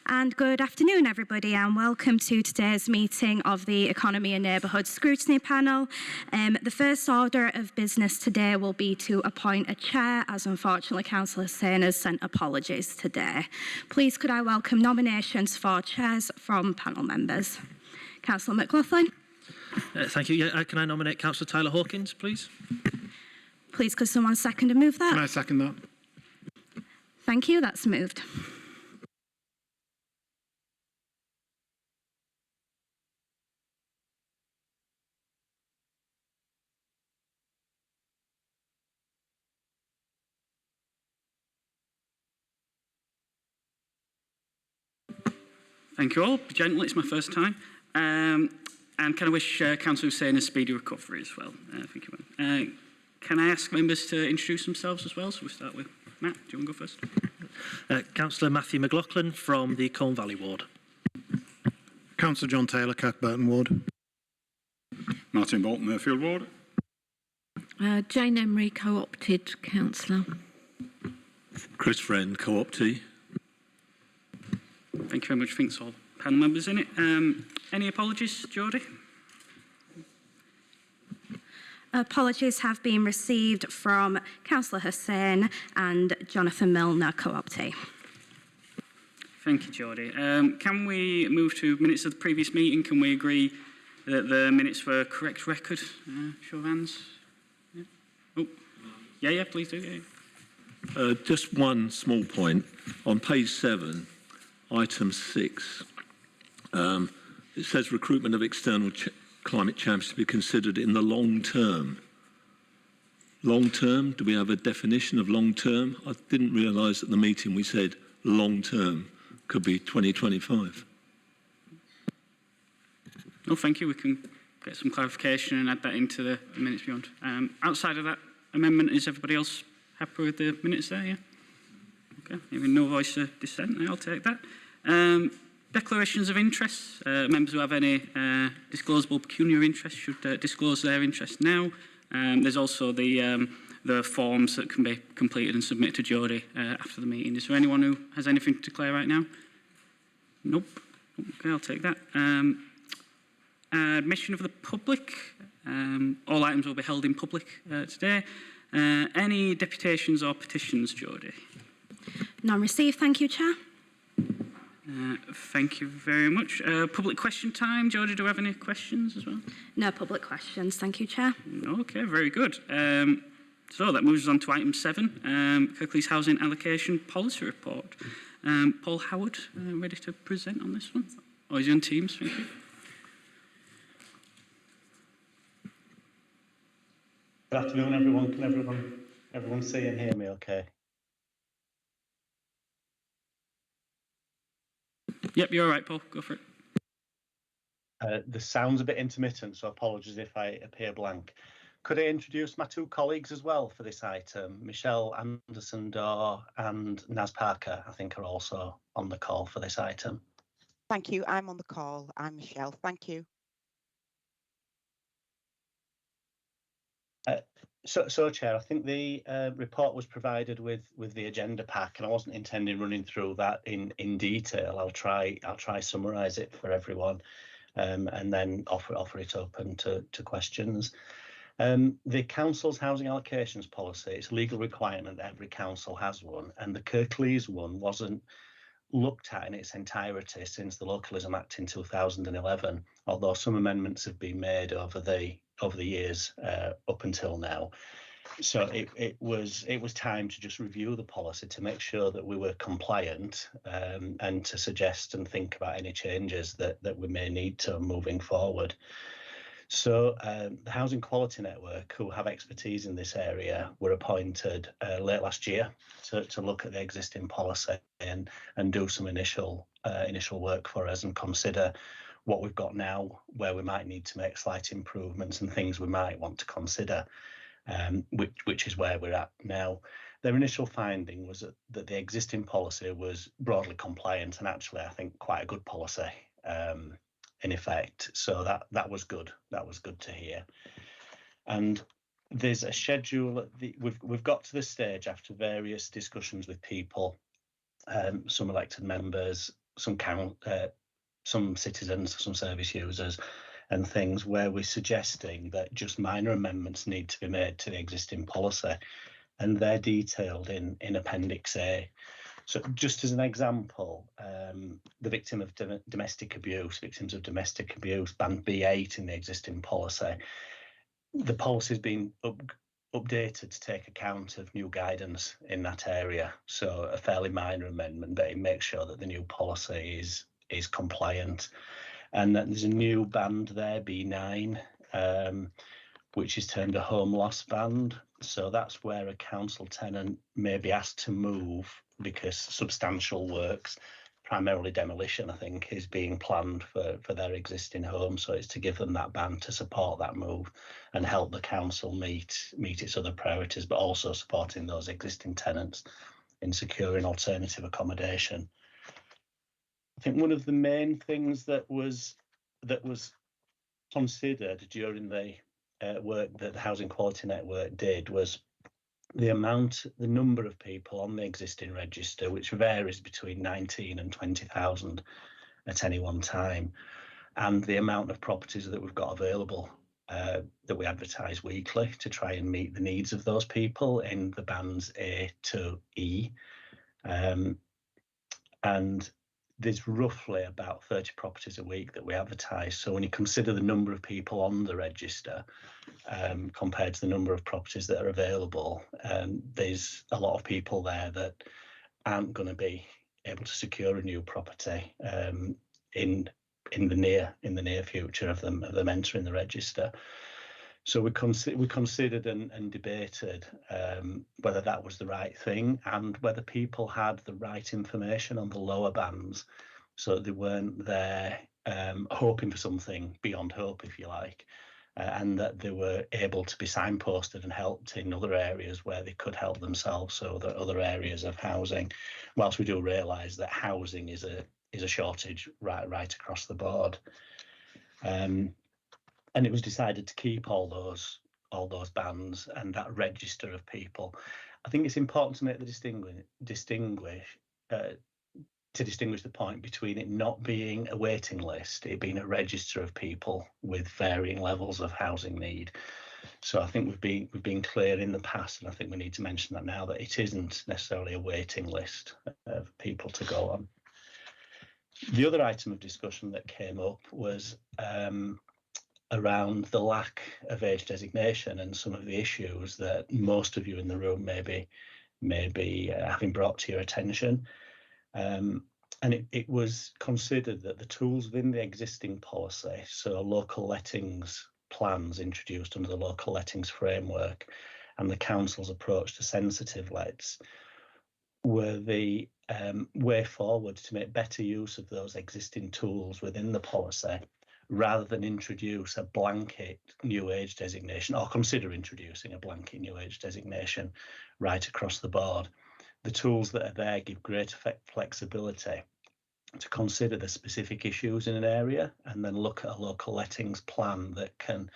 And good afternoon, everybody, and welcome to today's meeting of the Economy and Neighbourhoods Scrutiny Panel. The first order of business today will be to appoint a chair, as unfortunately Councillor Hussain has sent apologies today. Please could I welcome nominations for chairs from panel members. Councillor McLaughlin. Thank you. Can I nominate Councillor Tyler Hawkins, please? Please could someone second and move that? Can I second that? Thank you, that's moved. Thank you all. Be gentle, it's my first time. And can I wish Councillor Hussain a speedy recovery as well? Thank you. Can I ask members to introduce themselves as well? So we'll start with Matt. Do you want to go first? Councillor Matthew McLaughlin from the Colne Valley Ward. Councillor John Taylor, Kirkburton Ward. Martin Bolton, Murfield Ward. Jane Emery, co-opted councillor. Chris Friend, co-optee. Thank you very much. Thanks all panel members in it. Any apologies, Jodie? Apologies have been received from Councillor Hussain and Jonathan Milner, co-optee. Thank you, Jodie. Can we move to minutes of the previous meeting? Can we agree that the minutes were correct record? Show of hands. Yeah. Oh, yeah, please do. Yeah. Just one small point. On page 7, item 6, it says recruitment of external climate champions to be considered in the long term. Long term, do we have a definition of long term? I didn't realise at the meeting we said long term could be 2025. No, thank you. We can get some clarification and add that into the minutes beyond. Outside of that amendment, is everybody else happy with the minutes there? Yeah. Okay. Even no voice of dissent. I'll take that. Declarations of interest. Members who have any disclosable pecuniary interest should disclose their interest now. There's also the forms that can be completed and submitted to Jodie after the meeting. Is there anyone who has anything to declare right now? Nope. Okay, I'll take that. Admission of the public. All items will be held in public today. Any deputations or petitions, Jodie? None received, thank you, Chair. Thank you very much. Public question time. Jodie, do we have any questions as well? No public questions, thank you, Chair. Okay, very good. So that moves us on to item 7, Kirklees Housing Allocation Policy Report. Paul Howard, ready to present on this one? Or is he on Teams? Thank you. Good afternoon, everyone. Can everyone see and hear me okay? Yep, you're all right, Paul. Go for it. The sound's a bit intermittent, so apologies if I appear blank. Could I introduce my two colleagues as well for this item? Michelle Anderson-Dorr and Naz Parker, I think, are also on the call for this item. Thank you. I'm on the call. I'm Michelle. Thank you. So, Chair, I think the report was provided with the agenda pack, and I wasn't intending running through that in detail. I'll try summarise it for everyone, and then offer it open to questions. The council's housing allocations policy, it's a legal requirement that every council has one, and the Kirklees one wasn't looked at in its entirety since the Localism Act in 2011, although some amendments have been made over the years up until now. So it was time to just review the policy to make sure that we were compliant, and to suggest and think about any changes that we may need to moving forward. So the Housing Quality Network, who have expertise in this area, were appointed late last year to look at the existing policy and do some initial work for us and consider what we've got now, where we might need to make slight improvements and things we might want to consider, which is where we're at now. Their initial finding was that the existing policy was broadly compliant and actually, I think, quite a good policy in effect. So that was good. That was good to hear. And there's a schedule. We've got to this stage after various discussions with people, some elected members, some citizens, some service users and things, where we're suggesting that just minor amendments need to be made to the existing policy, and they're detailed in Appendix A. So just as an example, the victims of domestic abuse, band B8 in the existing policy, the policy has been updated to take account of new guidance in that area. So a fairly minor amendment, but it makes sure that the new policy is compliant. And that there's a new band there, B9, which is termed a home loss band. So that's where a council tenant may be asked to move because substantial works, primarily demolition, I think, is being planned for their existing home. So it's to give them that band to support that move and help the council meet its other priorities, but also supporting those existing tenants in securing alternative accommodation. I think one of the main things that was considered during the work that the Housing Quality Network did was the number of people on the existing register, which varies between 19 and 20,000 at any one time, and the amount of properties that we've got available that we advertise weekly to try and meet the needs of those people in the bands A to E. And there's roughly about 30 properties a week that we advertise. So when you consider the number of people on the register compared to the number of properties that are available, there's a lot of people there that aren't going to be able to secure a new property in the near future of them entering the register. So we considered and debated whether that was the right thing and whether people had the right information on the lower bands, so that they weren't there hoping for something beyond hope, if you like, and that they were able to be signposted and helped in other areas where they could help themselves. So there are other areas of housing, whilst we do realise that housing is a shortage right across the board. And it was decided to keep all those bands and that register of people. I think it's important to make the distinguish the point between it not being a waiting list, it being a register of people with varying levels of housing need. So I think we've been clear in the past, and I think we need to mention that now, that it isn't necessarily a waiting list of people to go on. The other item of discussion that came up was around the lack of age designation and some of the issues that most of you in the room may be having brought to your attention. And it was considered that the tools within the existing policy, so local lettings plans introduced under the local lettings framework and the council's approach to sensitive lets, were the way forward to make better use of those existing tools within the policy, rather than introduce a blanket new age designation, or consider introducing a blanket new age designation right across the board. The tools that are there give greater flexibility to consider the specific issues in an area and then look at a local lettings plan that can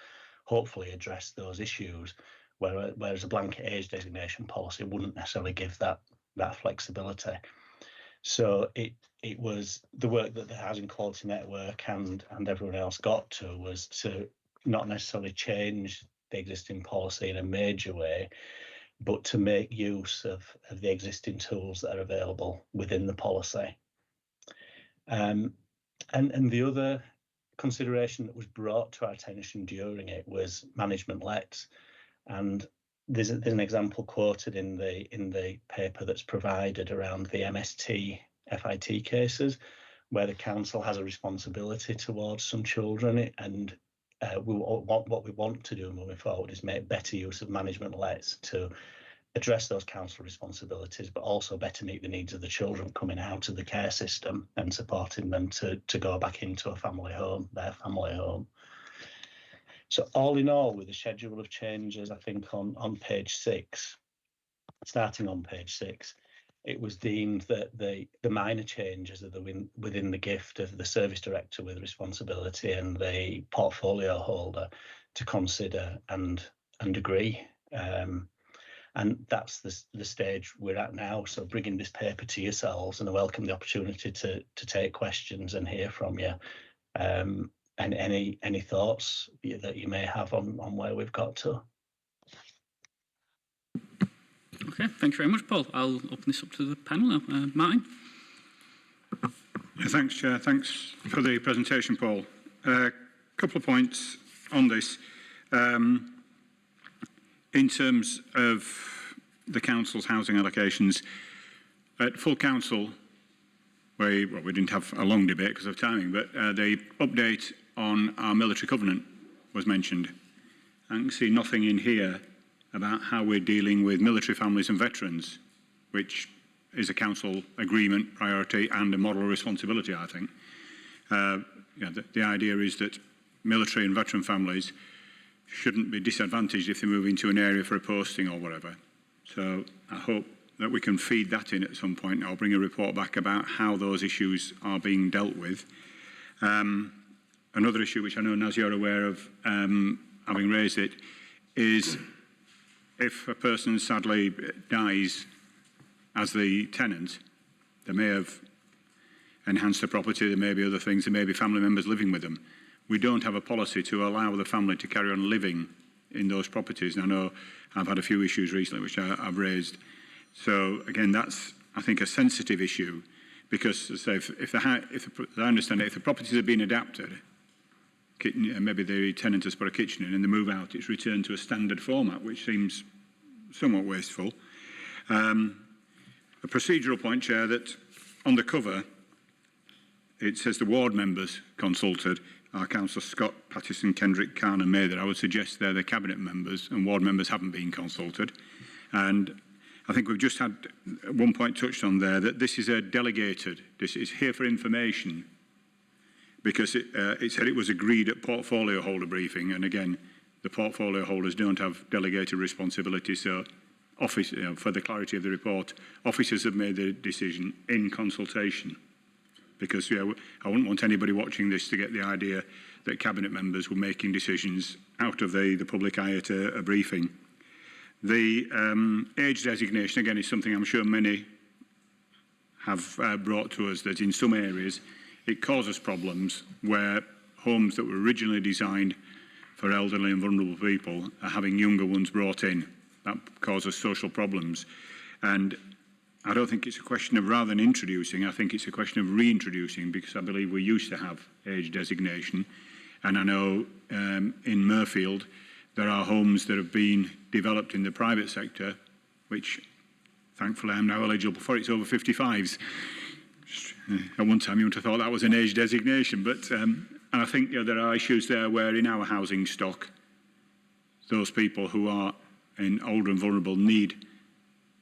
hopefully address those issues, whereas a blanket age designation policy wouldn't necessarily give that flexibility. So it was the work that the Housing Quality Network and everyone else got to was to not necessarily change the existing policy in a major way, but to make use of the existing tools that are available within the policy. And the other consideration that was brought to our attention during it was management lets. And there's an example quoted in the paper that's provided around the MST FIT cases, where the council has a responsibility towards some children, and what we want to do moving forward is make better use of management lets to address those council responsibilities, but also better meet the needs of the children coming out of the care system and supporting them to go back into a family home, their family home. So all in all, with the schedule of changes, I think on page 6, starting on page 6, it was deemed that the minor changes are within the gift of the service director with responsibility and the portfolio holder to consider and agree. And that's the stage we're at now. So bringing this paper to yourselves, and I welcome the opportunity to take questions and hear from you. And any thoughts that you may have on where we've got to. Okay, thank you very much, Paul. I'll open this up to the panel now. Martin? Yeah, thanks, Chair. Thanks for the presentation, Paul. A couple of points on this. In terms of the council's housing allocations, at full council, we didn't have a long debate because of timing, but the update on our military covenant was mentioned. I can see nothing in here about how we're dealing with military families and veterans, which is a council agreement, priority and a moral responsibility, I think. The idea is that military and veteran families shouldn't be disadvantaged if they move into an area for a posting or whatever. So I hope that we can feed that in at some point. I'll bring a report back about how those issues are being dealt with. Another issue which I know, Naz, you're aware of, having raised it, is if a person sadly dies as the tenant, they may have enhanced the property, there may be other things, there may be family members living with them. We don't have a policy to allow the family to carry on living in those properties. And I know I've had a few issues recently which I've raised. So again, that's, I think, a sensitive issue because, as I say, as I understand it, if the properties have been adapted, maybe the tenant has put a kitchen in and they move out, it's returned to a standard format, which seems somewhat wasteful. A procedural point, Chair, that on the cover, it says the ward members consulted are Councillor Scott, Pattison, Kendrick, Khan and Mather. I would suggest they're the cabinet members and ward members haven't been consulted. And I think we've just had one point touched on there that this is a delegated, this is here for information because it said it was agreed at portfolio holder briefing. And again, the portfolio holders don't have delegated responsibility. So for the clarity of the report, officers have made the decision in consultation. Because I wouldn't want anybody watching this to get the idea that cabinet members were making decisions out of the public eye at a briefing. The age designation, again, is something I'm sure many have brought to us, that in some areas it causes problems where homes that were originally designed for elderly and vulnerable people are having younger ones brought in. That causes social problems. And I don't think it's a question of rather than introducing, I think it's a question of reintroducing, because I believe we used to have age designation. And I know in Murfield there are homes that have been developed in the private sector, which thankfully I'm now eligible for. It's over 55s. At one time you would have thought that was an age designation, but and I think there are issues there where in our housing stock, those people who are in older and vulnerable need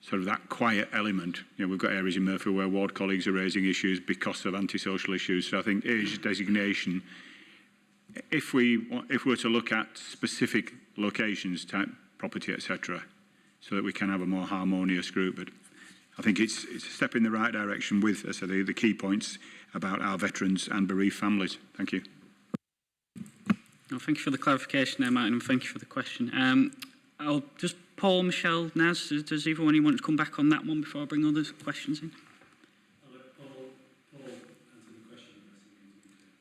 sort of that quiet element. We've got areas in Murphy where ward colleagues are raising issues because of antisocial issues. So I think age designation, if we were to look at specific locations, type property, etc., so that we can have a more harmonious group. But I think it's a step in the right direction with, as I say, the key points about our veterans and bereaved families. Thank you. Well, thank you for the clarification there, Martin, and thank you for the question. I'll just Paul, Michelle, Naz, does either one of you want to come back on that one before I bring other questions in? I'll let Paul answer the question.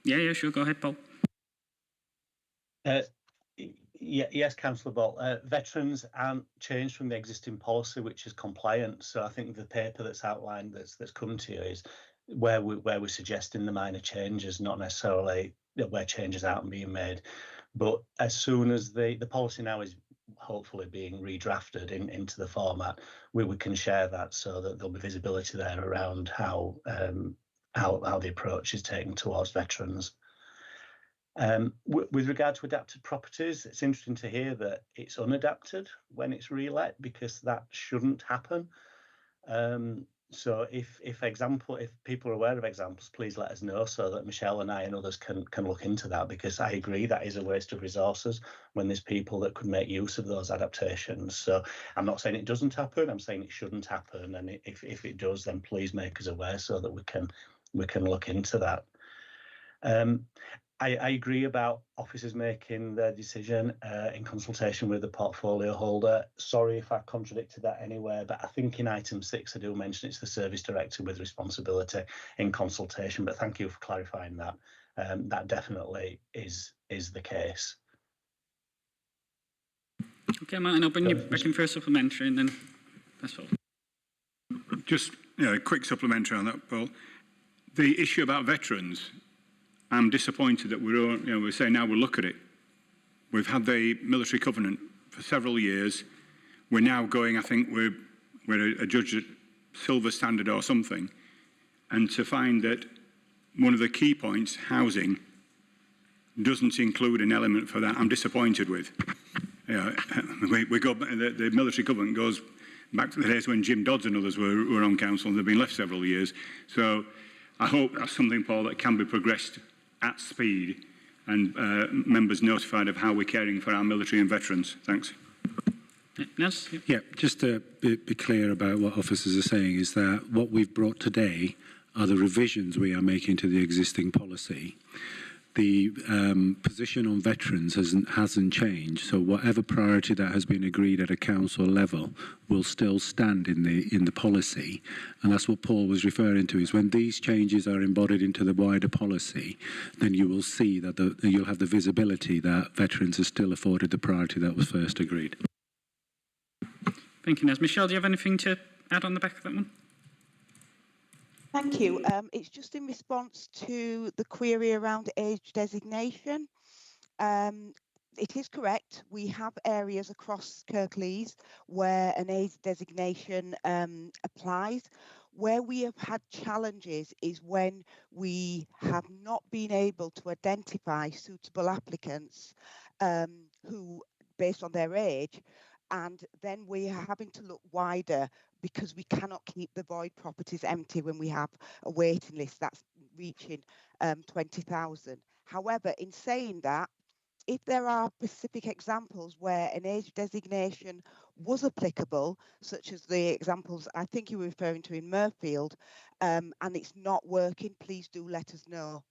Yeah, sure. Go ahead, Paul. Yes, Councillor Bolt. Veterans aren't changed from the existing policy, which is compliant. So I think the paper that's outlined that's come to you is where we're suggesting the minor changes, not necessarily where changes aren't being made. But as soon as the policy now is hopefully being redrafted into the format, we can share that so that there'll be visibility there around how the approach is taken towards veterans. With regard to adapted properties, it's interesting to hear that it's unadapted when it's relet, because that shouldn't happen. So if people are aware of examples, please let us know so that Michelle and I and others can look into that, because I agree that is a waste of resources when there's people that could make use of those adaptations. So I'm not saying it doesn't happen, I'm saying it shouldn't happen, and if it does, then please make us aware so that we can look into that. I agree about officers making their decision in consultation with the portfolio holder. Sorry if I contradicted that anywhere, but I think in item 6 I do mention it's the service director with responsibility in consultation. But thank you for clarifying that. That definitely is the case. Okay, Martin, I'll bring you back in for a supplementary, and then that's all. Just a quick supplementary on that, Paul. The issue about veterans, I'm disappointed that we're saying now we'll look at it. We've had the military covenant for several years. We're now going, I think we're adjudged at silver standard or something. And to find that one of the key points, housing, doesn't include an element for that, I'm disappointed with. We go, the military covenant goes back to the days when Jim Dodds and others were on council, and they've been left several years. So I hope that's something, Paul, that can be progressed at speed and members notified of how we're caring for our military and veterans. Thanks. Yes. Yeah, just to be clear about what officers are saying is that what we've brought today are the revisions we are making to the existing policy. The position on veterans hasn't changed, so whatever priority that has been agreed at a council level will still stand in the policy, and that's what Paul was referring to. Is when these changes are embodied into the wider policy, then you will see that you'll have the visibility that veterans are still afforded the priority that was first agreed. Thank you, Naz. Michelle, do you have anything to add on the back of that one? Thank you. It's just in response to the query around age designation. It is correct. We have areas across Kirklees where an age designation applies. Where we have had challenges is when we have not been able to identify suitable applicants who, based on their age, and then we are having to look wider because we cannot keep the void properties empty when we have a waiting list that's reaching 20,000. However, in saying that, if there are specific examples where an age designation was applicable, such as the examples I think you were referring to in Murfield, and it's not working, please do let us know.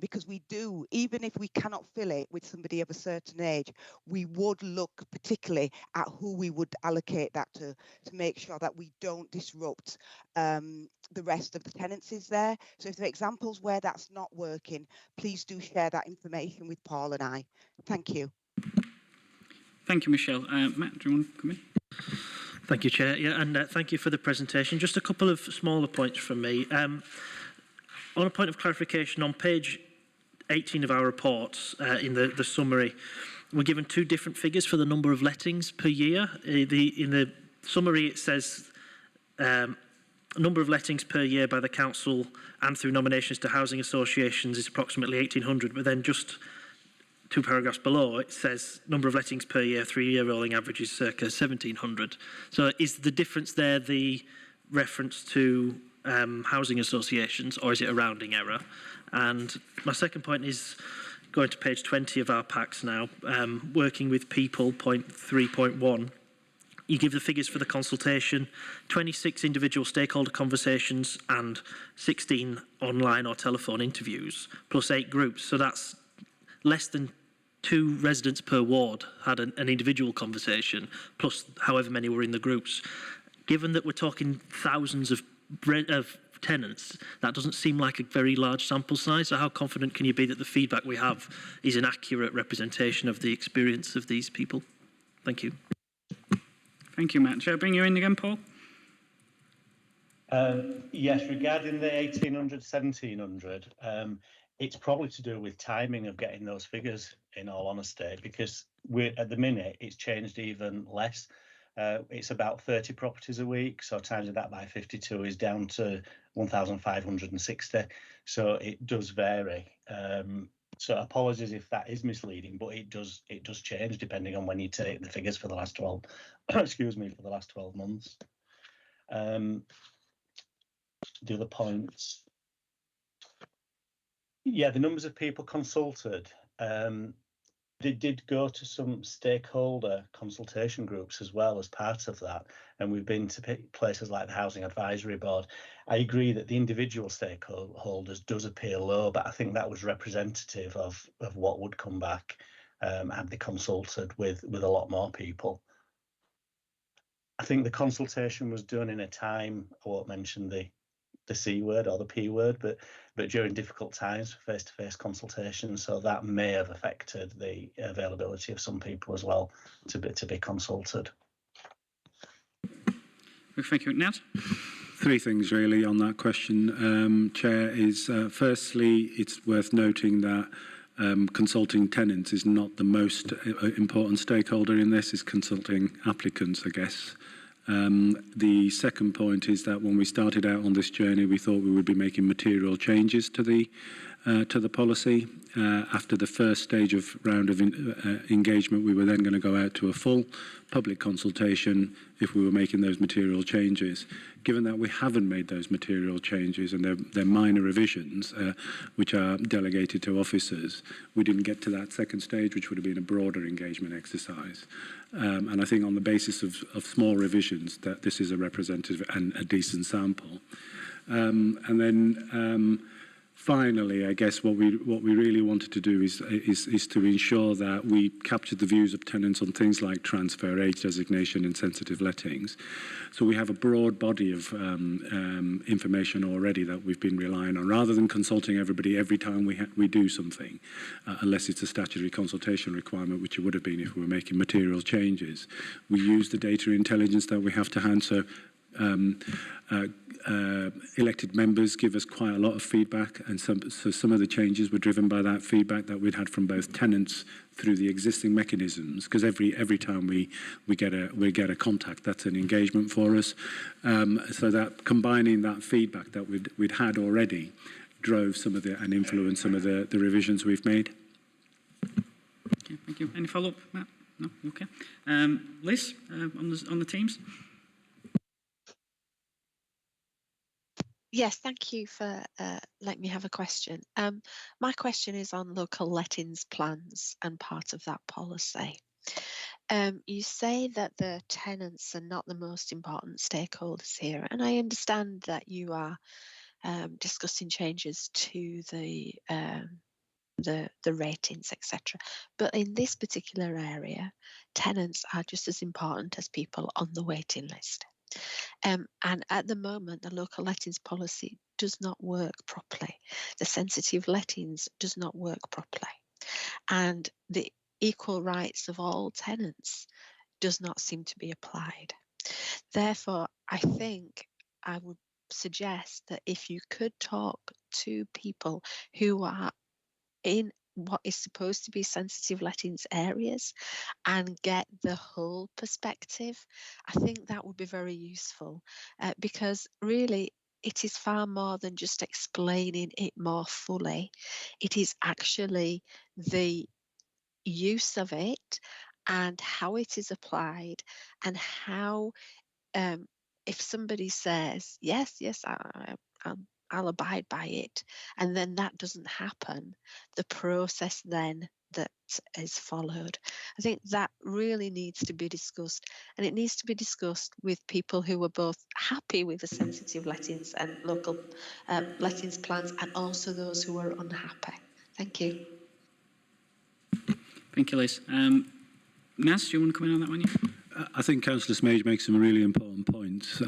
Because we do, even if we cannot fill it with somebody of a certain age, we would look particularly at who we would allocate that to make sure that we don't disrupt the rest of the tenancies there. So if there are examples where that's not working, please do share that information with Paul and I. Thank you. Thank you, Michelle. Matt, do you want to come in? Thank you, Chair. Yeah, and thank you for the presentation. Just a couple of smaller points from me. On a point of clarification, on page 18 of our reports, in the summary, we're given two different figures for the number of lettings per year. In the summary, it says number of lettings per year by the council and through nominations to housing associations is approximately 1,800, but then just 2 paragraphs below, it says number of lettings per year, 3-year rolling average is circa 1,700. So is the difference there the reference to housing associations, or is it a rounding error? And my second point is going to page 20 of our packs now, working with people, point 3.1. You give the figures for the consultation, 26 individual stakeholder conversations and 16 online or telephone interviews, plus 8 groups. So that's less than 2 residents per ward had an individual conversation, plus however many were in the groups. Given that we're talking thousands of tenants, that doesn't seem like a very large sample size. So how confident can you be that the feedback we have is an accurate representation of the experience of these people? Thank you. Thank you, Matt. Shall I bring you in again, Paul? Yes, regarding the 1,800, 1,700, it's probably to do with timing of getting those figures, in all honesty, because at the minute it's changed even less. It's about 30 properties a week, so times that by 52 is down to 1,560. So it does vary. So apologies if that is misleading, but it does change depending on when you take the figures for the last 12. Excuse me, for the last 12 months. The other points. Yeah, the numbers of people consulted. They did go to some stakeholder consultation groups as well as part of that, and we've been to places like the Housing Advisory Board. I agree that the individual stakeholders does appear low, but I think that was representative of what would come back had they consulted with a lot more people. I think the consultation was done in a time, I won't mention the C word or the P word, but during difficult times for face-to-face consultation, so that may have affected the availability of some people as well to be consulted. Thank you. Nat? Three things really on that question, Chair, is firstly, it's worth noting that consulting tenants is not the most important stakeholder in this, is consulting applicants, I guess. The second point is that when we started out on this journey, we thought we would be making material changes to the policy. After the first stage of round of engagement, we were then going to go out to a full public consultation if we were making those material changes. Given that we haven't made those material changes and they're minor revisions, which are delegated to officers, we didn't get to that second stage, which would have been a broader engagement exercise. And I think on the basis of small revisions, that this is a representative and a decent sample. And then finally, I guess what we really wanted to do is to ensure that we captured the views of tenants on things like transfer, age designation and sensitive lettings. So we have a broad body of information already that we've been relying on, rather than consulting everybody every time we do something, unless it's a statutory consultation requirement, which it would have been if we were making material changes. We use the data intelligence that we have to hand, so elected members give us quite a lot of feedback, and some of the changes were driven by that feedback that we'd had from both tenants through the existing mechanisms, because every time we get a contact, that's an engagement for us. So that combining that feedback that we'd had already drove some of and influenced some of the revisions we've made. Okay, thank you. Any follow-up, Matt? No? Okay. Liz, on the teams? Yes, thank you for letting me have a question. My question is on local lettings plans and part of that policy. You say that the tenants are not the most important stakeholders here, and I understand that you are discussing changes to the ratings, etc. But in this particular area, tenants are just as important as people on the waiting list. And at the moment, the local lettings policy does not work properly. The sensitive lettings does not work properly. And the equal rights of all tenants does not seem to be applied. Therefore, I think I would suggest that if you could talk to people who are in what is supposed to be sensitive lettings areas and get the whole perspective, I think that would be very useful, because really it is far more than just explaining it more fully. It is actually the use of it and how it is applied, and how if somebody says yes, I'll abide by it, and then that doesn't happen, the process then that is followed. I think that really needs to be discussed, and it needs to be discussed with people who are both happy with the sensitive lettings and local lettings plans, and also those who are unhappy. Thank you. Thank you, Liz. Naz, do you want to come in on that one? Yeah? I think Councillor Smage makes some really important points,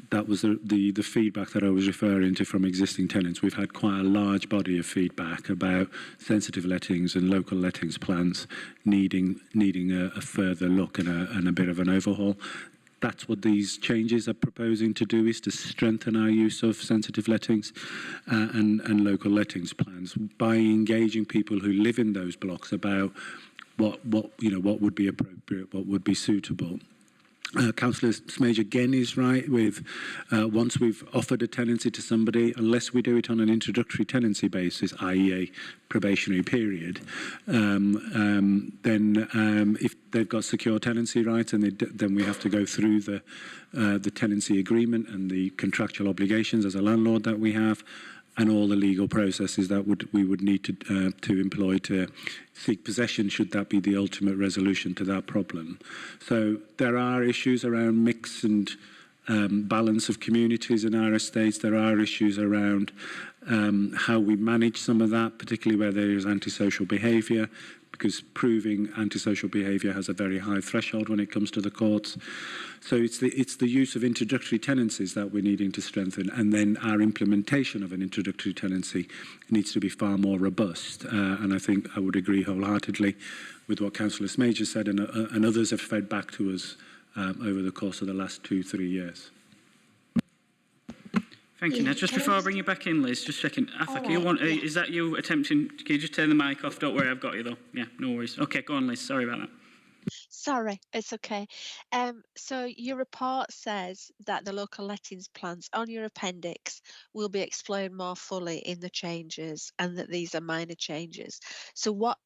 that was the feedback that I was referring to from existing tenants. We've had quite a large body of feedback about sensitive lettings and local lettings plans needing a further look and a bit of an overhaul. That's what these changes are proposing to do, is to strengthen our use of sensitive lettings and local lettings plans by engaging people who live in those blocks about what would be appropriate, what would be suitable. Councillor Smage again is right with once we've offered a tenancy to somebody, unless we do it on an introductory tenancy basis, i.e. a probationary period, then if they've got secure tenancy rights, and then we have to go through the tenancy agreement and the contractual obligations as a landlord that we have. and all the legal processes that we would need to employ to seek possession, should that be the ultimate resolution to that problem. So there are issues around mix and balance of communities in our estates. There are issues around how we manage some of that, particularly where there is antisocial behaviour, because proving antisocial behaviour has a very high threshold when it comes to the courts. So it's the use of introductory tenancies that we're needing to strengthen, and then our implementation of an introductory tenancy needs to be far more robust. And I think I would agree wholeheartedly with what Councillor Major said, and others have fed back to us over the course of the last 2-3 years. Thank you. Now, just before I bring you back in, Liz, just checking. Afak, is that you attempting? Can you just turn the mic off? Don't worry, I've got you though. Yeah, no worries. Okay, go on, Liz. Sorry about that. Sorry, it's okay. So your report says that the local lettings plans on your appendix will be explained more fully in the changes, and that these are minor changes. So what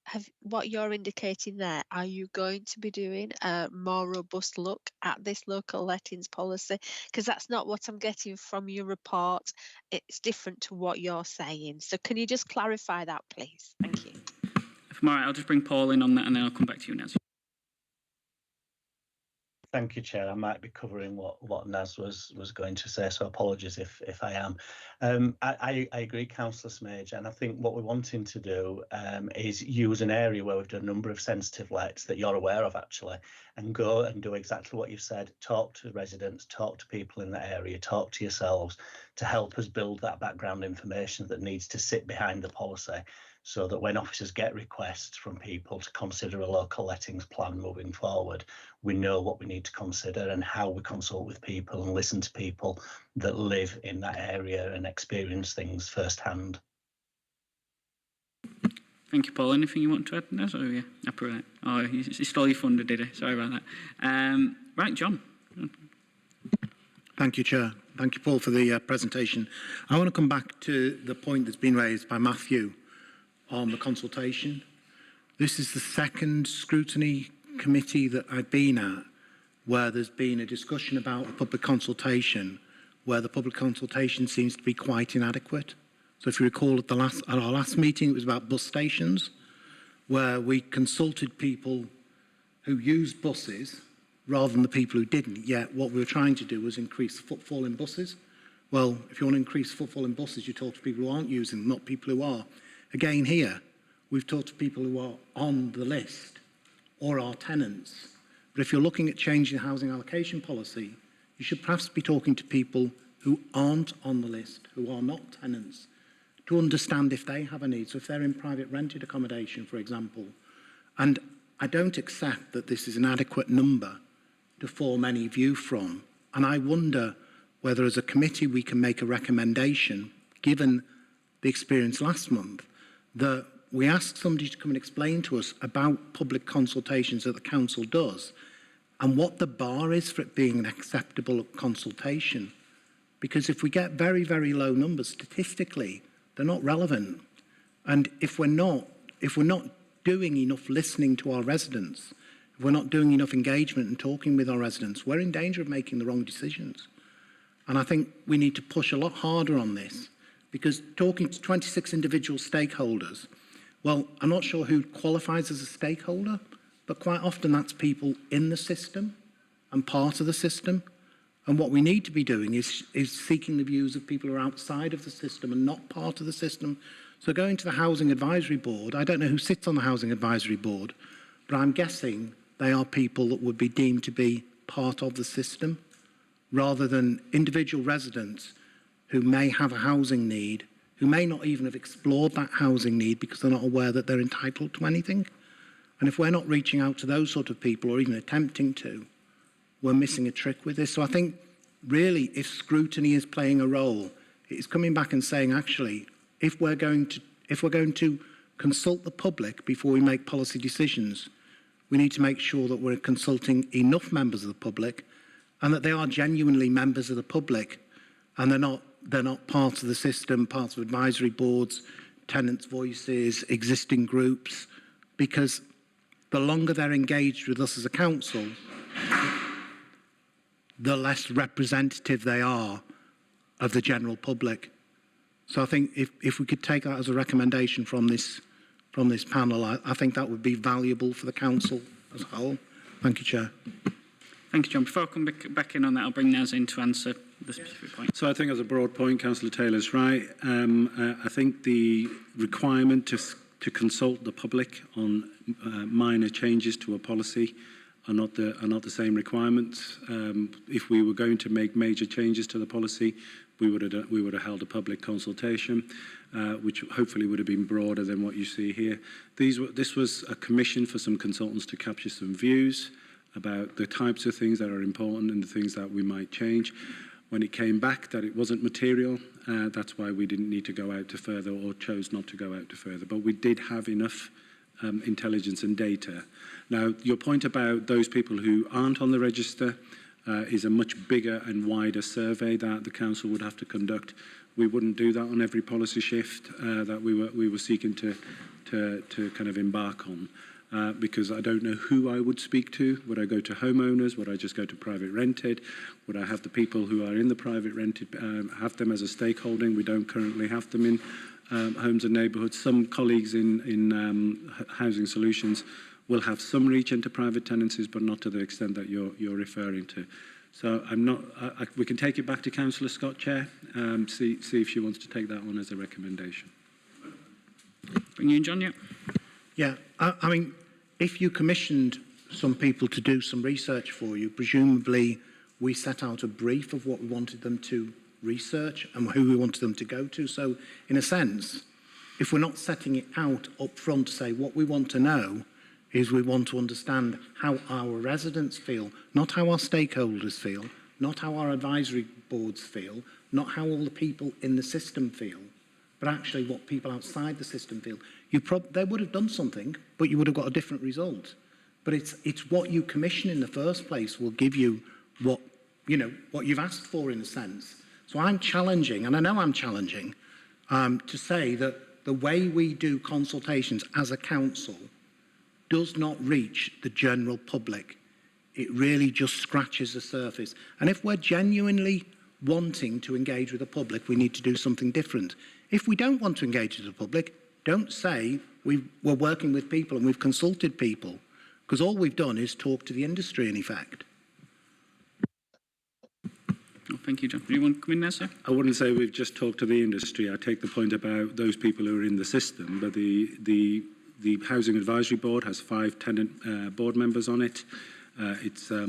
you're indicating there, are you going to be doing a more robust look at this local lettings policy? Because that's not what I'm getting from your report. It's different to what you're saying. So can you just clarify that, please? Thank you. If I'm all right, I'll just bring Paul in on that, and then I'll come back to you, Naz. Thank you, Chair. I might be covering what Naz was going to say, so apologies if I am. I agree, Councillor Smage, and I think what we're wanting to do is use an area where we've done a number of sensitive lets that you're aware of, actually, and go and do exactly what you've said. Talk to residents, talk to people in that area, talk to yourselves to help us build that background information that needs to sit behind the policy, so that when officers get requests from people to consider a local lettings plan moving forward, we know what we need to consider and how we consult with people and listen to people that live in that area and experience things firsthand. Thank you, Paul. Anything you want to add? No, sorry, yeah, happy with that. Oh, he stole your thunder, did he? Sorry about that. Right, John. Thank you, Chair. Thank you, Paul, for the presentation. I want to come back to the point that's been raised by Matthew on the consultation. This is the second scrutiny committee that I've been at where there's been a discussion about a public consultation where the public consultation seems to be quite inadequate. So if you recall at our last meeting, it was about bus stations, where we consulted people who used buses rather than the people who didn't. Yet what we were trying to do was increase footfall in buses. Well, if you want to increase footfall in buses, you talk to people who aren't using them, not people who are. Again, here, we've talked to people who are on the list or are tenants. But if you're looking at changing the housing allocation policy, you should perhaps be talking to people who aren't on the list, who are not tenants, to understand if they have a need. So if they're in private rented accommodation, for example. And I don't accept that this is an adequate number to form any view from. And I wonder whether as a committee we can make a recommendation, given the experience last month, that we ask somebody to come and explain to us about public consultations that the council does and what the bar is for it being an acceptable consultation. Because if we get very, very low numbers statistically, they're not relevant. And if we're not doing enough listening to our residents, if we're not doing enough engagement and talking with our residents, we're in danger of making the wrong decisions. And I think we need to push a lot harder on this. Because talking to 26 individual stakeholders, well, I'm not sure who qualifies as a stakeholder, but quite often that's people in the system and part of the system. And what we need to be doing is seeking the views of people who are outside of the system and not part of the system. So going to the Housing Advisory Board, I don't know who sits on the Housing Advisory Board, but I'm guessing they are people that would be deemed to be part of the system, rather than individual residents who may have a housing need, who may not even have explored that housing need because they're not aware that they're entitled to anything. And if we're not reaching out to those sort of people or even attempting to, we're missing a trick with this. So I think really if scrutiny is playing a role, it's coming back and saying, actually, if we're going to consult the public before we make policy decisions, we need to make sure that we're consulting enough members of the public and that they are genuinely members of the public and they're not part of the system, parts of advisory boards, tenants' voices, existing groups, because the longer they're engaged with us as a council, the less representative they are of the general public. So I think if we could take that as a recommendation from this panel, I think that would be valuable for the council as a whole. Thank you, Chair. Thank you, John. Before I come back in on that, I'll bring Naz in to answer the specific point. So I think as a broad point, Councillor Taylor's right. I think the requirement to consult the public on minor changes to a policy are not the same requirements. If we were going to make major changes to the policy, we would have held a public consultation, which hopefully would have been broader than what you see here. This was a commission for some consultants to capture some views about the types of things that are important and the things that we might change. When it came back that it wasn't material, that's why we didn't need to go out to further or chose not to go out to further. But we did have enough intelligence and data. Now, your point about those people who aren't on the register is a much bigger and wider survey that the council would have to conduct. We wouldn't do that on every policy shift that we were seeking to kind of embark on. Because I don't know who I would speak to. Would I go to homeowners? Would I just go to private rented? Would I have the people who are in the private rented, have them as a stakeholding? We don't currently have them in homes and neighbourhoods. Some colleagues in Housing Solutions will have some reach into private tenancies, but not to the extent that you're referring to. So I'm not. We can take it back to Councillor Scott, Chair. See if she wants to take that one as a recommendation. Bring you in, John. Yeah. Yeah, I mean, if you commissioned some people to do some research for you, presumably we set out a brief of what we wanted them to research and who we wanted them to go to. So, in a sense, if we're not setting it out up front to say what we want to know is we want to understand how our residents feel, not how our stakeholders feel, not how our advisory boards feel, not how all the people in the system feel, but actually what people outside the system feel. They would have done something, but you would have got a different result. But it's what you commission in the first place will give you what you've asked for in a sense. So I'm challenging, and I know I'm challenging, to say that the way we do consultations as a council does not reach the general public. It really just scratches the surface. And if we're genuinely wanting to engage with the public, we need to do something different. If we don't want to engage with the public, don't say we're working with people and we've consulted people, because all we've done is talk to the industry in effect. Oh, thank you, John. Anyone come in there, sir? I wouldn't say we've just talked to the industry. I take the point about those people who are in the system, but the Housing Advisory Board has 5 tenant board members on it. It's a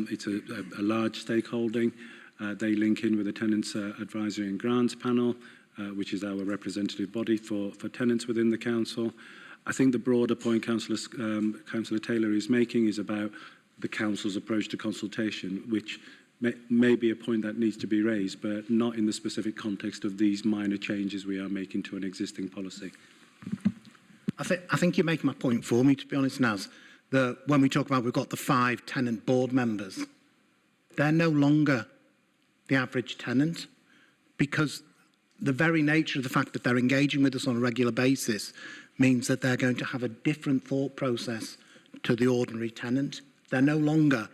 large stakeholding. They link in with the Tenants Advisory and Grants panel, which is our representative body for tenants within the council. I think the broader point Councillor Taylor is making is about the council's approach to consultation, which may be a point that needs to be raised, but not in the specific context of these minor changes we are making to an existing policy. I think you make my point for me, to be honest, Naz. When we talk about we've got the 5 tenant board members, they're no longer the average tenant, because the very nature of the fact that they're engaging with us on a regular basis means that they're going to have a different thought process to the ordinary tenant. They're no longer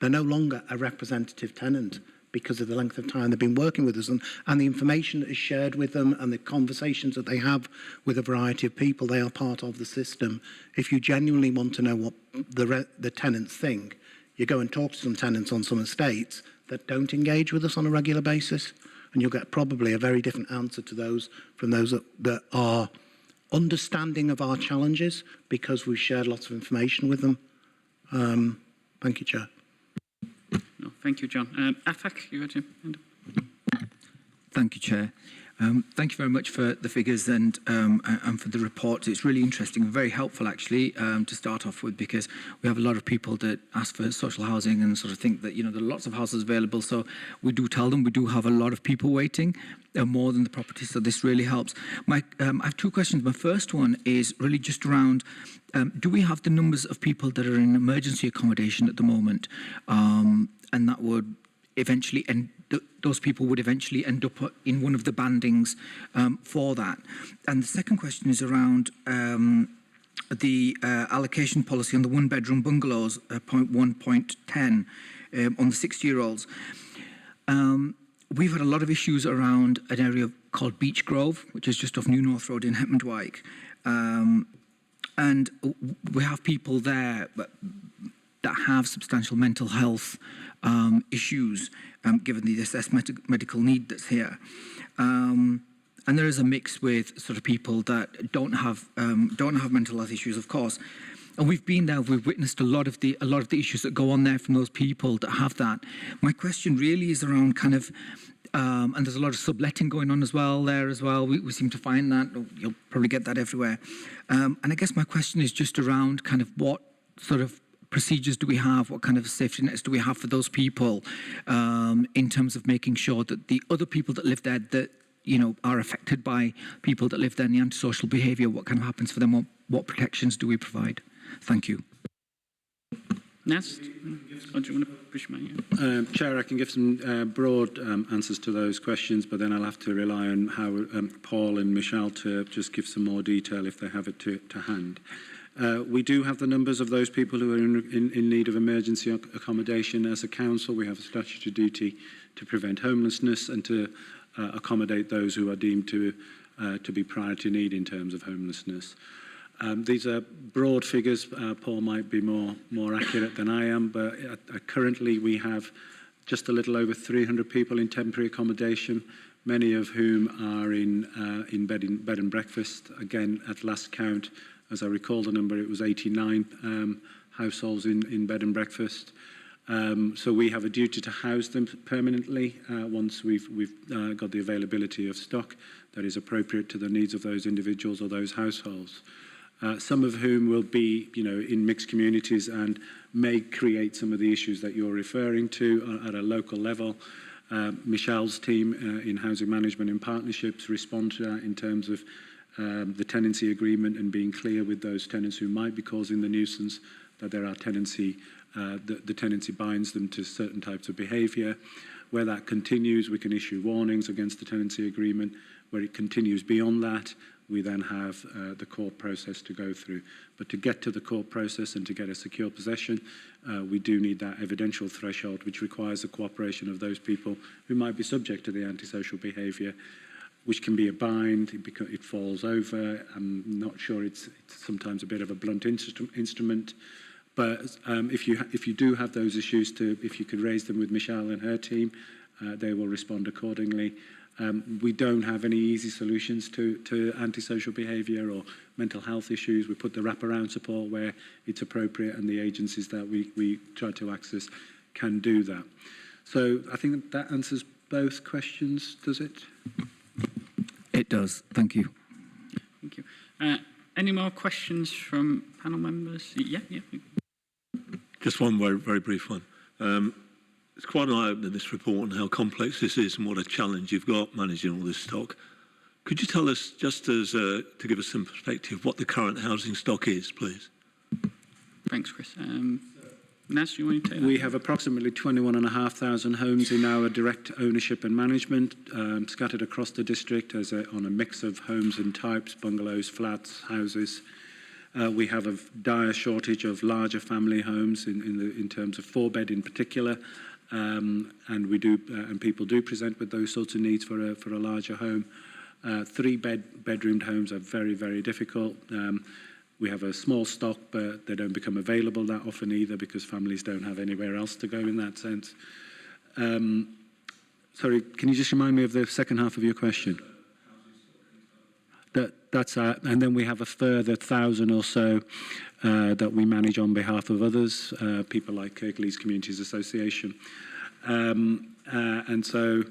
a representative tenant because of the length of time they've been working with us and the information that is shared with them and the conversations that they have with a variety of people. They are part of the system. If you genuinely want to know what the tenants think, you go and talk to some tenants on some estates that don't engage with us on a regular basis, and you'll get probably a very different answer to those from those that are understanding of our challenges because we've shared lots of information with them. Thank you, Chair. No, thank you, John. Afak, you got your hand up? Thank you, Chair. Thank you very much for the figures and for the report. It's really interesting and very helpful, actually, to start off with, because we have a lot of people that ask for social housing and sort of think that, there are lots of houses available. So we do tell them we do have a lot of people waiting, more than the properties. So this really helps. I have 2 questions. My first one is really just around, do we have the numbers of people that are in emergency accommodation at the moment? And that would eventually end, those people would eventually end up in one of the bandings for that. And the second question is around the allocation policy on the 1-bedroom bungalows, point 1.10, on the 60-year-olds. We've had a lot of issues around an area of called Beach Grove, which is just off New North Road in Hetmondwike. And we have people there that have substantial mental health issues, given the assessed medical need that's here. And there is a mix with sort of people that don't have mental health issues, of course. And we've been there. We've witnessed a lot of the issues that go on there from those people that have that. My question really is around kind of, and there's a lot of subletting going on as well there as well. We seem to find that. You'll probably get that everywhere. And I guess my question is just around kind of what sort of procedures do we have? What kind of safety nets do we have for those people in terms of making sure that the other people that live there that are affected by people that live there in the antisocial behaviour, what kind of happens for them? What protections do we provide? Thank you. Next, or do you want to push my? Chair, I can give some broad answers to those questions, but then I'll have to rely on how Paul and Michelle to just give some more detail if they have it to hand. We do have the numbers of those people who are in need of emergency accommodation. As a council, we have a statutory duty to prevent homelessness and to accommodate those who are deemed to be priority need in terms of homelessness. These are broad figures. Paul might be more accurate than I am, but currently we have just a little over 300 people in temporary accommodation, many of whom are in bed and breakfast. Again, at last count, as I recall the number, it was 89 households in bed and breakfast. So we have a duty to house them permanently once we've got the availability of stock that is appropriate to the needs of those individuals or those households. Some of whom will be, in mixed communities and may create some of the issues that you're referring to at a local level. Michelle's team in housing management and partnerships respond to that in terms of the tenancy agreement and being clear with those tenants who might be causing the nuisance that there are tenancy, the tenancy binds them to certain types of behaviour. Where that continues, we can issue warnings against the tenancy agreement. Where it continues beyond that, we then have the court process to go through. But to get to the court process and to get a secure possession, we do need that evidential threshold, which requires the cooperation of those people who might be subject to the antisocial behaviour, which can be a bind, it falls over. I'm not sure, it's sometimes a bit of a blunt instrument. But if you do have those issues, if you could raise them with Michelle and her team, they will respond accordingly. We don't have any easy solutions to antisocial behaviour or mental health issues. We put the wraparound support where it's appropriate, and the agencies that we try to access can do that. So I think that answers both questions, does it? It does. Thank you. Thank you. Any more questions from panel members? Yeah. Just one very brief one. It's quite an eye-opener, this report, and how complex this is and what a challenge you've got managing all this stock. Could you tell us, just as to give us some perspective, what the current housing stock is, please? Thanks, Chris. Naz, you want to take that? We have approximately 21,500 homes in our direct ownership and management, scattered across the district on a mix of homes and types, bungalows, flats, houses. We have a dire shortage of larger family homes in terms of 4-bed in particular. And people do present with those sorts of needs for a larger home. 3-bedroomed homes are very, very difficult. We have a small stock, but they don't become available that often either because families don't have anywhere else to go in that sense. Sorry, can you just remind me of the second half of your question? And then we have a further 1,000 or so that we manage on behalf of others, people like Kirklees Communities Association. And so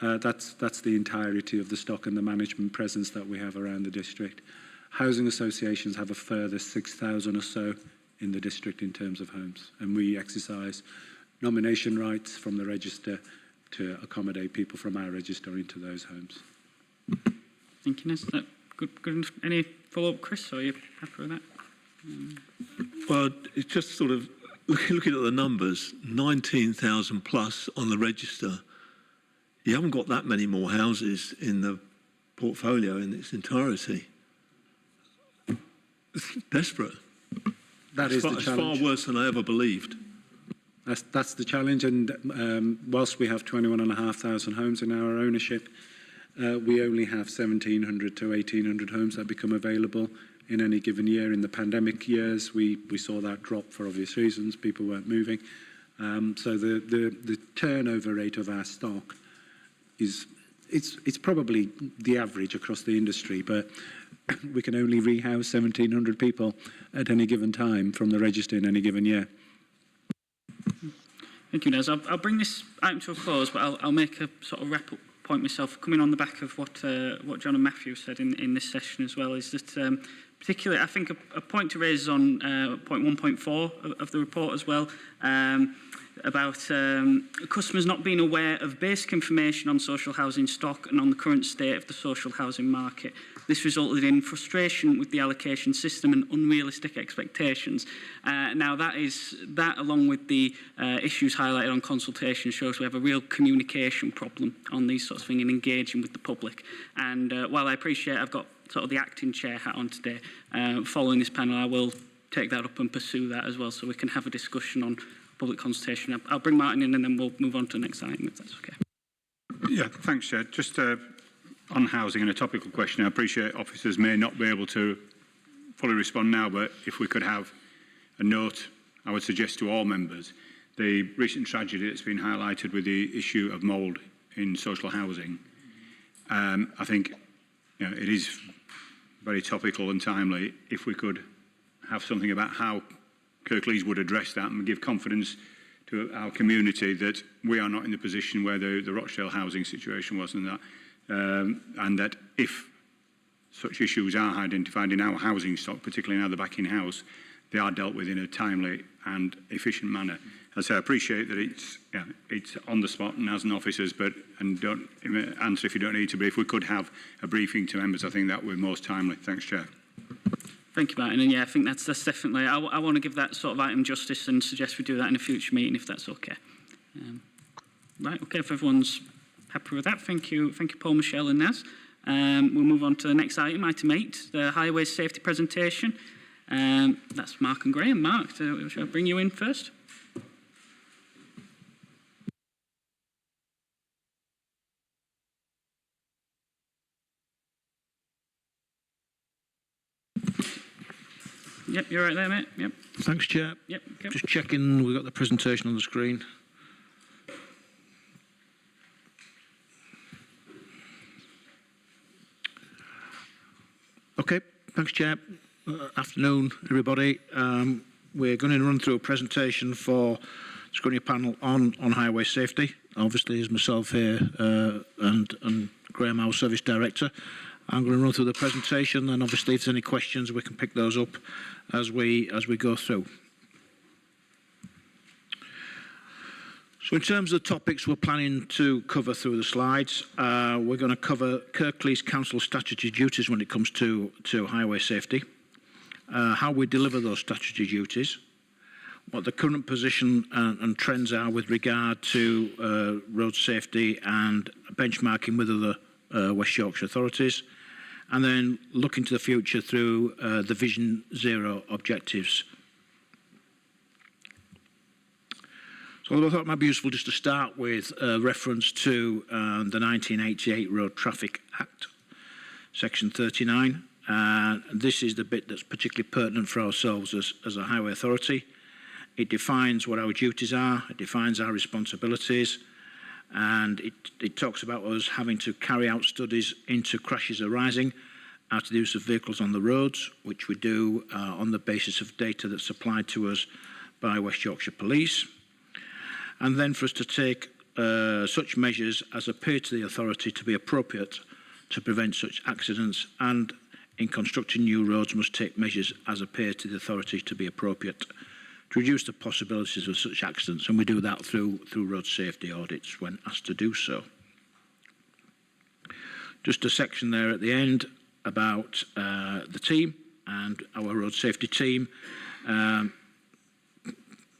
that's the entirety of the stock and the management presence that we have around the district. Housing associations have a further 6,000 or so in the district in terms of homes. And we exercise nomination rights from the register to accommodate people from our register into those homes. Thank you, Naz. Good enough. Any follow-up, Chris, or are you happy with that? Well, it's just sort of looking at the numbers, 19,000 plus on the register. You haven't got that many more houses in the portfolio in its entirety. It's desperate. It's far worse than I ever believed. That's the challenge, and whilst we have 21,500 homes in our ownership, We only have 1,700 to 1,800 homes that become available in any given year. In the pandemic years, we saw that drop for obvious reasons. People weren't moving. So the turnover rate of our stock is it's probably the average across the industry, but we can only rehouse 1,700 people at any given time from the register in any given year. Thank you, Nez. I'll bring this item to a close, but I'll make a sort of wrap-up point myself, coming on the back of what John and Matthew said in this session as well, is that particularly, I think a point to raise is on point 1.4 of the report as well, about customers not being aware of basic information on social housing stock and on the current state of the social housing market. This resulted in frustration with the allocation system and unrealistic expectations. Now that along with the issues highlighted on consultation shows we have a real communication problem on these sorts of things and engaging with the public. And while I appreciate I've got sort of the acting chair hat on today, following this panel I will take that up and pursue that as well so we can have a discussion on public consultation. I'll bring Martin in and then we'll move on to the next item if that's okay. Yeah, thanks, Chair. Just on housing and a topical question, I appreciate officers may not be able to fully respond now, but if we could have a note, I would suggest to all members, the recent tragedy that's been highlighted with the issue of mould in social housing. I think it is very topical and timely. If we could have something about how Kirklees would address that and give confidence to our community that we are not in the position where the Rochdale housing situation was, and that if such issues are identified in our housing stock, particularly now they're back in house, they are dealt with in a timely and efficient manner. As I appreciate that it's on the spot and as an officers, and don't answer if you don't need to, but if we could have a briefing to members, I think that would be most timely. Thanks, Chair. Thank you, Martin. And yeah, I think that's definitely, I want to give that sort of item justice and suggest we do that in a future meeting if that's okay. Right, okay, if everyone's happy with that, thank you, Paul, Michelle and Naz. We'll move on to the next item, item 8, the highway safety presentation. That's Mark and Graham. Mark, shall I bring you in first? Yep, you're right there, mate. Yep. Thanks, Chair. Yep. Okay. Just checking we've got the presentation on the screen. Okay, thanks, Chair. Afternoon, everybody. We're going to run through a presentation for the Scrutiny panel on highway safety. Obviously, as myself here and Graham, our Service Director. I'm going to run through the presentation, and obviously, if there's any questions, we can pick those up as we go through. So, in terms of the topics we're planning to cover through the slides, we're going to cover Kirklees Council statutory duties when it comes to highway safety, how we deliver those statutory duties, what the current position and trends are with regard to road safety and benchmarking with other West Yorkshire authorities, and then looking to the future through the Vision Zero objectives. So I thought it might be useful just to start with a reference to the 1988 Road Traffic Act, Section 39. This is the bit that's particularly pertinent for ourselves as a highway authority. It defines what our duties are, it defines our responsibilities, and it talks about us having to carry out studies into crashes arising out of the use of vehicles on the roads, which we do on the basis of data that's supplied to us by West Yorkshire Police, and then for us to take such measures as appear to the authority to be appropriate to prevent such accidents, and in constructing new roads must take measures as appear to the authority to be appropriate to reduce the possibilities of such accidents, and we do that through road safety audits when asked to do so. Just a section there at the end about the team and our road safety team.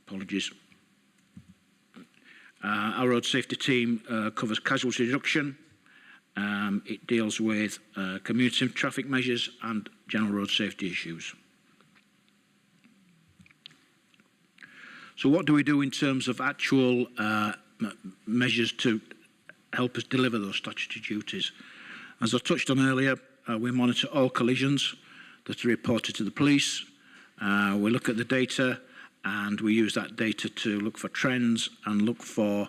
Apologies. Our road safety team covers casualty reduction. It deals with commuting traffic measures and general road safety issues. So what do we do in terms of actual measures to help us deliver those statutory duties? As I touched on earlier, we monitor all collisions that are reported to the police. We look at the data and we use that data to look for trends and look for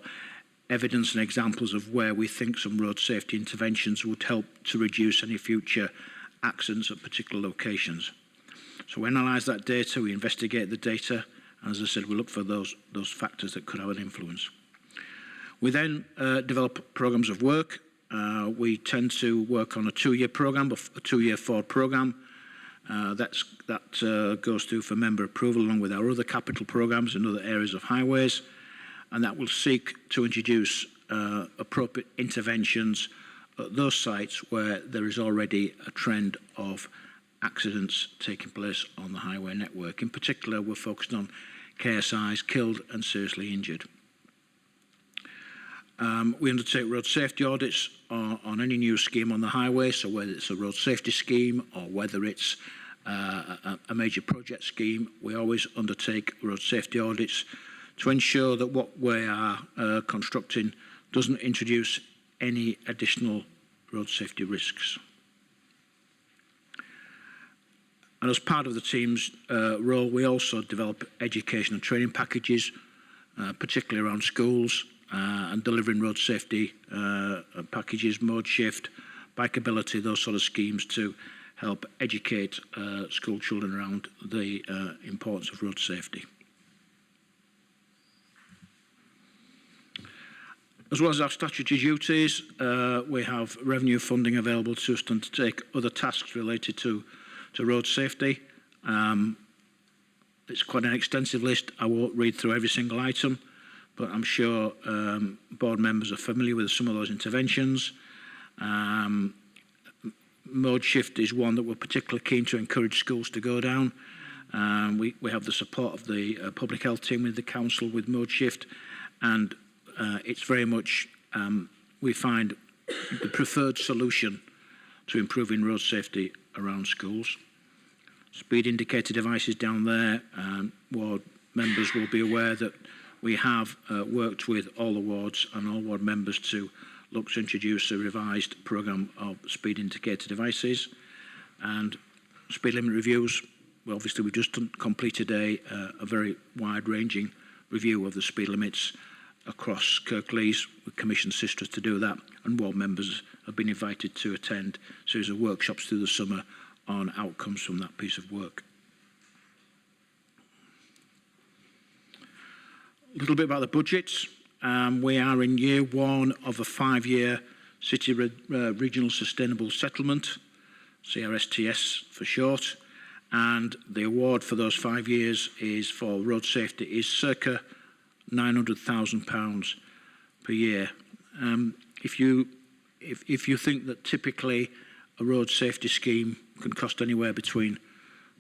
evidence and examples of where we think some road safety interventions would help to reduce any future accidents at particular locations. So we analyse that data, we investigate the data, and as I said, we look for those factors that could have an influence. We then develop programmes of work. We tend to work on a 2-year programme, a 2-year forward programme. That goes through for member approval along with our other capital programmes in other areas of highways, and that will seek to introduce appropriate interventions at those sites where there is already a trend of accidents taking place on the highway network. In particular, we're focused on KSIs, killed and seriously injured. We undertake road safety audits on any new scheme on the highway, so whether it's a road safety scheme or whether it's a major project scheme, we always undertake road safety audits to ensure that what we are constructing doesn't introduce any additional road safety risks. And as part of the team's role, we also develop education and training packages, particularly around schools, and delivering road safety packages, mode shift, bikeability, those sort of schemes to help educate school children around the importance of road safety. As well as our statutory duties, we have revenue funding available to us to undertake other tasks related to road safety. It's quite an extensive list. I won't read through every single item, but I'm sure board members are familiar with some of those interventions. Mode shift is one that we're particularly keen to encourage schools to go down. We have the support of the public health team with the council with mode shift, and it's very much, we find, the preferred solution to improving road safety around schools. Speed indicator devices down there, ward members will be aware that we have worked with all the wards and all ward members to look to introduce a revised programme of speed indicator devices and speed limit reviews. Well, obviously, we've just completed a very wide-ranging review of the speed limits across Kirklees. We commissioned sisters to do that, and ward members have been invited to attend a series of workshops through the summer on outcomes from that piece of work. A little bit about the budgets. We are in year 1 of a 5-year City Regional Sustainable Settlement, CRSTS for short, and the award for those 5 years is for road safety is circa £900,000 per year. If you think that typically a road safety scheme can cost anywhere between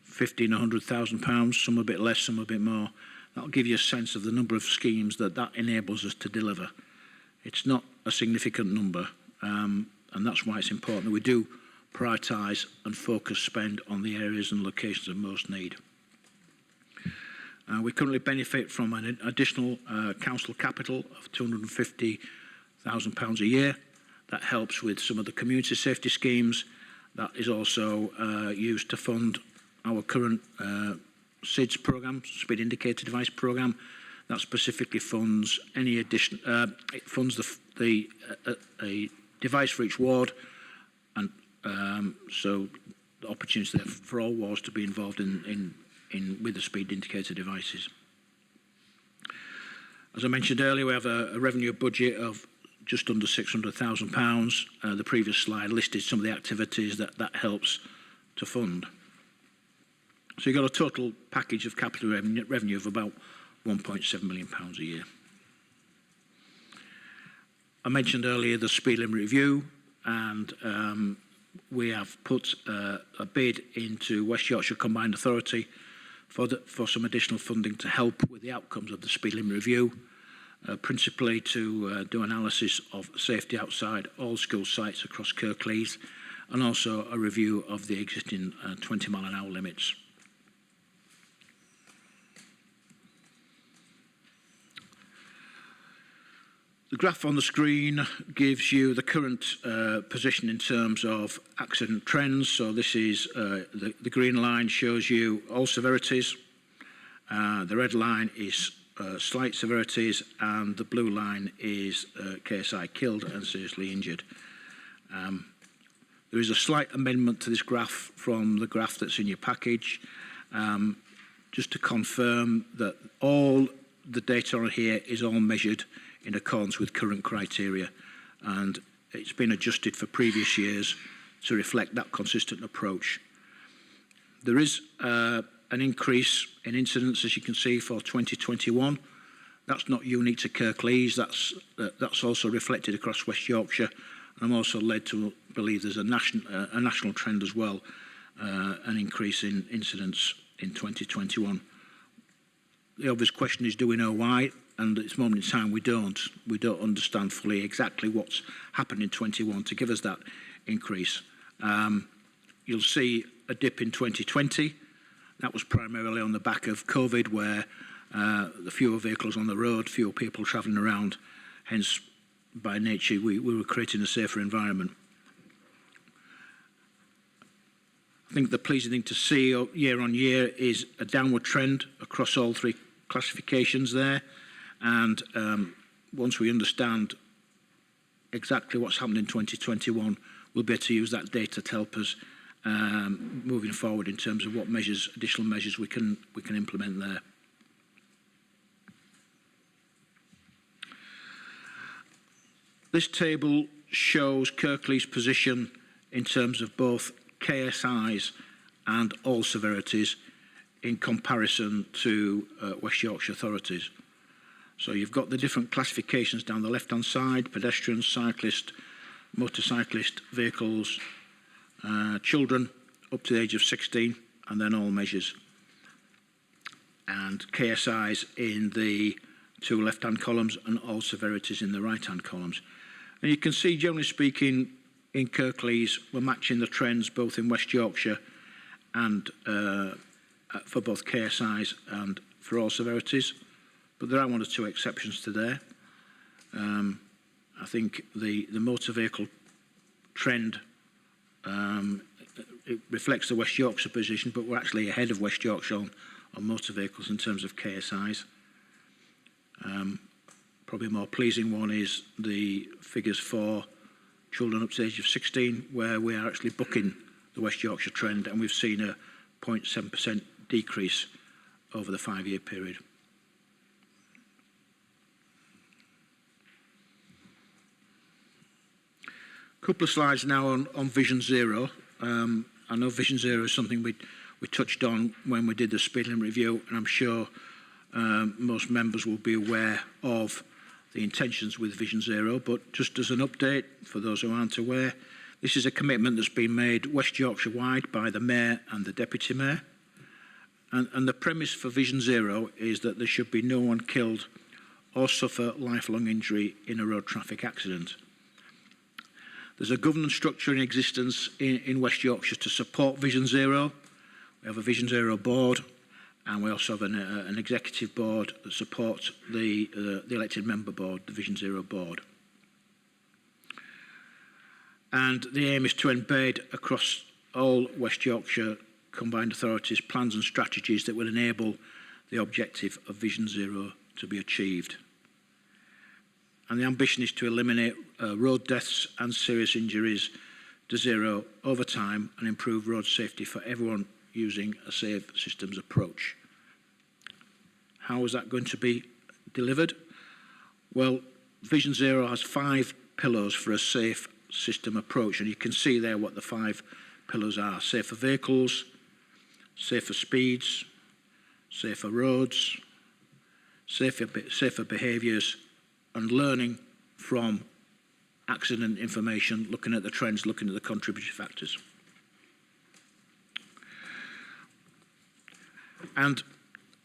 £50,000 and £100,000, some a bit less, some a bit more, that'll give you a sense of the number of schemes that enables us to deliver. It's not a significant number, and that's why it's important that we do prioritise and focus spend on the areas and locations of most need. We currently benefit from an additional council capital of £250,000 a year. That helps with some of the community safety schemes. That is also used to fund our current SIDS programme, Speed Indicator Device programme. That specifically funds any addition. It funds a device for each ward, and so the opportunity there for all wards to be involved with the speed indicator devices. As I mentioned earlier, we have a revenue budget of just under £600,000. The previous slide listed some of the activities that helps to fund. So you've got a total package of capital revenue of about £1.7 million a year. I mentioned earlier the speed limit review, and we have put a bid into West Yorkshire Combined Authority for some additional funding to help with the outcomes of the speed limit review, principally to do analysis of safety outside all school sites across Kirklees, and also a review of the existing 20-mile-an-hour limits. The graph on the screen gives you the current position in terms of accident trends. So this is the green line shows you all severities. The red line is slight severities, and the blue line is KSI killed and seriously injured. There is a slight amendment to this graph from the graph that's in your package, just to confirm that all the data on here is all measured in accordance with current criteria, and it's been adjusted for previous years to reflect that consistent approach. There is an increase in incidents, as you can see, for 2021. That's not unique to Kirklees, that's also reflected across West Yorkshire. I'm also led to believe there's a national trend as well, an increase in incidents in 2021. The obvious question is, do we know why? And at this moment in time, we don't understand fully exactly what's happened in 21 to give us that increase. You'll see a dip in 2020. That was primarily on the back of COVID, where the fewer vehicles on the road, fewer people travelling around. Hence, by nature, we were creating a safer environment. I think the pleasing thing to see year on year is a downward trend across all three classifications there. And once we understand exactly what's happened in 2021, we'll be able to use that data to help us moving forward in terms of what measures, additional measures we can implement there. This table shows Kirklees' position in terms of both KSIs and all severities in comparison to West Yorkshire authorities. So you've got the different classifications down the left-hand side: pedestrians, cyclists, motorcyclist vehicles, children up to the age of 16, and then all measures. And KSIs in the two left-hand columns and all severities in the right-hand columns. And you can see, generally speaking, in Kirklees, we're matching the trends both in West Yorkshire and for both KSIs and for all severities. But there are one or two exceptions to there. I think the motor vehicle trend, it reflects the West Yorkshire position, but we're actually ahead of West Yorkshire on motor vehicles in terms of KSIs. Probably a more pleasing one is the figures for children up to the age of 16, where we are actually bucking the West Yorkshire trend, and we've seen a 0.7% decrease over the 5-year period. A couple of slides now on Vision Zero. I know Vision Zero is something we touched on when we did the speed limit review, and I'm sure most members will be aware of the intentions with Vision Zero, but just as an update for those who aren't aware, this is a commitment that's been made West Yorkshire-wide by the Mayor and the Deputy Mayor. And the premise for Vision Zero is that there should be no one killed or suffer lifelong injury in a road traffic accident. There's a governance structure in existence in West Yorkshire to support Vision Zero. We have a Vision Zero board, and we also have an executive board that supports the elected member board, the Vision Zero board. And the aim is to embed across all West Yorkshire combined authorities plans and strategies that will enable the objective of Vision Zero to be achieved. And the ambition is to eliminate road deaths and serious injuries to zero over time and improve road safety for everyone using a safe systems approach. How is that going to be delivered? Well, Vision Zero has 5 pillars for a safe system approach, and you can see there what the 5 pillars are: safer vehicles, safer speeds, safer roads, safer behaviours, and learning from accident information, looking at the trends, looking at the contributory factors. And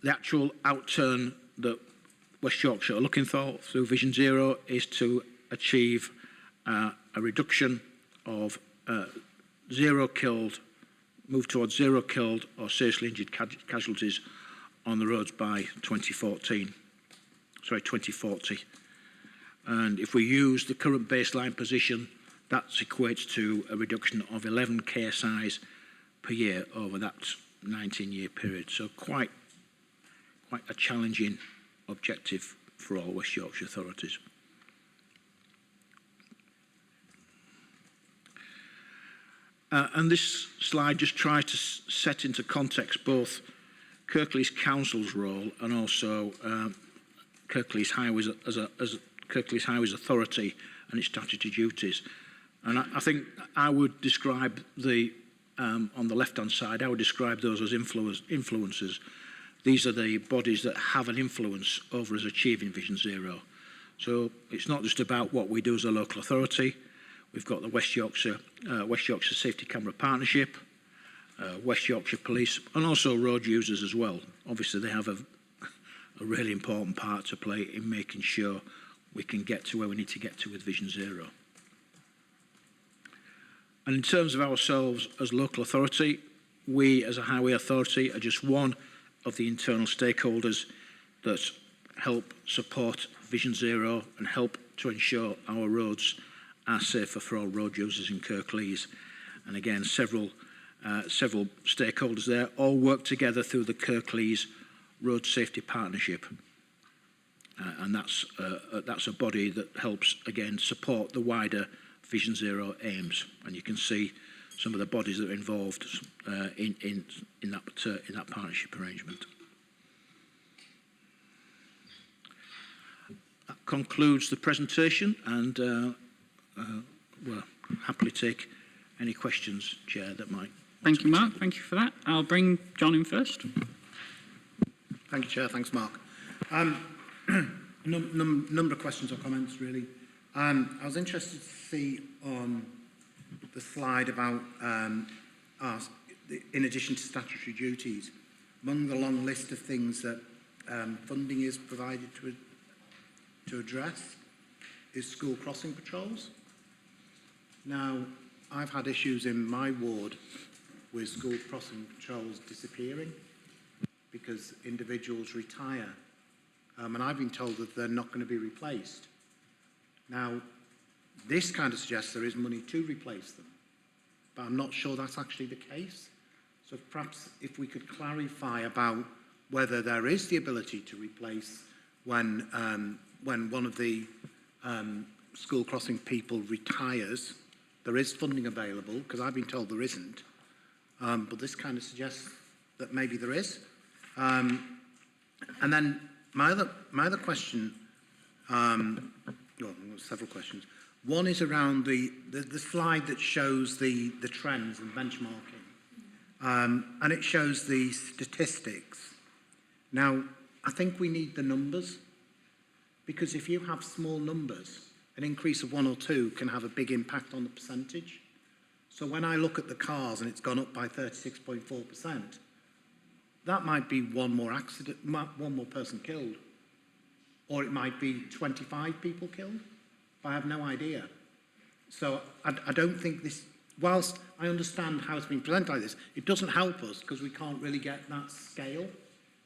the actual outturn that West Yorkshire are looking for through Vision Zero is to achieve a reduction of 0 killed, move towards 0 killed or seriously injured casualties on the roads by 2040. And if we use the current baseline position, that equates to a reduction of 11 KSIs per year over that 19-year period. So quite a challenging objective for all West Yorkshire authorities. And this slide just tries to set into context both Kirklees Council's role and also Kirklees Highways as Kirklees Highways Authority and its statutory duties. And I think I would describe the on the left-hand side, I would describe those as influencers. These are the bodies that have an influence over us achieving Vision Zero. So it's not just about what we do as a local authority. We've got the West Yorkshire Safety Camera Partnership, West Yorkshire Police, and also road users as well. Obviously, they have a really important part to play in making sure we can get to where we need to get to with Vision Zero. And in terms of ourselves as local authority, we as a highway authority are just one of the internal stakeholders that help support Vision Zero and help to ensure our roads are safer for all road users in Kirklees. And again, several stakeholders there all work together through the Kirklees Road Safety Partnership. And that's a body that helps, again, support the wider Vision Zero aims. And you can see some of the bodies that are involved in that partnership arrangement. That concludes the presentation, and we'll happily take any questions, Chair, that might. Thank you, Mark. Thank you for that. I'll bring John in first. Thank you, Chair. Thanks, Mark. Number of questions or comments, really. I was interested to see on the slide about, in addition to statutory duties, among the long list of things that funding is provided to address is school crossing patrols. Now, I've had issues in my ward with school crossing patrols disappearing because individuals retire, and I've been told that they're not going to be replaced. Now, this kind of suggests there is money to replace them, but I'm not sure that's actually the case. So perhaps if we could clarify about whether there is the ability to replace when one of the school crossing people retires, there is funding available, because I've been told there isn't, but this kind of suggests that maybe there is. And then my other question, well, several questions. One is around the slide that shows the trends and benchmarking, and it shows the statistics. Now, I think we need the numbers, because if you have small numbers, an increase of 1 or 2 can have a big impact on the percentage. So when I look at the cars and it's gone up by 36.4%, that might be one more accident, one more person killed, or it might be 25 people killed. I have no idea. So I don't think this, whilst I understand how it's been presented like this, it doesn't help us because we can't really get that scale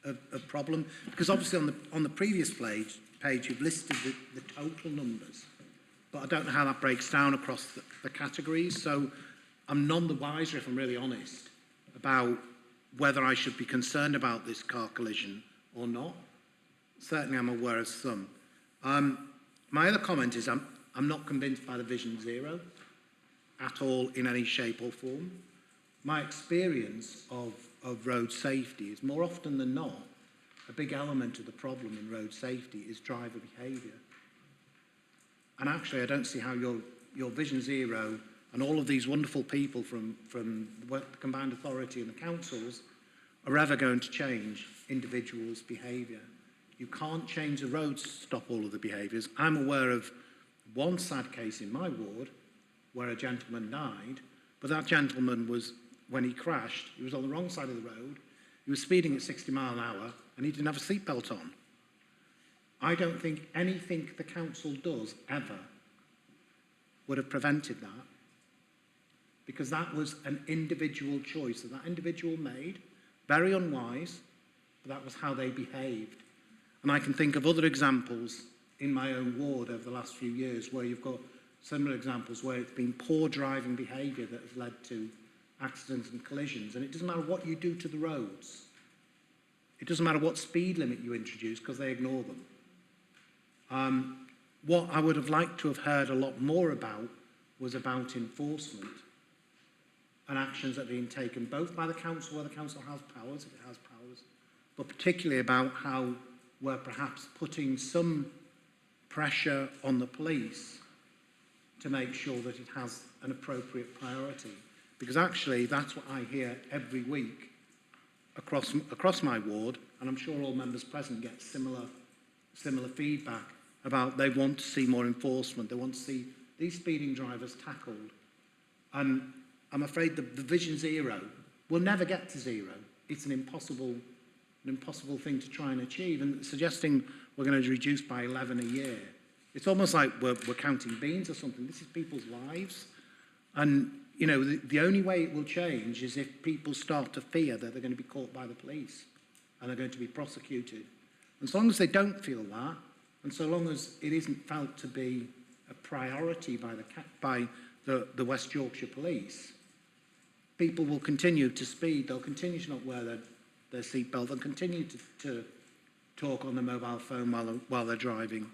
of problem. Because obviously on the previous page you've listed the total numbers, but I don't know how that breaks down across the categories. So I'm none the wiser, if I'm really honest, about whether I should be concerned about this car collision or not. Certainly I'm aware of some. My other comment is I'm not convinced by the Vision Zero at all in any shape or form. My experience of road safety is more often than not, a big element of the problem in road safety is driver behaviour. And actually I don't see how your Vision Zero and all of these wonderful people from the Combined Authority and the councils are ever going to change individuals' behaviour. You can't change the roads to stop all of the behaviours. I'm aware of one sad case in my ward where a gentleman died, but that gentleman was, when he crashed, he was on the wrong side of the road, he was speeding at 60 miles an hour, and he didn't have a seatbelt on. I don't think anything the council does ever would have prevented that, because that was an individual choice that that individual made, very unwise, but that was how they behaved. And I can think of other examples in my own ward over the last few years where you've got similar examples where it's been poor driving behaviour that has led to accidents and collisions. And it doesn't matter what you do to the roads. It doesn't matter what speed limit you introduce because they ignore them. What I would have liked to have heard a lot more about was about enforcement and actions that are being taken both by the council where the council has powers, if it has powers, but particularly about how we're perhaps putting some pressure on the police to make sure that it has an appropriate priority. Because actually that's what I hear every week across my ward, and I'm sure all members present get similar feedback about they want to see more enforcement, they want to see these speeding drivers tackled. And I'm afraid the vision zero will never get to zero. It's an impossible thing to try and achieve. And suggesting we're going to reduce by 11 a year, it's almost like we're counting beans or something. This is people's lives. And, you know, the only way it will change is if people start to fear that they're going to be caught by the police and they're going to be prosecuted. And so long as they don't feel that, and so long as it isn't felt to be a priority by the West Yorkshire Police, people will continue to speed, they'll continue to not wear their seatbelt, they'll continue to talk on their mobile phone while they're driving.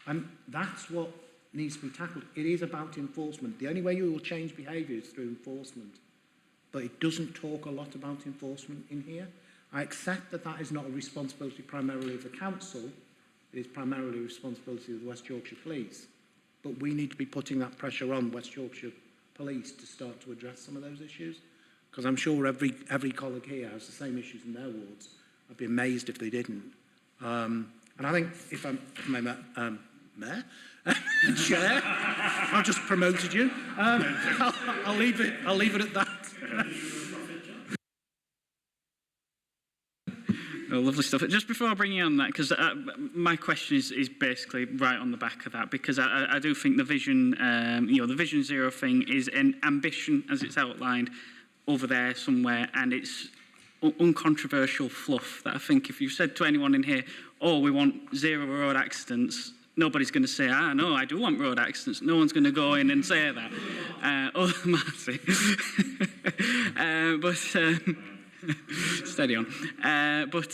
And that's what needs to be tackled. It is about enforcement. The only way you will change behaviour is through enforcement. But it doesn't talk a lot about enforcement in here. I accept that that is not a responsibility primarily of the council. It is primarily a responsibility of the West Yorkshire Police. But we need to be putting that pressure on West Yorkshire Police to start to address some of those issues. Because I'm sure every colleague here has the same issues in their wards. I'd be amazed if they didn't. And I think if I'm Mayor, Chair, I've just promoted you. I'll leave it at that. Oh, lovely stuff. Just before I bring you on that, because my question is basically right on the back of that, because I do think the vision, the Vision Zero thing is an ambition as it's outlined over there somewhere, and it's uncontroversial fluff that I think if you said to anyone in here, oh, we want zero road accidents, nobody's going to say, no, I do want road accidents. No one's going to go in and say that. Marty. Steady on. But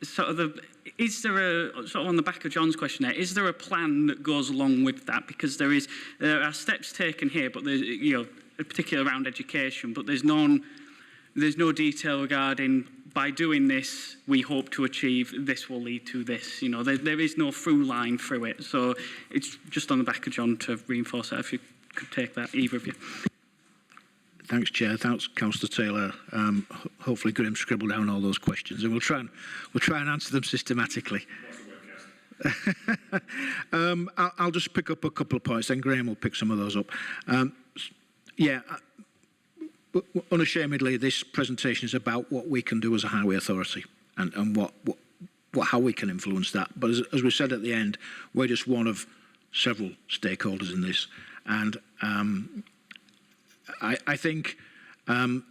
sort of is there a, sort of on the back of John's question there, is there a plan that goes along with that? Because there are steps taken here, but there's, particularly around education, but there's no detail regarding by doing this, we hope to achieve this will lead to this. There is no through line through it. So it's just on the back of John to reinforce that, if you could take that, either of you. Thanks, Chair. Thanks, Councillor Taylor. Hopefully, Graham scribbled down all those questions, and we'll try and answer them systematically. I'll just pick up a couple of points, then Graham will pick some of those up. Unashamedly, this presentation is about what we can do as a highway authority and how we can influence that. But as we said at the end, we're just one of several stakeholders in this, and I think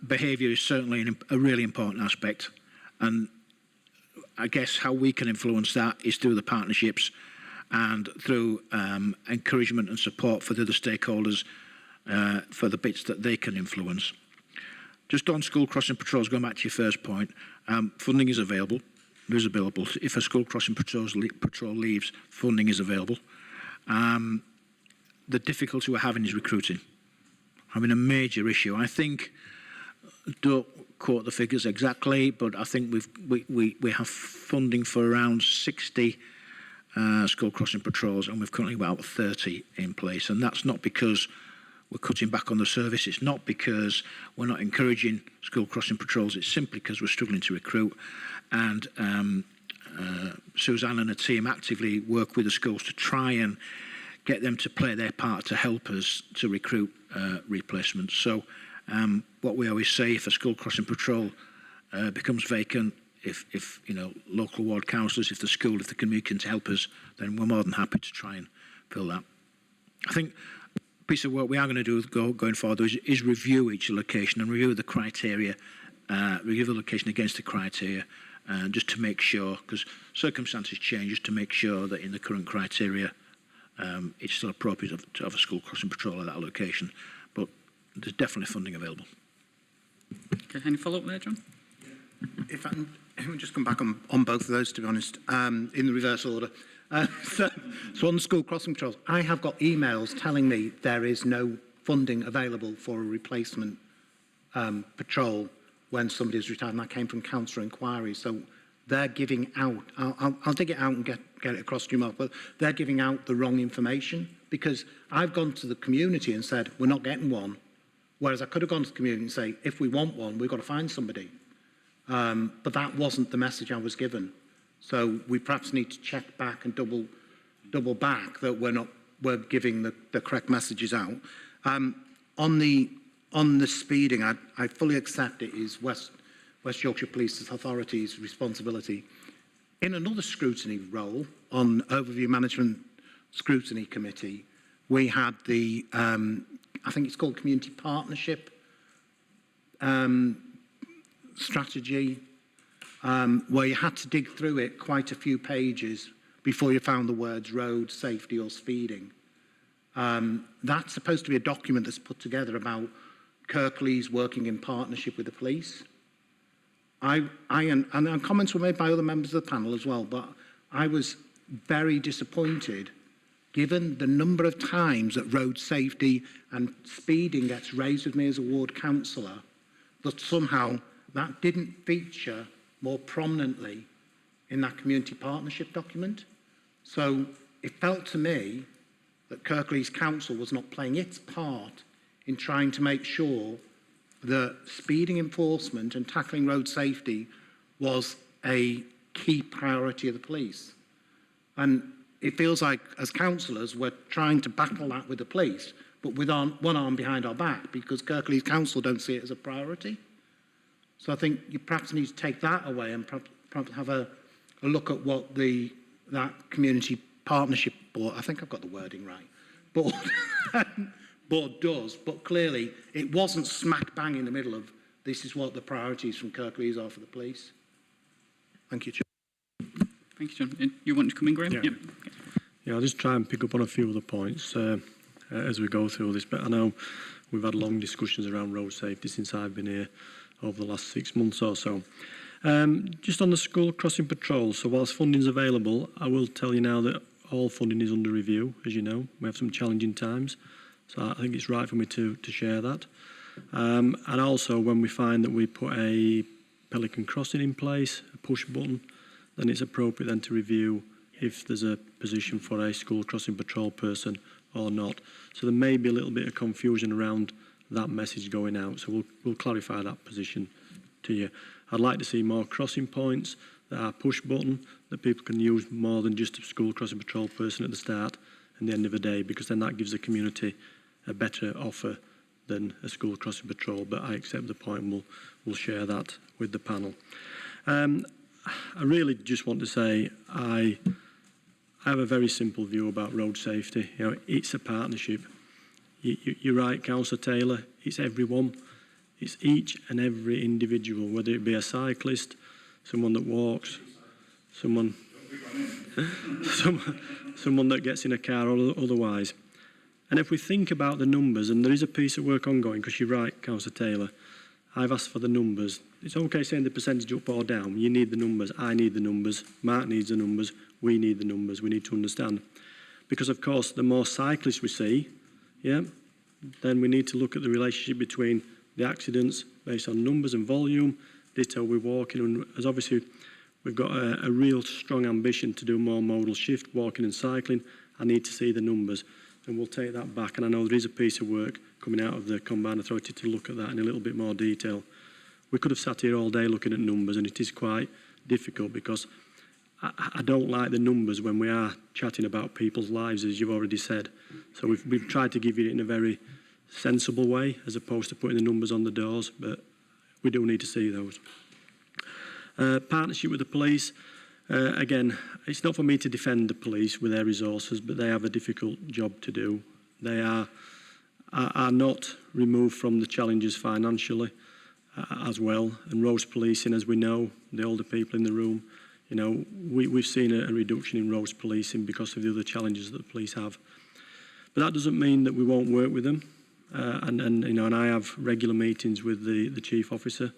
behaviour is certainly a really important aspect, and I guess how we can influence that is through the partnerships and through encouragement and support for the other stakeholders for the bits that they can influence. Just on school crossing patrols, going back to your first point, funding is available. It is available. If a school crossing patrol leaves, funding is available. The difficulty we're having is recruiting. Having a major issue. I think, don't quote the figures exactly, but I think we have funding for around 60 school crossing patrols, and we've currently about 30 in place. And that's not because we're cutting back on the service. It's not because we're not encouraging school crossing patrols. It's simply because we're struggling to recruit. And Suzanne and her team actively work with the schools to try and get them to play their part to help us to recruit replacements. So what we always say, if a school crossing patrol becomes vacant, if local ward councillors, if the community can help us, then we're more than happy to try and fill that. I think a piece of work we are going to do going forward is review each location and review the criteria, review the location against the criteria, just to make sure, because circumstances change, just to make sure that in the current criteria, it's still appropriate to have a school crossing patrol at that location. But there's definitely funding available. Okay, any follow-up there, John? If I can just come back on both of those, to be honest, in the reverse order. So on the school crossing patrols, I have got emails telling me there is no funding available for a replacement patrol when somebody is retired, and that came from council inquiries. So they're giving out, I'll dig it out and get it across to you, Mark, but they're giving out the wrong information, because I've gone to the community and said, we're not getting one. Whereas I could have gone to the community and say, if we want one, we've got to find somebody. But that wasn't the message I was given. So we perhaps need to check back and double back that we're giving the correct messages out. On the speeding, I fully accept it is West Yorkshire Police Authority's responsibility. In another scrutiny role on Overview Management Scrutiny Committee, we had the, I think it's called Community Partnership strategy, where you had to dig through it quite a few pages before you found the words road, safety or speeding. That's supposed to be a document that's put together about Kirklees working in partnership with the police. And comments were made by other members of the panel as well, but I was very disappointed given the number of times that road safety and speeding gets raised with me as a ward councillor, that somehow that didn't feature more prominently in that community partnership document. So it felt to me that Kirklees Council was not playing its part in trying to make sure that speeding enforcement and tackling road safety was a key priority of the police. And it feels like, as councillors, we're trying to battle that with the police, but with one arm behind our back, because Kirklees Council don't see it as a priority. So I think you perhaps need to take that away and perhaps have a look at what that community partnership board, I think I've got the wording right, board does, but clearly it wasn't smack bang in the middle of this is what the priorities from Kirklees are for the police. Thank you, Chair. Thank you, John. You want to come in, Graham? Yeah. Yeah, I'll just try and pick up on a few of the points as we go through this, but I know we've had long discussions around road safety since I've been here over the last 6 months or so. Just on the school crossing patrol, so whilst funding is available, I will tell you now that all funding is under review, as you know. We have some challenging times, so I think it's right for me to share that. And also, when we find that we put a pelican crossing in place, a push button, then it's appropriate then to review if there's a position for a school crossing patrol person or not. So there may be a little bit of confusion around that message going out, so we'll clarify that position to you. I'd like to see more crossing points that are push button, that people can use more than just a school crossing patrol person at the start and the end of the day, because then that gives the community a better offer than a school crossing patrol. But I accept the point, and we'll share that with the panel. I really just want to say I have a very simple view about road safety. You know, it's a partnership. You're right, Councillor Taylor, it's everyone. It's each and every individual, whether it be a cyclist, someone that walks, someone that gets in a car or otherwise. And if we think about the numbers, and there is a piece of work ongoing, because you're right, Councillor Taylor, I've asked for the numbers. It's okay saying the percentage up or down. You need the numbers, I need the numbers, Mark needs the numbers, we need the numbers, we need to understand. Because of course, the more cyclists we see, yeah, then we need to look at the relationship between the accidents based on numbers and volume, ditto we're walking, and as obviously we've got a real strong ambition to do more modal shift, walking and cycling. I need to see the numbers, and we'll take that back. And I know there is a piece of work coming out of the Combined Authority to look at that in a little bit more detail. We could have sat here all day looking at numbers, and it is quite difficult because I don't like the numbers when we are chatting about people's lives, as you've already said. So we've tried to give you it in a very sensible way, as opposed to putting the numbers on the doors, but we do need to see those. Partnership with the police. Again, it's not for me to defend the police with their resources, but they have a difficult job to do. They are not removed from the challenges financially. as well. And road policing, as we know, the older people in the room, you know, we've seen a reduction in road policing because of the other challenges that the police have. But that doesn't mean that we won't work with them. And I have regular meetings with the chief officer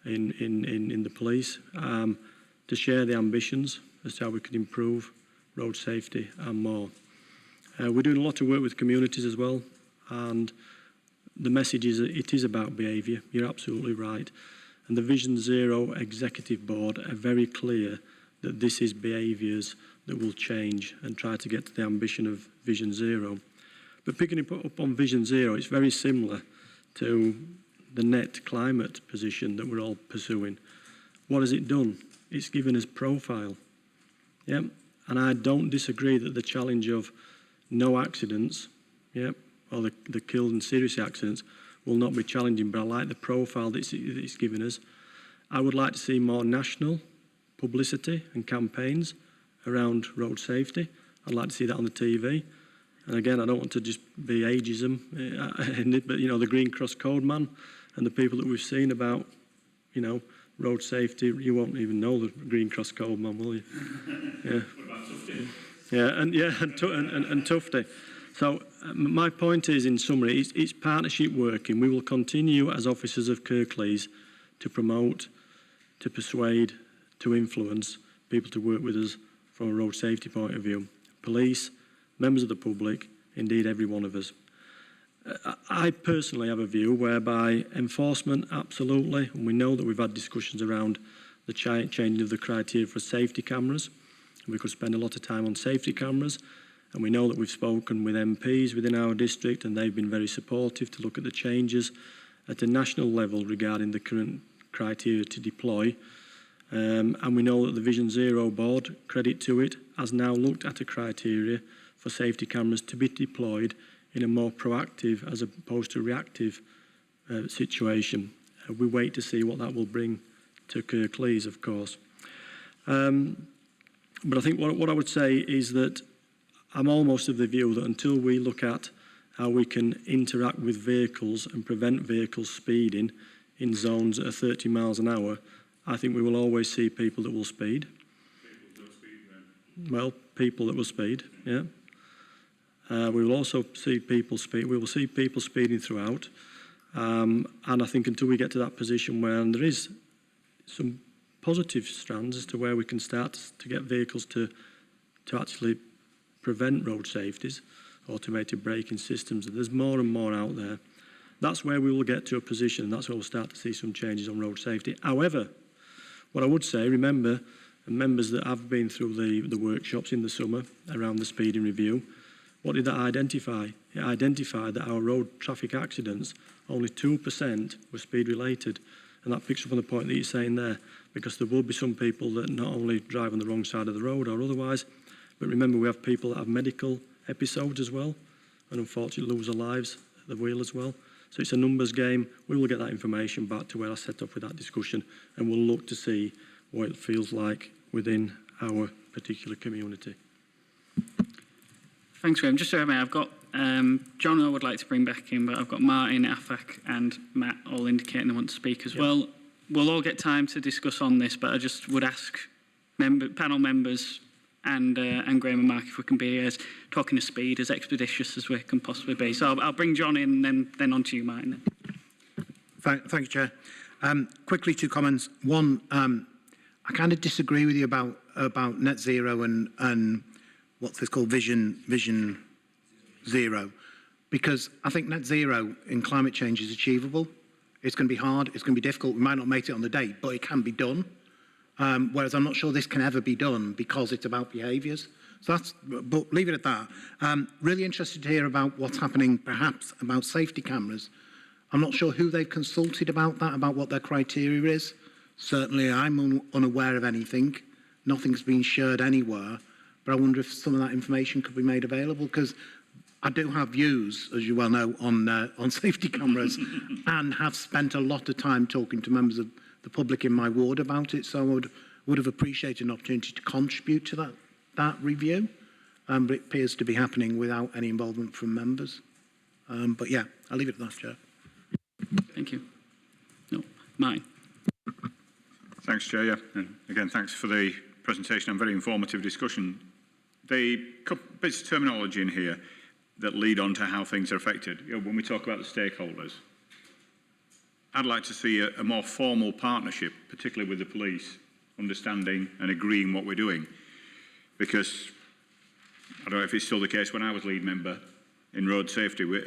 in the police to share the ambitions as to how we can improve road safety and more. We're doing a lot of work with communities as well, and the message is that it is about behaviour. You're absolutely right. And the Vision Zero Executive Board are very clear that this is behaviours that will change and try to get to the ambition of Vision Zero. But picking it up on Vision Zero, it's very similar to the net climate position that we're all pursuing. What has it done? It's given us profile. Yep. And I don't disagree that the challenge of no accidents, yep, or the killed and serious accidents will not be challenging, but I like the profile that it's given us. I would like to see more national publicity and campaigns around road safety. I'd like to see that on the TV. And again, I don't want to just be ageism in it, but, you know, the Green Cross Code man and the people that we've seen about, you know, road safety, you won't even know the Green Cross Code man, will you? Yeah. What about Tufty? And Tufty. So my point is, in summary, it's partnership working. We will continue as officers of Kirklees to promote, to persuade, to influence people to work with us from a road safety point of view. Police, members of the public, indeed every one of us. I personally have a view whereby enforcement, absolutely, and we know that we've had discussions around the changing of the criteria for safety cameras. We could spend a lot of time on safety cameras, and we know that we've spoken with MPs within our district, and they've been very supportive to look at the changes at a national level regarding the current criteria to deploy. And we know that the Vision Zero board, credit to it, has now looked at a criteria for safety cameras to be deployed in a more proactive as opposed to reactive situation. We wait to see what that will bring to Kirklees, of course. But I think what I would say is that I'm almost of the view that until we look at how we can interact with vehicles and prevent vehicles speeding in zones at 30 miles an hour, I think we will always see people that will speed. Well, people that will speed, yeah. We will also see people speed. We will see people speeding throughout. And I think until we get to that position where there is some positive strands as to where we can start to get vehicles to actually prevent road safeties, automated braking systems, and there's more and more out there. That's where we will get to a position, and that's where we'll start to see some changes on road safety. However, what I would say, remember, and members that have been through the workshops in the summer around the speeding review, what did that identify? It identified that our road traffic accidents, only 2% were speed related. And that picks up on the point that you're saying there, because there will be some people that not only drive on the wrong side of the road or otherwise, but remember we have people that have medical episodes as well, and unfortunately lose their lives at the wheel as well. So it's a numbers game. We will get that information back to where I set up with that discussion, and we'll look to see what it feels like within our particular community. Thanks, Graham. Just so I may, I've got John I would like to bring back in, but I've got Martin, Afak and Matt all indicating they want to speak as well. We'll all get time to discuss on this, but I just would ask panel members and Graham and Mark if we can be as talking to speed as expeditious as we can possibly be. So I'll bring John in and then on to you, Martin. Thank you, Chair. Quickly, two comments. One, I kind of disagree with you about net zero and what's this called Vision Zero, because I think net zero in climate change is achievable. It's going to be hard, it's going to be difficult, we might not make it on the date, but it can be done. Whereas I'm not sure this can ever be done because it's about behaviours. So that's, but leave it at that. Really interested to hear about what's happening perhaps about safety cameras. I'm not sure who they've consulted about that, about what their criteria is. Certainly I'm unaware of anything. Nothing's been shared anywhere. But I wonder if some of that information could be made available, because I do have views, as you well know, on safety cameras and have spent a lot of time talking to members of the public in my ward about it. So I would have appreciated an opportunity to contribute to that review. But it appears to be happening without any involvement from members. But yeah, I'll leave it at that, Chair. Thank you. No. Martin. Thanks, Chair. Yeah. And again, thanks for the presentation and very informative discussion. The bits of terminology in here that lead on to how things are affected. You know, when we talk about the stakeholders, I'd like to see a more formal partnership, particularly with the police, understanding and agreeing what we're doing. Because I don't know if it's still the case, when I was lead member in road safety, we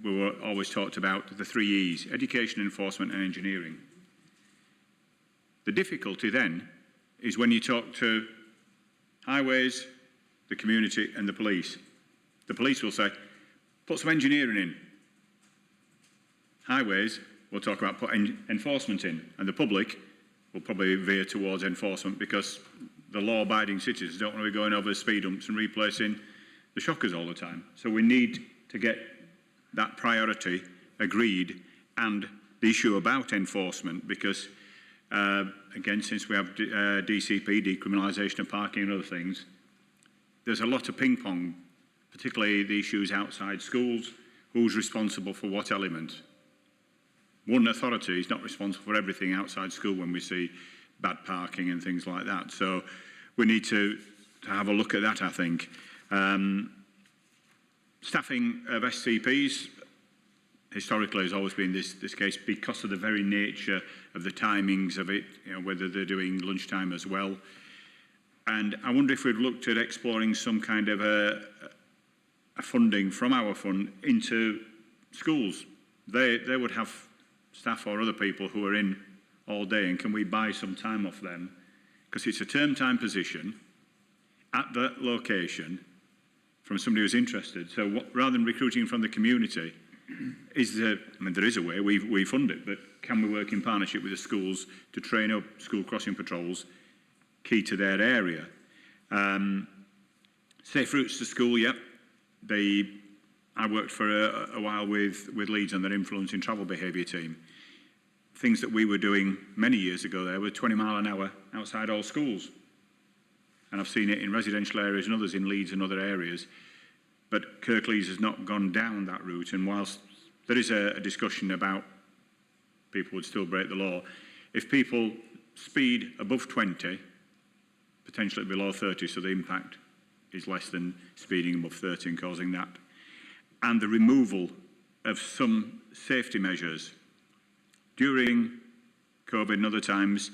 were always talked about the 3 E's: education, enforcement and engineering. The difficulty then is when you talk to highways, the community and the police. The police will say, put some engineering in. Highways will talk about putting enforcement in, and the public will probably veer towards enforcement because the law-abiding citizens don't want to be going over speed humps and replacing the shockers all the time. So we need to get that priority agreed, and the issue about enforcement, because again, since we have DCP, decriminalisation of parking and other things, there's a lot of ping pong, particularly the issues outside schools. Who's responsible for what element? One authority is not responsible for everything outside school when we see bad parking and things like that. So we need to have a look at that, I think. Staffing of SCPs historically has always been this case because of the very nature of the timings of it, you know, whether they're doing lunchtime as well. And I wonder if we've looked at exploring some kind of a funding from our fund into schools. They would have staff or other people who are in all day, and can we buy some time off them? Because it's a term time position at that location from somebody who's interested. So rather than recruiting from the community, there is a way, we fund it, but can we work in partnership with the schools to train up school crossing patrols key to their area? Safe routes to school, yep. I worked for a while with Leeds on their influence in travel behaviour team. Things that we were doing many years ago there were 20 mile an hour outside all schools. And I've seen it in residential areas and others in Leeds and other areas. But Kirklees has not gone down that route. And whilst there is a discussion about people would still break the law, if people speed above 20, potentially below 30, so the impact is less than speeding above 30 and causing that. And the removal of some safety measures. During COVID and other times,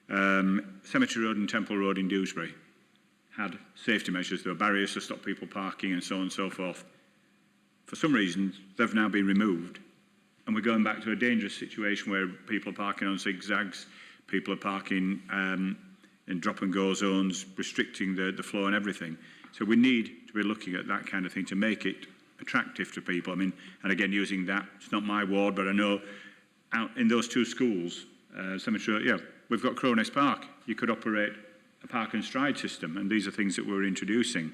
Cemetery Road and Temple Road in Dewsbury had safety measures. There were barriers to stop people parking and so on and so forth. For some reason, they've now been removed. And we're going back to a dangerous situation where people are parking on zigzags, people are parking in drop and go zones, restricting the flow and everything. So we need to be looking at that kind of thing to make it attractive to people. I mean, and again, using that, it's not my ward, but I know out in those two schools, Cemetery, yeah, we've got Croness Park. You could operate a park and stride system, and these are things that we're introducing.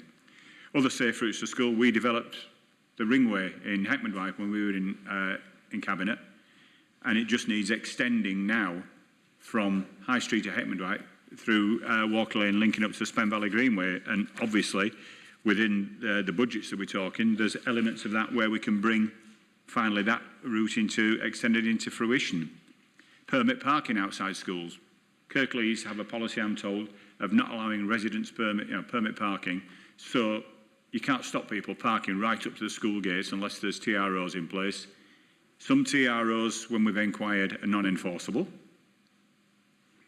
Other safe routes to school, we developed the ringway in Heckmondwike when we were in Cabinet, and it just needs extending now from High Street to Heckmondwike through Walker Lane, linking up to Spen Valley Greenway, and obviously within the budgets that we're talking, there's elements of that where we can bring finally that route extended into fruition. Permit parking outside schools. Kirklees have a policy, I'm told, of not allowing residents permit parking, so you can't stop people parking right up to the school gates unless there's TROs in place. Some TROs, when we've inquired, are non-enforceable.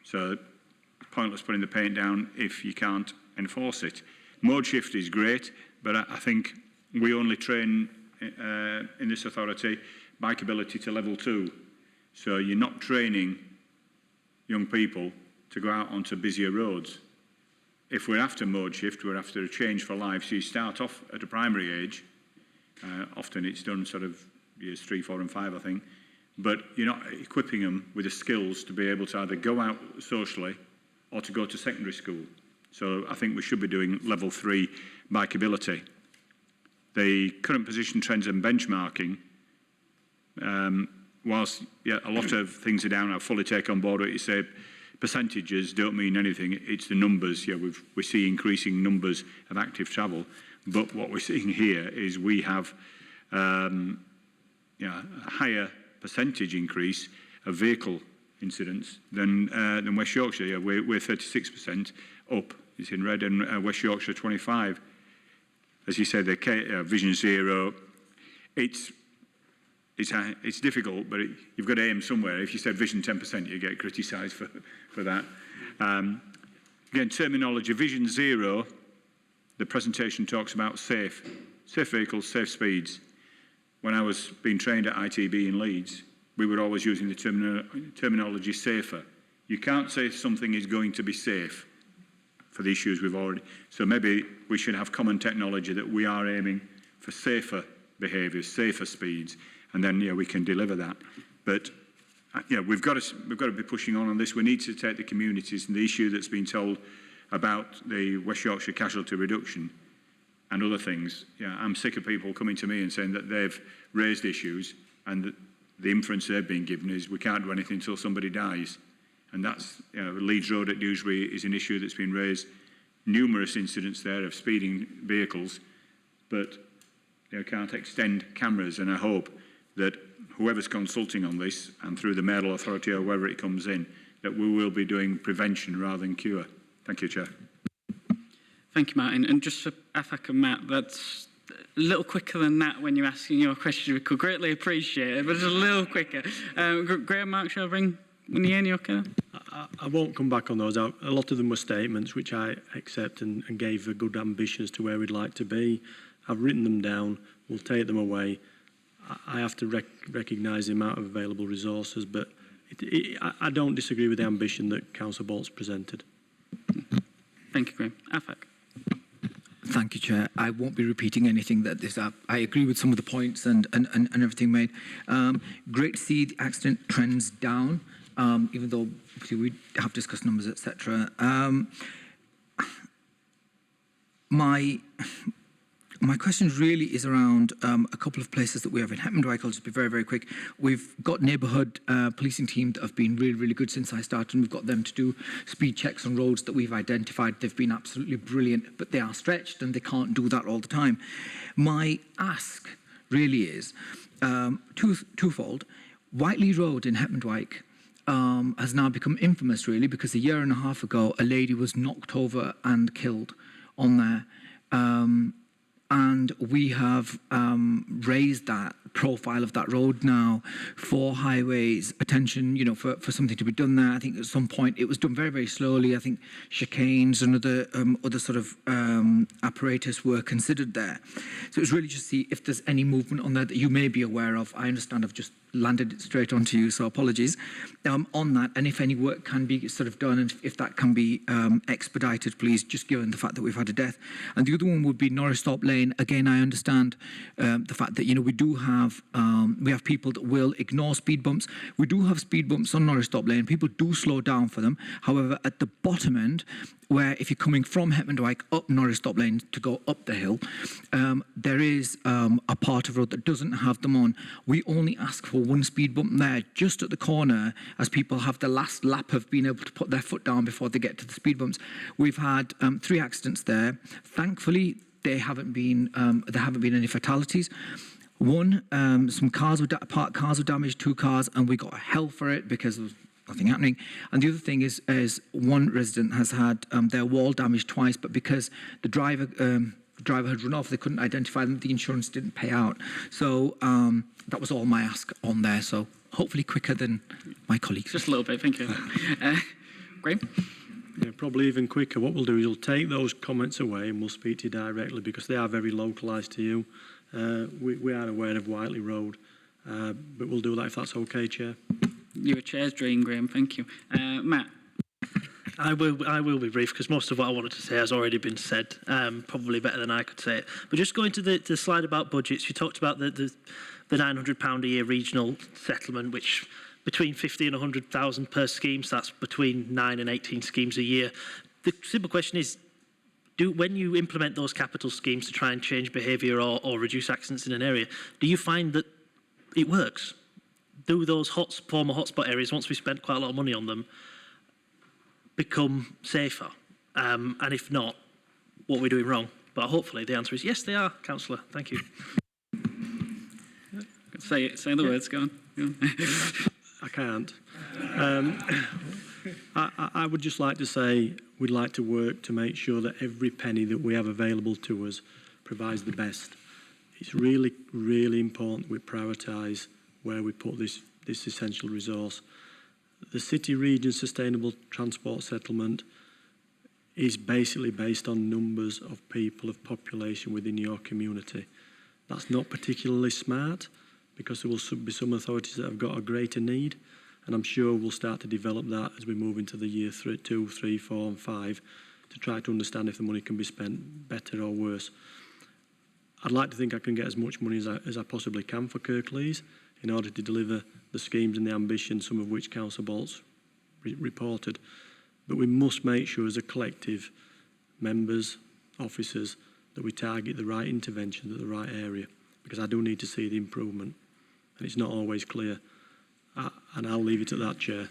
So pointless putting the paint down if you can't enforce it. Mode shift is great, but I think we only train in this authority bikeability to level 2. So you're not training young people to go out onto busier roads. If we're after mode shift, we're after a change for life. So you start off at a primary age. Often it's done sort of years 3, 4 and 5, I think. But you're not equipping them with the skills to be able to either go out socially or to go to secondary school. So I think we should be doing level 3 bikeability. The current position trends and benchmarking, whilst a lot of things are down, I fully take on board what you say. Percentages don't mean anything, it's the numbers. Yeah, we see increasing numbers of active travel, but what we're seeing here is we have a higher percentage increase of vehicle incidents than West Yorkshire. Yeah, we're 36% up. It's in red, and West Yorkshire 25. As you said, the Vision Zero. It's difficult, but you've got to aim somewhere. If you said Vision 10%, you get criticised for that. Again, terminology. Vision Zero. The presentation talks about safe vehicles, safe speeds. When I was being trained at ITB in Leeds, we were always using the terminology safer. You can't say something is going to be safe for the issues we've already. So maybe we should have common technology that we are aiming for safer behaviours, safer speeds, and then we can deliver that. But we've got to be pushing on this. We need to take the communities and the issue that's been told about the West Yorkshire casualty reduction and other things. I'm sick of people coming to me and saying that they've raised issues, and that the inference they've been given is we can't do anything until somebody dies. And that's, Leeds Road at Dewsbury is an issue that's been raised. Numerous incidents there of speeding vehicles, but can't extend cameras. And I hope that whoever's consulting on this, and through the mayoral authority or wherever it comes in, that we will be doing prevention rather than cure. Thank you, Chair. Thank you, Martin. And just for AFAC and Matt, that's a little quicker than that when you're asking your question. We could greatly appreciate it, but just a little quicker. Graham, Mark, shall I bring in the end? You okay? I won't come back on those. A lot of them were statements which I accept and gave a good ambition as to where we'd like to be. I've written them down. We'll take them away. I have to recognise the amount of available resources, but I don't disagree with the ambition that Councillor Bolt's presented. Thank you, Graham. AFAC. Thank you, Chair. I won't be repeating anything that this. I agree with some of the points and everything made. Great to see the accident trends down, even though obviously we have discussed numbers, etc. My question really is around a couple of places that we have in Heppendyke. I'll just be very, very quick. We've got neighbourhood policing team that have been really, really good since I started, and we've got them to do speed checks on roads that we've identified. They've been absolutely brilliant, but they are stretched and they can't do that all the time. My ask really is twofold. Whiteley Road in Heppendyke has now become infamous, really, because a year and a half ago, a lady was knocked over and killed on there. And we have raised that profile of that road now for highways attention, for something to be done there. I think at some point it was done very, very slowly. I think chicanes and other sort of apparatus were considered there. So it was really just see if there's any movement on there that you may be aware of. I understand I've just landed it straight onto you, so apologies on that. And if any work can be sort of done, and if that can be expedited, please, just given the fact that we've had a death. And the other one would be Norristhorpe Lane. Again, I understand the fact that we do have people that will ignore speed bumps. We do have speed bumps on Norristhorpe Lane. People do slow down for them. However, at the bottom end, where if you're coming from Heppendyke up Norristhorpe Lane to go up the hill, there is a part of road that doesn't have them on. We only ask for one speed bump there, just at the corner, as people have the last lap of being able to put their foot down before they get to the speed bumps. We've had 3 accidents there. Thankfully, there haven't been any fatalities. One, some parked cars were damaged, 2 cars, and we got hell for it because there was nothing happening. And the other thing is one resident has had their wall damaged twice, but because the driver had run off, they couldn't identify them, the insurance didn't pay out. So that was all my ask on there, so hopefully quicker than my colleagues. Just a little bit, thank you. Graham? Yeah, probably even quicker. What we'll do is we'll take those comments away and we'll speak to you directly, because they are very localised to you. We are aware of Whiteley Road, but we'll do that if that's okay, Chair. Your chair's dream, Graham, thank you. Matt? I will be brief, because most of what I wanted to say has already been said, probably better than I could say it. But just going to the slide about budgets, you talked about the £900 a year regional settlement, which between 50 and 100,000 per scheme, so that's between 9 and 18 schemes a year. The simple question is, when you implement those capital schemes to try and change behaviour or reduce accidents in an area, do you find that it works? Do those former hotspot areas, once we spent quite a lot of money on them, become safer? And if not, what are we doing wrong? But hopefully the answer is yes, they are, Councillor. Thank you. Say the words, go on. I can't. I would just like to say we'd like to work to make sure that every penny that we have available to us provides the best. It's really, really important we prioritise where we put this essential resource. The City Region Sustainable Transport Settlement is basically based on numbers of people, of population within your community. That's not particularly smart because there will be some authorities that have got a greater need, and I'm sure we'll start to develop that as we move into the year 2, 3, 4 and 5 to try to understand if the money can be spent better or worse. I'd like to think I can get as much money as I possibly can for Kirklees in order to deliver the schemes and the ambition, some of which Councillor Balt's reported. But we must make sure as a collective, members, officers, that we target the right interventions at the right area, because I do need to see the improvement, and it's not always clear. And I'll leave it at that, Chair.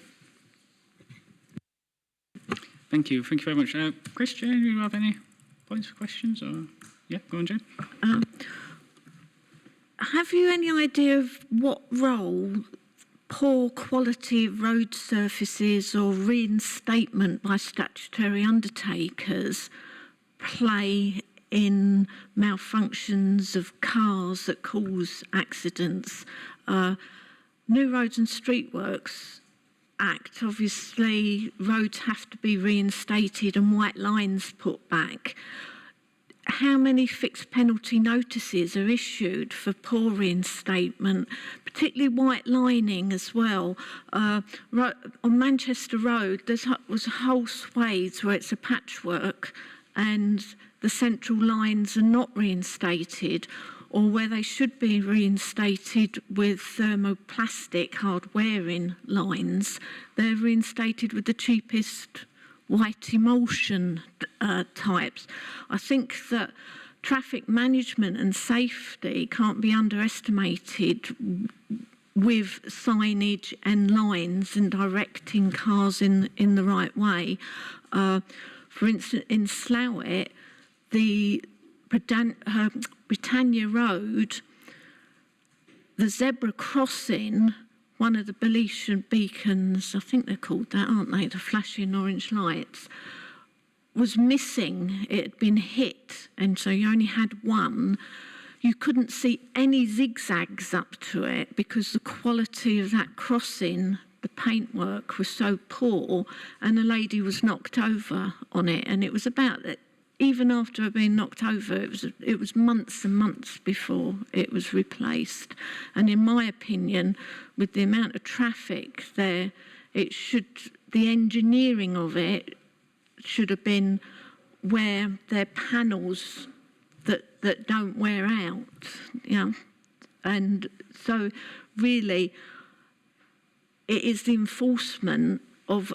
Thank you very much. Chris, do you have any points for questions? Or yeah, go on, Jane. Have you any idea of what role poor quality road surfaces or reinstatement by statutory undertakers play in malfunctions of cars that cause accidents? New Roads and Street Works Act, obviously roads have to be reinstated and white lines put back. How many fixed penalty notices are issued for poor reinstatement, particularly white lining as well? On Manchester Road, there was whole swathes where it's a patchwork and the central lines are not reinstated, or where they should be reinstated with thermoplastic hard-wearing lines, they're reinstated with the cheapest white emulsion types. I think that traffic management and safety can't be underestimated with signage and lines and directing cars in the right way. For instance, in Slowett, the Britannia Road, the zebra crossing, one of the Beletian beacons, I think they're called that, aren't they? The flashing orange lights, was missing. It had been hit, and so you only had one. You couldn't see any zigzags up to it because the quality of that crossing, the paintwork was so poor, and a lady was knocked over on it, and it was about that. Even after being knocked over, it was months and months before it was replaced. And in my opinion, with the amount of traffic there, the engineering of it should have been where there are panels that don't wear out, you know. And so really, it is the enforcement of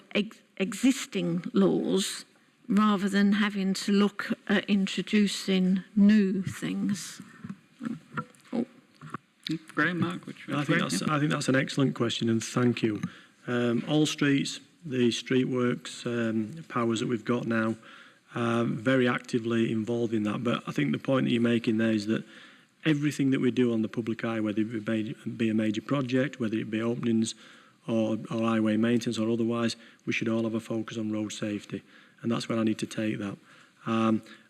existing laws rather than having to look at introducing new things. Oh. Graham, Mark, I think that's an excellent question, and thank you. All streets, the street works powers that we've got now, very actively involved in that. But I think the point that you're making there is that everything that we do on the public eye, whether it be a major project, whether it be openings or highway maintenance or otherwise, we should all have a focus on road safety. And that's where I need to take that.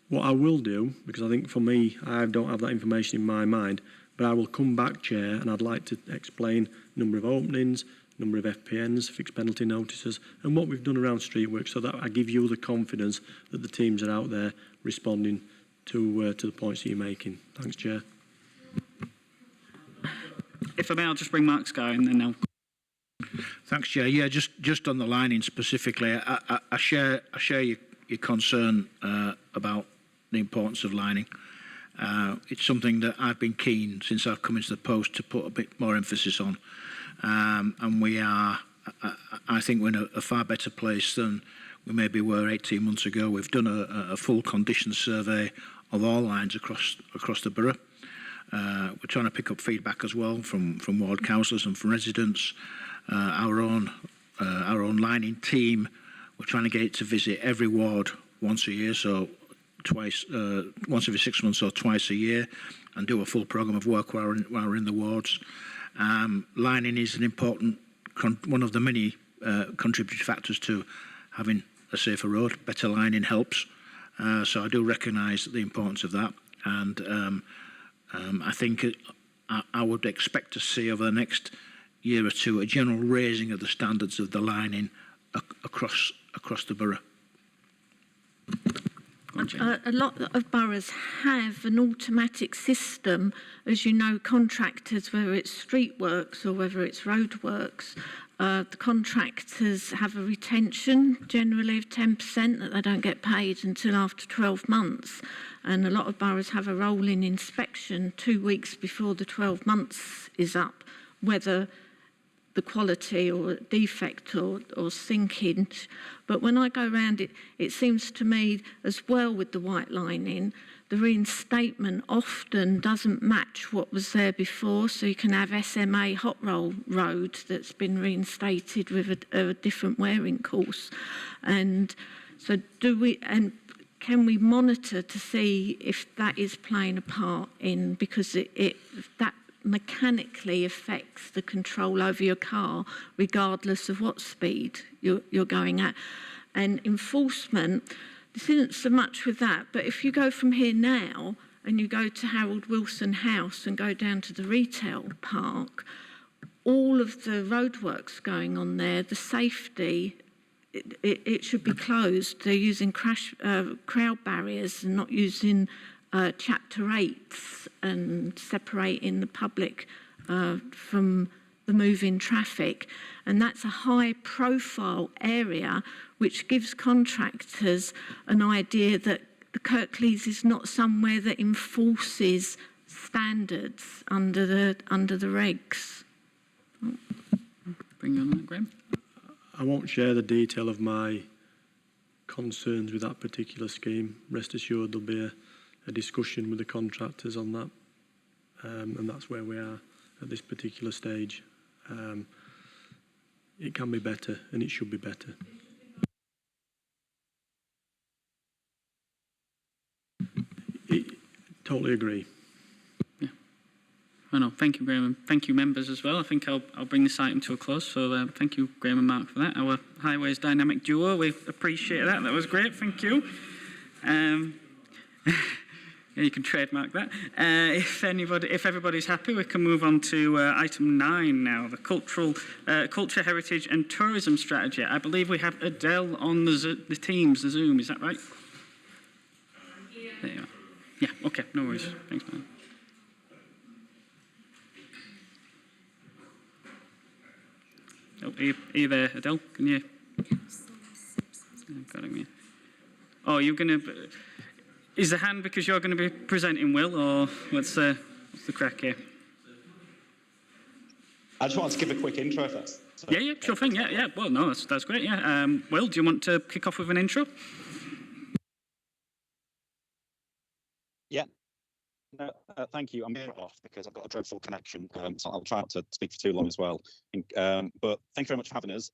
What I will do, because I think for me, I don't have that information in my mind, but I will come back, Chair, and I'd like to explain number of openings, number of FPNs, fixed penalty notices, and what we've done around street work, so that I give you the confidence that the teams are out there responding to the points that you're making. Thanks, Chair. If I may, I'll just bring Mark Sky and then I'll... Thanks, Chair. Yeah, just on the lining specifically, I share your concern about the importance of lining. It's something that I've been keen since I've come into the post to put a bit more emphasis on, and we are. I think we're in a far better place than we maybe were 18 months ago. We've done a full condition survey of all lines across the borough. We're trying to pick up feedback as well from ward councillors and from residents. Our own lining team, we're trying to get it to visit every ward once a year, so once every 6 months or twice a year, and do a full programme of work while we're in the wards. Lining is an important one of the many contributory factors to having a safer road. Better lining helps. So I do recognise the importance of that, and I think I would expect to see over the next year or two a general raising of the standards of the lining across the borough. A lot of boroughs have an automatic system, as you know, contractors, whether it's street works or whether it's road works, the contractors have a retention generally of 10% that they don't get paid until after 12 months. And a lot of boroughs have a rolling inspection 2 weeks before the 12 months is up, whether the quality or defect or sinking. But when I go around it, it seems to me as well with the white lining, the reinstatement often doesn't match what was there before. So you can have SMA hot roll road that's been reinstated with a different wearing course. And so can we monitor to see if that is playing a part in, because that mechanically affects the control over your car regardless of what speed you're going at. And enforcement, this isn't so much with that, but if you go from here now and you go to Harold Wilson House and go down to the retail park, all of the roadworks going on there, the safety, it should be closed. They're using crowd barriers and not using chapter 8s and separating the public from the moving traffic. And that's a high profile area which gives contractors an idea that the Kirklees is not somewhere that enforces standards under the regs. Bring on that, Graham. I won't share the detail of my concerns with that particular scheme. Rest assured there'll be a discussion with the contractors on that, and that's where we are at this particular stage. It can be better, and it should be better. Totally agree. Yeah, I know. Thank you, Graham, and thank you, members, as well. I think I'll bring this item to a close. So thank you, Graham and Mark, for that. Our highways dynamic duo, we appreciate that. That was great. Thank you. Yeah, you can trademark that. If everybody's happy, we can move on to item 9 now, the culture, heritage and tourism strategy. I believe we have Adele on the Zoom. Is that right? There you are. Yeah. Okay. No worries. Thanks, man. Oh, are you there, Adele? Can you? Got him here. Oh, you're going to. Is the hand because you're going to be presenting, Will, or what's the crack here? I just wanted to give a quick intro if that's... Yeah, sure thing, yeah. Well, no, that's great, yeah. Will, do you want to kick off with an intro? Yeah. No, thank you. I'm going off because I've got a dreadful connection, so I'll try not to speak for too long as well. But thank you very much for having us.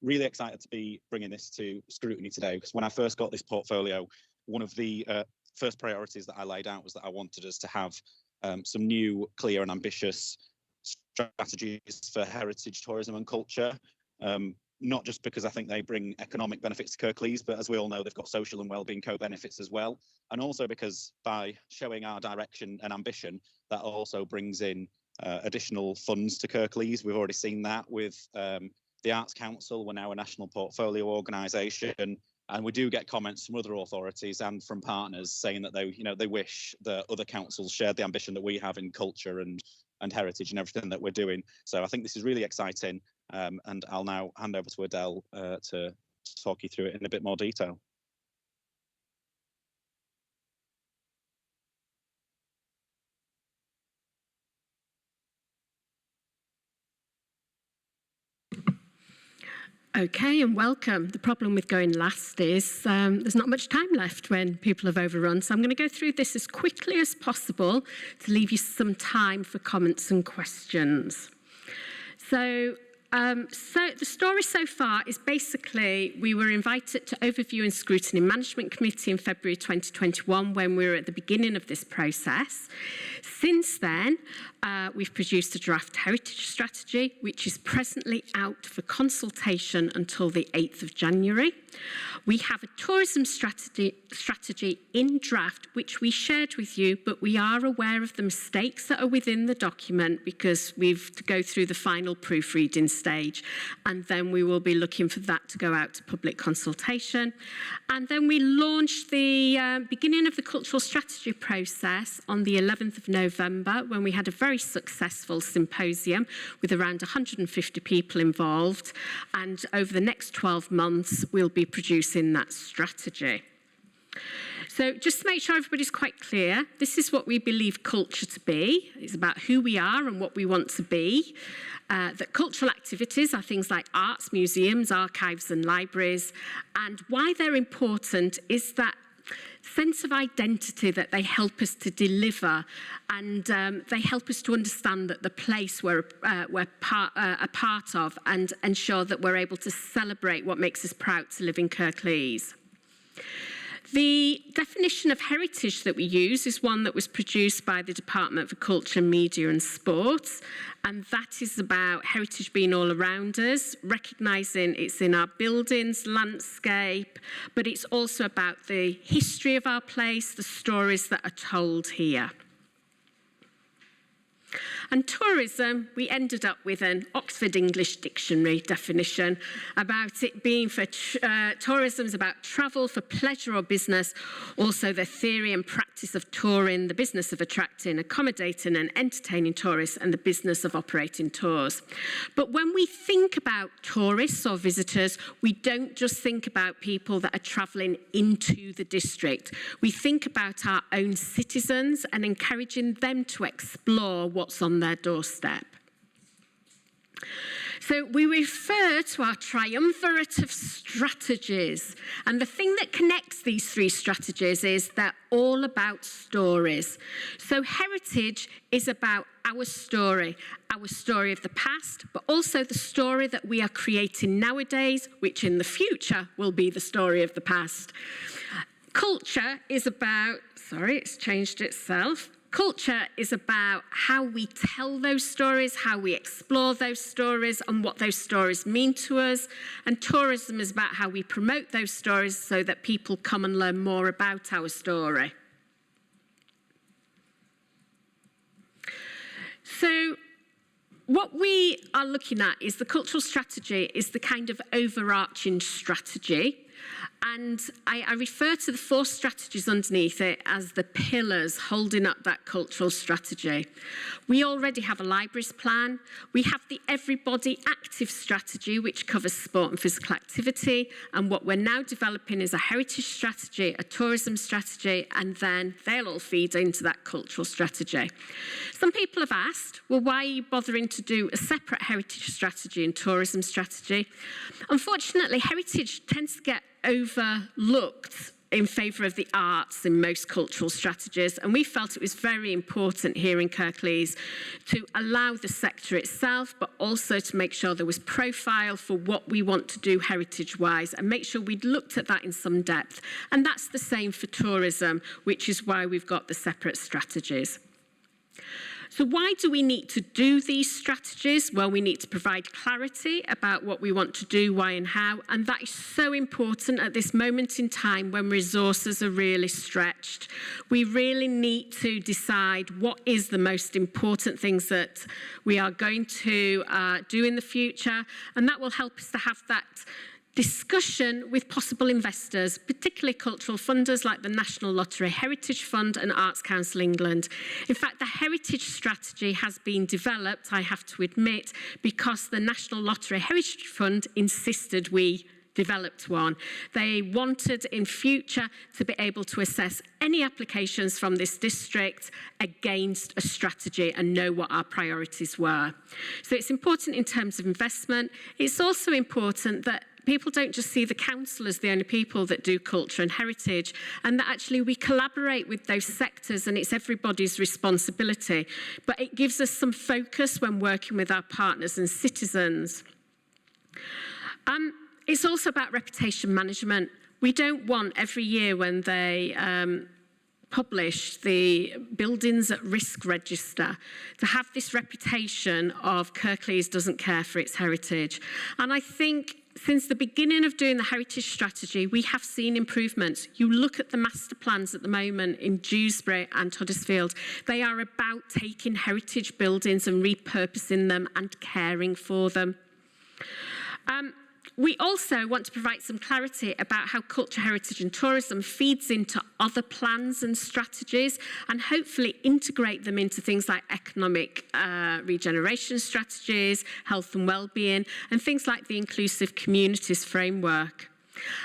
Really excited to be bringing this to Scrutiny today, because when I first got this portfolio, one of the first priorities that I laid out was that I wanted us to have some new, clear and ambitious strategies for heritage, tourism and culture, not just because I think they bring economic benefits to Kirklees, but as we all know, they've got social and wellbeing co-benefits as well. And also because by showing our direction and ambition, that also brings in additional funds to Kirklees. We've already seen that with the Arts Council. We're now a national portfolio organisation. And we do get comments from other authorities and from partners saying that they wish that other councils shared the ambition that we have in culture and heritage and everything that we're doing. So I think this is really exciting, and I'll now hand over to Adele to talk you through it in a bit more detail. Okay, and welcome. The problem with going last is there's not much time left when people have overrun. So I'm going to go through this as quickly as possible to leave you some time for comments and questions. So So the story so far is basically we were invited to Overview and Scrutiny Management Committee in February 2021 when we were at the beginning of this process. Since then, we've produced a draft heritage strategy, which is presently out for consultation until the 8th of January. We have a tourism strategy in draft, which we shared with you, but we are aware of the mistakes that are within the document because we've to go through the final proofreading stage, and then we will be looking for that to go out to public consultation. And then we launched the beginning of the cultural strategy process on the 11th of November when we had a very successful symposium with around 150 people involved, and over the next 12 months we'll be producing that strategy. So just to make sure everybody's quite clear, this is what we believe culture to be. It's about who we are and what we want to be. That cultural activities are things like arts, museums, archives and libraries. And why they're important is that sense of identity that they help us to deliver, and they help us to understand that the place we're a part of, and ensure that we're able to celebrate what makes us proud to live in Kirklees. The definition of heritage that we use is one that was produced by the Department for Culture, Media and Sport, and that is about heritage being all around us, recognising it's in our buildings, landscape, but it's also about the history of our place, the stories that are told here. And tourism, we ended up with an Oxford English Dictionary definition about it being for tourism is about travel for pleasure or business, also the theory and practice of touring, the business of attracting, accommodating and entertaining tourists, and the business of operating tours. But when we think about tourists or visitors, we don't just think about people that are travelling into the district. We think about our own citizens and encouraging them to explore what's on their doorstep. So we refer to our triumvirate of strategies, and the thing that connects these three strategies is they're all about stories. So heritage is about our story of the past, but also the story that we are creating nowadays, which in the future will be the story of the past. Culture is about, sorry, it's changed itself. Culture is about how we tell those stories, how we explore those stories, and what those stories mean to us. And tourism is about how we promote those stories so that people come and learn more about our story. So what we are looking at is the cultural strategy is the kind of overarching strategy. And I refer to the 4 strategies underneath it as the pillars holding up that cultural strategy. We already have a libraries plan. We have the Everybody Active strategy, which covers sport and physical activity. And what we're now developing is a heritage strategy, a tourism strategy, and then they'll all feed into that cultural strategy. Some people have asked, well, why are you bothering to do a separate heritage strategy and tourism strategy? Unfortunately, heritage tends to get overlooked in favour of the arts in most cultural strategies, and we felt it was very important here in Kirklees to allow the sector itself, but also to make sure there was profile for what we want to do heritage-wise, and make sure we'd looked at that in some depth. And that's the same for tourism, which is why we've got the separate strategies. So why do we need to do these strategies? Well, we need to provide clarity about what we want to do, why and how, and that is so important at this moment in time when resources are really stretched. We really need to decide what is the most important things that we are going to do in the future, and that will help us to have that discussion with possible investors, particularly cultural funders like the National Lottery Heritage Fund and Arts Council England. In fact, the heritage strategy has been developed, I have to admit, because the National Lottery Heritage Fund insisted we developed one. They wanted in future to be able to assess any applications from this district against a strategy and know what our priorities were. So it's important in terms of investment. It's also important that people don't just see the council as the only people that do culture and heritage, and that actually we collaborate with those sectors and it's everybody's responsibility. But it gives us some focus when working with our partners and citizens. It's also about reputation management. We don't want every year when they publish the buildings at risk register to have this reputation of Kirklees doesn't care for its heritage. And I think since the beginning of doing the heritage strategy, we have seen improvements. You look at the master plans at the moment in Dewsbury and Huddersfield, they are about taking heritage buildings and repurposing them and caring for them. We also want to provide some clarity about how culture, heritage and tourism feeds into other plans and strategies, and hopefully integrate them into things like economic regeneration strategies, health and well-being, and things like the inclusive communities framework.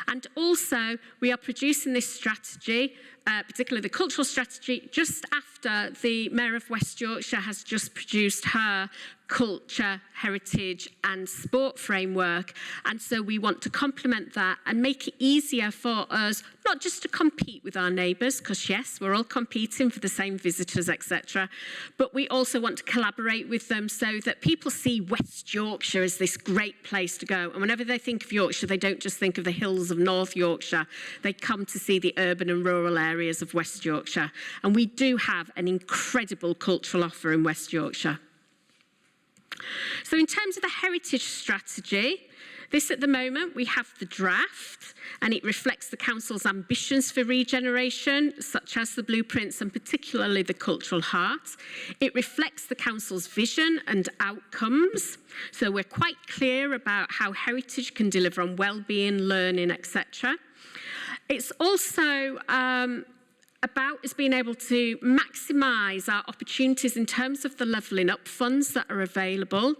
And also, we are producing this strategy, particularly the cultural strategy, just after the Mayor of West Yorkshire has just produced her culture, heritage and sport framework. And so we want to complement that and make it easier for us, not just to compete with our neighbours, because yes, we're all competing for the same visitors, etc. But we also want to collaborate with them so that people see West Yorkshire as this great place to go. And whenever they think of Yorkshire, they don't just think of the hills of North Yorkshire. They come to see the urban and rural areas of West Yorkshire. And we do have an incredible cultural offer in West Yorkshire. So in terms of the heritage strategy, this at the moment, we have the draft, and it reflects the Council's ambitions for regeneration, such as the blueprints and particularly the cultural heart. It reflects the Council's vision and outcomes. So we're quite clear about how heritage can deliver on well-being, learning, etc. It's also about us being able to maximise our opportunities in terms of the levelling up funds that are available.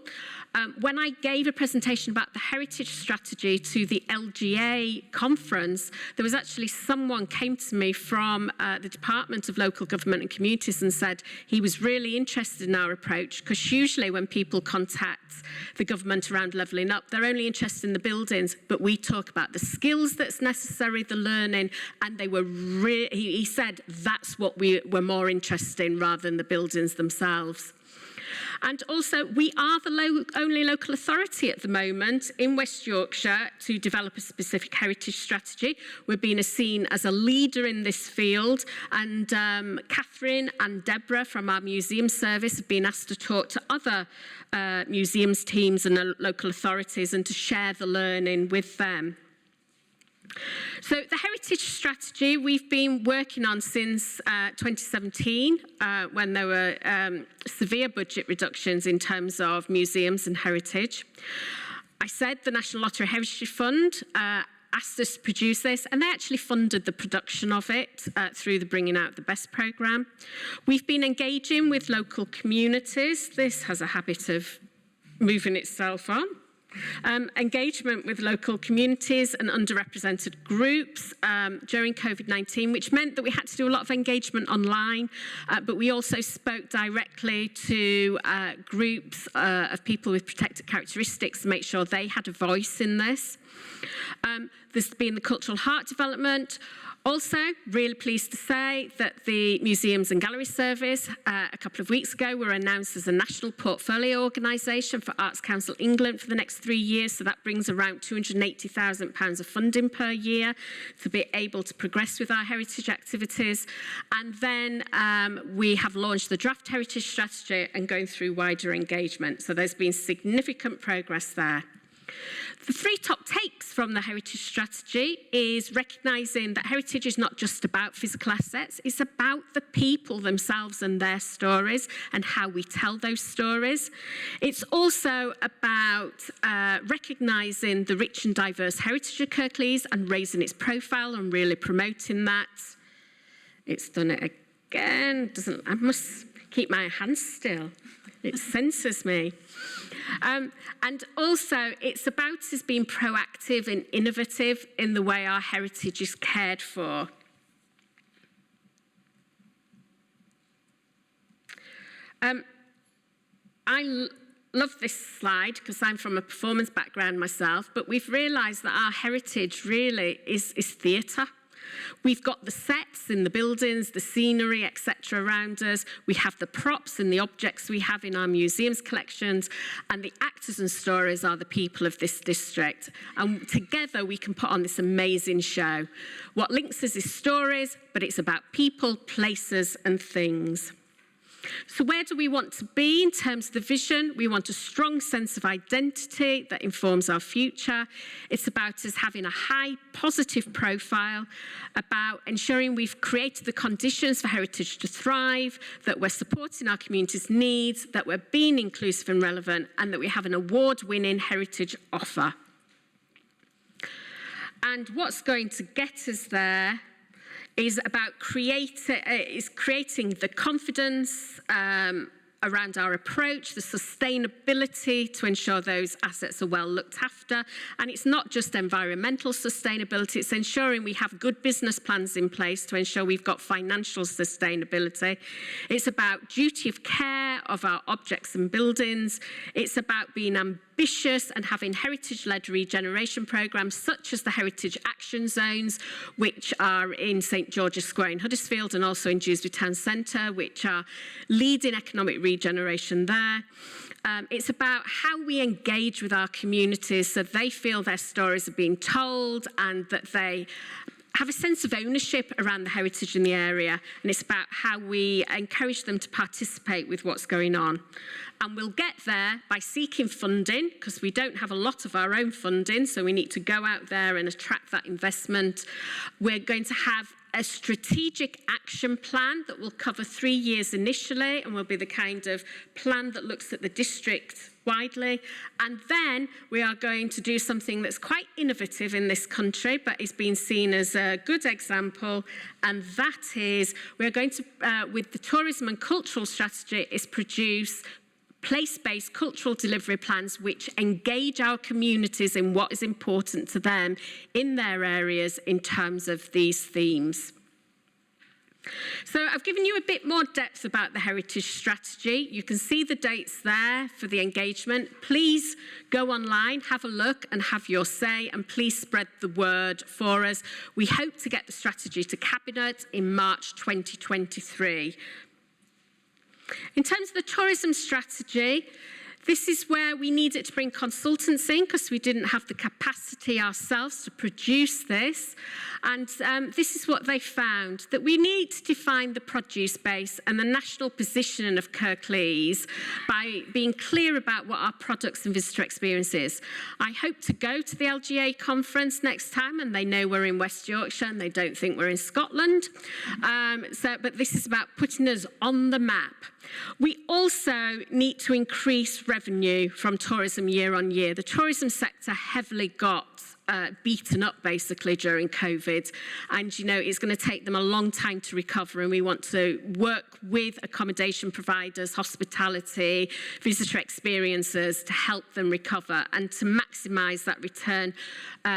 When I gave a presentation about the heritage strategy to the LGA conference, there was actually someone came to me from the Department of Local Government and Communities and said he was really interested in our approach, because usually when people contact the government around levelling up, they're only interested in the buildings, but we talk about the skills that's necessary, the learning, and they were he said that's what we were more interested in rather than the buildings themselves. And also, we are the only local authority at the moment in West Yorkshire to develop a specific heritage strategy. We're being seen as a leader in this field, and Catherine and Deborah from our museum service have been asked to talk to other museums teams and local authorities and to share the learning with them. So the heritage strategy we've been working on since 2017 when there were severe budget reductions in terms of museums and heritage. I said the National Lottery Heritage Fund asked us to produce this, and they actually funded the production of it through the Bringing Out the Best programme. We've been engaging with local communities. This has a habit of moving itself on. Engagement with local communities and underrepresented groups during COVID-19, which meant that we had to do a lot of engagement online, but we also spoke directly to groups of people with protected characteristics to make sure they had a voice in this. There's been the cultural heart development. Also, really pleased to say that the Museums and Gallery Service a couple of weeks ago were announced as a national portfolio organisation for Arts Council England for the next 3 years. So that brings around £280,000 of funding per year to be able to progress with our heritage activities. And then we have launched the draft heritage strategy and going through wider engagement. So there's been significant progress there. The three top takes from the heritage strategy is recognising that heritage is not just about physical assets, it's about the people themselves and their stories and how we tell those stories. It's also about recognising the rich and diverse heritage of Kirklees and raising its profile and really promoting that. It's done it again. I must keep my hands still. It censors me. And also, it's about us being proactive and innovative in the way our heritage is cared for. I love this slide because I'm from a performance background myself, but we've realised that our heritage really is theatre. We've got the sets in the buildings, the scenery, etc. around us. We have the props and the objects we have in our museums collections, and the actors and stories are the people of this district. And together we can put on this amazing show. What links us is stories, but it's about people, places, and things. So where do we want to be in terms of the vision? We want a strong sense of identity that informs our future. It's about us having a high positive profile, about ensuring we've created the conditions for heritage to thrive, that we're supporting our community's needs, that we're being inclusive and relevant, and that we have an award-winning heritage offer. And what's going to get us there is about creating the confidence around our approach, the sustainability to ensure those assets are well looked after. And it's not just environmental sustainability, it's ensuring we have good business plans in place to ensure we've got financial sustainability. It's about duty of care of our objects and buildings. It's about being ambitious and having heritage-led regeneration programmes such as the Heritage Action Zones, which are in St George's Square in Huddersfield and also in Dewsbury Town Centre, which are leading economic regeneration there. It's about how we engage with our communities so they feel their stories are being told and that they have a sense of ownership around the heritage in the area, and it's about how we encourage them to participate with what's going on. And we'll get there by seeking funding, because we don't have a lot of our own funding, so we need to go out there and attract that investment. We're going to have a strategic action plan that will cover 3 years initially and will be the kind of plan that looks at the district widely. And then we are going to do something that's quite innovative in this country, but is being seen as a good example. And that is, we're going to, with the tourism and cultural strategy, is produce place-based cultural delivery plans which engage our communities in what is important to them in their areas in terms of these themes. So I've given you a bit more depth about the heritage strategy. You can see the dates there for the engagement. Please go online, have a look and have your say, and please spread the word for us. We hope to get the strategy to Cabinet in March 2023. In terms of the tourism strategy, this is where we needed to bring consultants in because we didn't have the capacity ourselves to produce this. And this is what they found, that we need to define the produce base and the national positioning of Kirklees by being clear about what our products and visitor experience is. I hope to go to the LGA conference next time and they know we're in West Yorkshire and they don't think we're in Scotland. But this is about putting us on the map. We also need to increase revenue from tourism year on year. The tourism sector heavily got beaten up basically during COVID, and you know it's going to take them a long time to recover, and we want to work with accommodation providers, hospitality, visitor experiences to help them recover and to maximise that return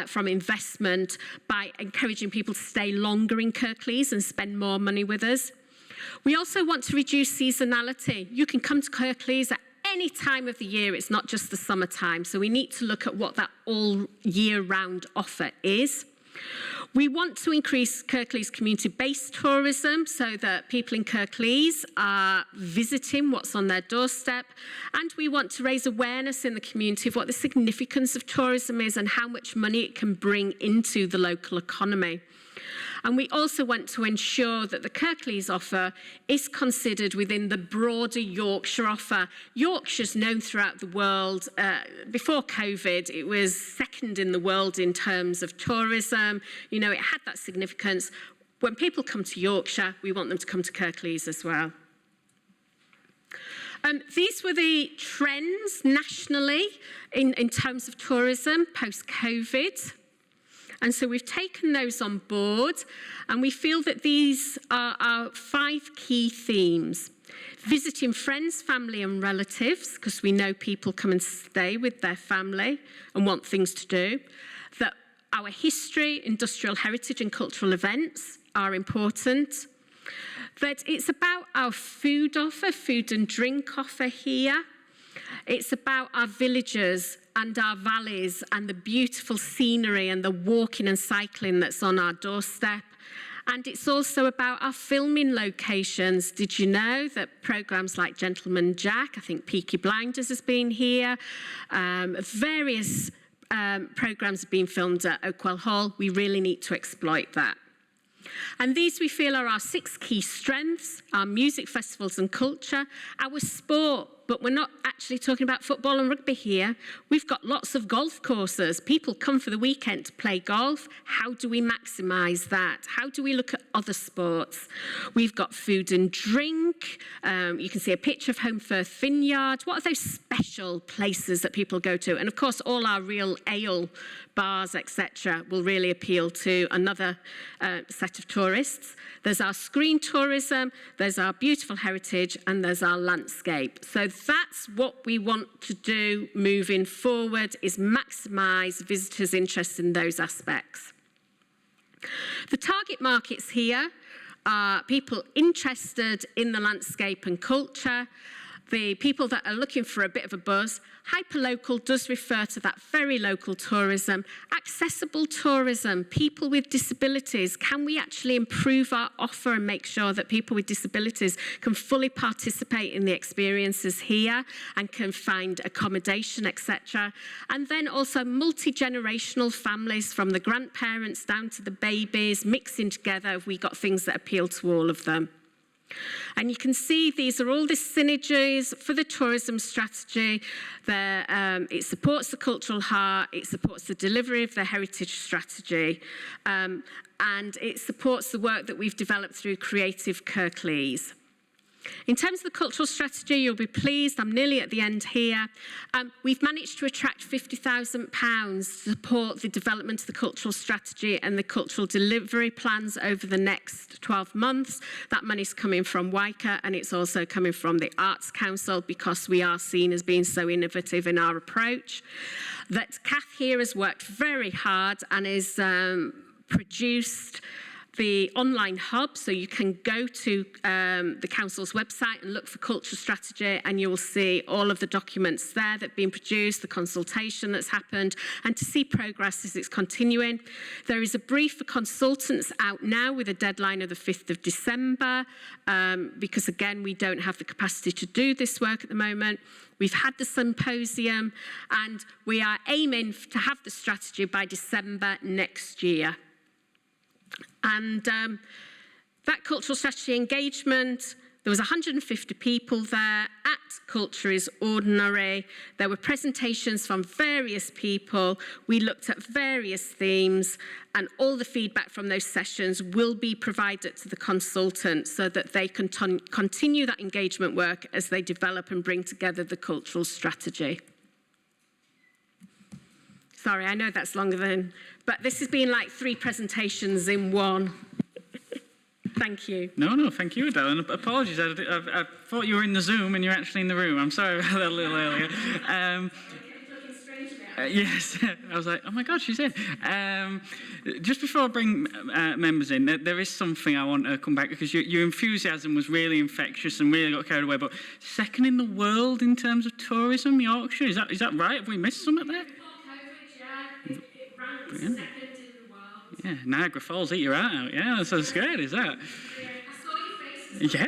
from investment by encouraging people to stay longer in Kirklees and spend more money with us. We also want to reduce seasonality. You can come to Kirklees at any time of the year, it's not just the summertime. So we need to look at what that all year round offer is. We want to increase Kirklees community-based tourism so that people in Kirklees are visiting what's on their doorstep. And we want to raise awareness in the community of what the significance of tourism is and how much money it can bring into the local economy. And we also want to ensure that the Kirklees offer is considered within the broader Yorkshire offer. Yorkshire's known throughout the world. Before COVID, it was second in the world in terms of tourism. You know, it had that significance. When people come to Yorkshire, we want them to come to Kirklees as well. These were the trends nationally in terms of tourism post-COVID. And so we've taken those on board, and we feel that these are our 5 key themes. Visiting friends, family and relatives, because we know people come and stay with their family and want things to do. That our history, industrial heritage and cultural events are important. That it's about our food offer, food and drink offer here. It's about our villages and our valleys and the beautiful scenery and the walking and cycling that's on our doorstep. And it's also about our filming locations. Did you know that programmes like Gentleman Jack, I think Peaky Blinders has been here, various programmes have been filmed at Oakwell Hall. We really need to exploit that. And these we feel are our 6 key strengths: our music festivals and culture, our sport, but we're not actually talking about football and rugby here. We've got lots of golf courses. People come for the weekend to play golf. How do we maximise that? How do we look at other sports? We've got food and drink. You can see a picture of Home Firth Vineyard. What are those special places that people go to? And of course, all our real ale bars, etc., will really appeal to another set of tourists. There's our screen tourism, there's our beautiful heritage, and there's our landscape. So that's what we want to do moving forward, is maximise visitors' interest in those aspects. The target markets here are people interested in the landscape and culture, the people that are looking for a bit of a buzz. Hyperlocal does refer to that very local tourism. Accessible tourism, people with disabilities. Can we actually improve our offer and make sure that people with disabilities can fully participate in the experiences here and can find accommodation, etc. And then also multi-generational families, from the grandparents down to the babies, mixing together. We got things that appeal to all of them. And you can see these are all the synergies for the tourism strategy. It supports the cultural heart, it supports the delivery of the heritage strategy, and it supports the work that we've developed through Creative Kirklees. In terms of the cultural strategy, you'll be pleased, I'm nearly at the end here. We've managed to attract £50,000 to support the development of the cultural strategy and the cultural delivery plans over the next 12 months. That money's coming from WICA, and it's also coming from the Arts Council, because we are seen as being so innovative in our approach. That Kath here has worked very hard and has produced the online hub, so you can go to the council's website and look for cultural strategy, and you will see all of the documents there that have been produced, the consultation that's happened, and to see progress as it's continuing. There is a brief for consultants out now with a deadline of the 5th of December, because again, we don't have the capacity to do this work at the moment. We've had the symposium, and we are aiming to have the strategy by December next year. And that cultural strategy engagement, there was 150 people there at Culture is Ordinary. There were presentations from various people. We looked at various themes, and all the feedback from those sessions will be provided to the consultants so that they can continue that engagement work as they develop and bring together the cultural strategy. Sorry, I know that's longer than, but this has been like 3 presentations in one. Thank you. No, thank you, Adele. And apologies, I thought you were in the Zoom and you're actually in the room. I'm sorry about that a little earlier. Yes, I was like, oh my God, she's here. Just before I bring members in, there is something I want to come back, because your enthusiasm was really infectious and really got carried away. But second in the world in terms of tourism, Yorkshire, is that right? Have we missed something there? Brilliant. Yeah, Niagara Falls, eat your heart out. Yeah, that's so good, is that? Yeah.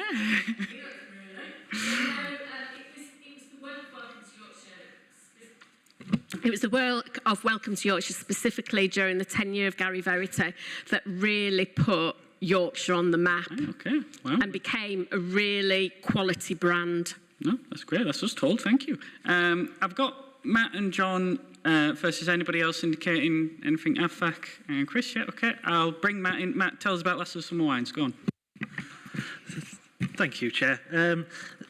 It was the work of Welcome to Yorkshire, specifically during the tenure of Gary Verity, that really put Yorkshire on the map. Okay, wow. And became a really quality brand. No, that's great. That's us told. Thank you. I've got Matt and John first. Is anybody else indicating anything? Afak and Chris, yeah, okay. I'll bring Matt in. Matt, tell us about Last of Summer Wines. Go on. Thank you, Chair.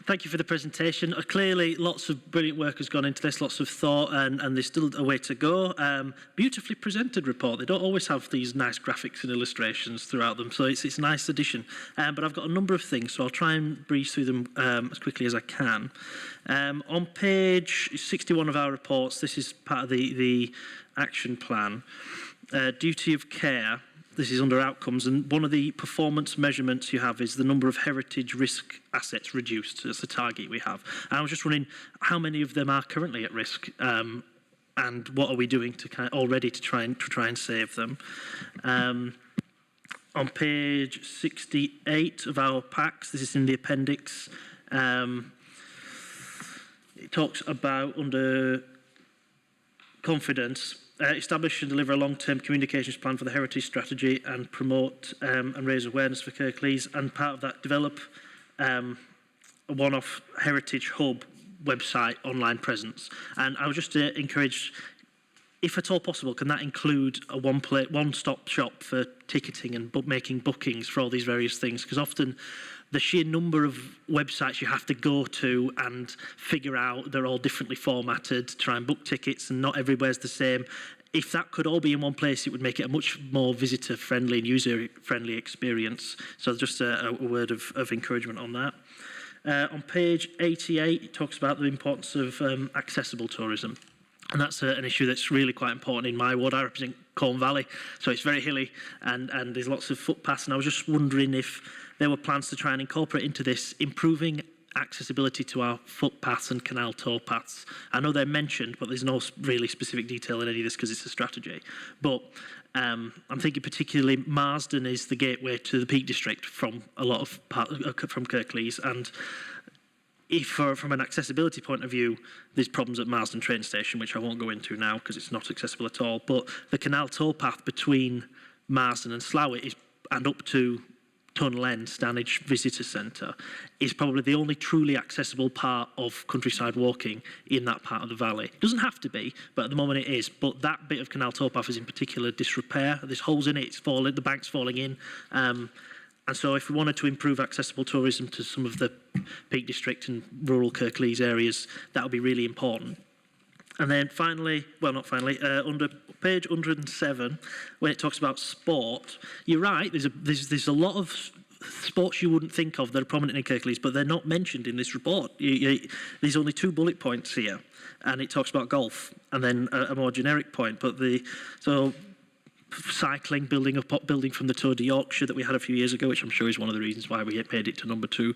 Thank you for the presentation. Clearly, lots of brilliant work has gone into this, lots of thought, and there's still a way to go. Beautifully presented report. They don't always have these nice graphics and illustrations throughout them, so it's a nice addition. But I've got a number of things, so I'll try and breeze through them as quickly as I can. On page 61 of our reports, this is part of the action plan. Duty of care. this is under outcomes, and one of the performance measurements you have is the number of heritage risk assets reduced. That's the target we have. And I was just wondering how many of them are currently at risk, and what are we doing to already to try and save them. On page 68 of our packs, this is in the appendix, it talks about, under confidence, establish and deliver a long-term communications plan for the heritage strategy and promote and raise awareness for Kirklees, and part of that, develop a one-off heritage hub website online presence. And I would just encourage, if at all possible, can that include a one-stop shop for ticketing and making bookings for all these various things? Because often the sheer number of websites you have to go to and figure out, they're all differently formatted to try and book tickets, and not everywhere's the same. If that could all be in one place, it would make it a much more visitor-friendly and user-friendly experience. So just a word of encouragement on that. On page 88, it talks about the importance of accessible tourism. And that's an issue that's really quite important in my ward. I represent Colne Valley, so it's very hilly, and there's lots of footpaths. And I was just wondering if there were plans to try and incorporate into this improving accessibility to our footpaths and canal towpaths. I know they're mentioned, but there's no really specific detail in any of this because it's a strategy. But I'm thinking particularly Marsden is the gateway to the Peak District from a lot of from Kirklees, and if from an accessibility point of view, there's problems at Marsden train station, which I won't go into now because it's not accessible at all. But the canal towpath between Marsden and Slough and up to Tunnel End, Stanage Visitor Centre, is probably the only truly accessible part of countryside walking in that part of the valley. It doesn't have to be, but at the moment it is. But that bit of canal towpath is in particular disrepair. There's holes in it, it's falling, the bank's falling in. And so if we wanted to improve accessible tourism to some of the Peak District and rural Kirklees areas, that would be really important. And then finally, well, not finally, under page 107, when it talks about sport, you're right, there's a lot of sports you wouldn't think of that are prominent in Kirklees, but they're not mentioned in this report. There's only 2 bullet points here, and it talks about golf, and then a more generic point. But cycling, building from the Tour de Yorkshire that we had a few years ago, which I'm sure is one of the reasons why we made it to number 2.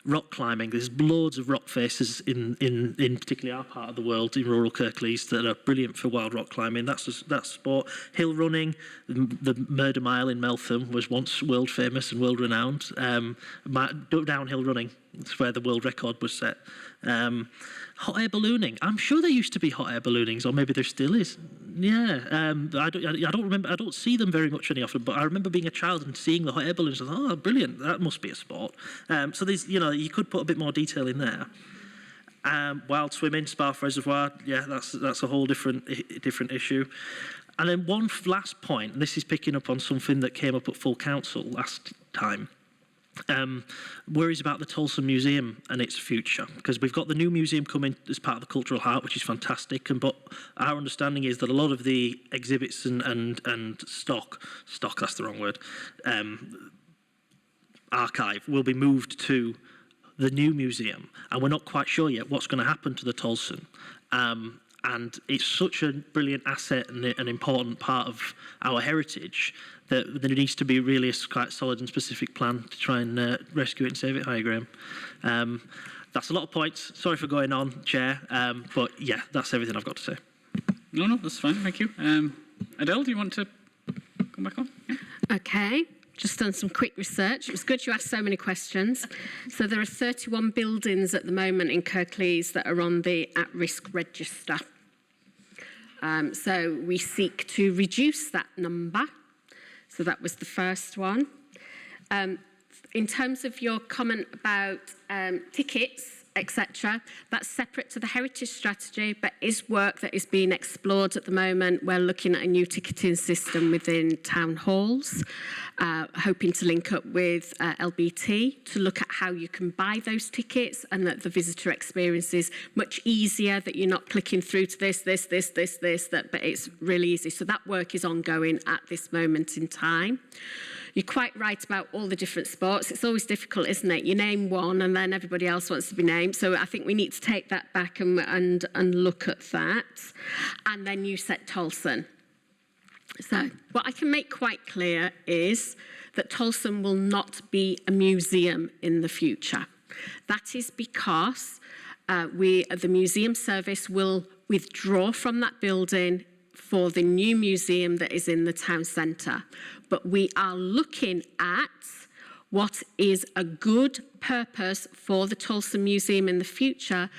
Rock climbing, there's loads of rock faces in particularly our part of the world, in rural Kirklees, that are brilliant for wild rock climbing. That's sport. Hill running, the Murder Mile in Meltham was once world famous and world renowned. Downhill running, that's where the world record was set. Hot air ballooning. I'm sure there used to be hot air balloonings, or maybe there still is. Yeah, I don't remember. I don't see them very much any often, but I remember being a child and seeing the hot air balloons. I thought, oh, brilliant! That must be a sport. So there's, you could put a bit more detail in there. Wild swimming, Sparf Reservoir. Yeah, that's a whole different issue. And then one last point. And this is picking up on something that came up at full council last time. Worries about the Tolson Museum and its future, because we've got the new museum coming as part of the cultural heart, which is fantastic, but our understanding is that a lot of the exhibits and stock, that's the wrong word, archive will be moved to the new museum, and we're not quite sure yet what's going to happen to the Tolson. And it's such a brilliant asset and an important part of our heritage that there needs to be really a quite solid and specific plan to try and rescue it and save it. Hi, Graham. That's a lot of points. Sorry for going on, Chair. But yeah, that's everything I've got to say. No, that's fine. Thank you. Adele, do you want to come back on? Yeah. Okay. Just done some quick research. It was good you asked so many questions. So there are 31 buildings at the moment in Kirklees that are on the at-risk register. So we seek to reduce that number. So that was the first one. In terms of your comment about tickets, etc., that's separate to the heritage strategy, but is work that is being explored at the moment. We're looking at a new ticketing system within town halls, hoping to link up with LBT to look at how you can buy those tickets, and that the visitor experience is much easier, that you're not clicking through to this, but it's really easy. So that work is ongoing at this moment in time. You're quite right about all the different sports. It's always difficult, isn't it? You name one and then everybody else wants to be named. So I think we need to take that back and look at that. And then you said Tolson. So what I can make quite clear is that Tolson will not be a museum in the future. That is because the museum service will withdraw from that building for the new museum that is in the town centre. But we are looking at what is a good purpose for the Tolson Museum in the future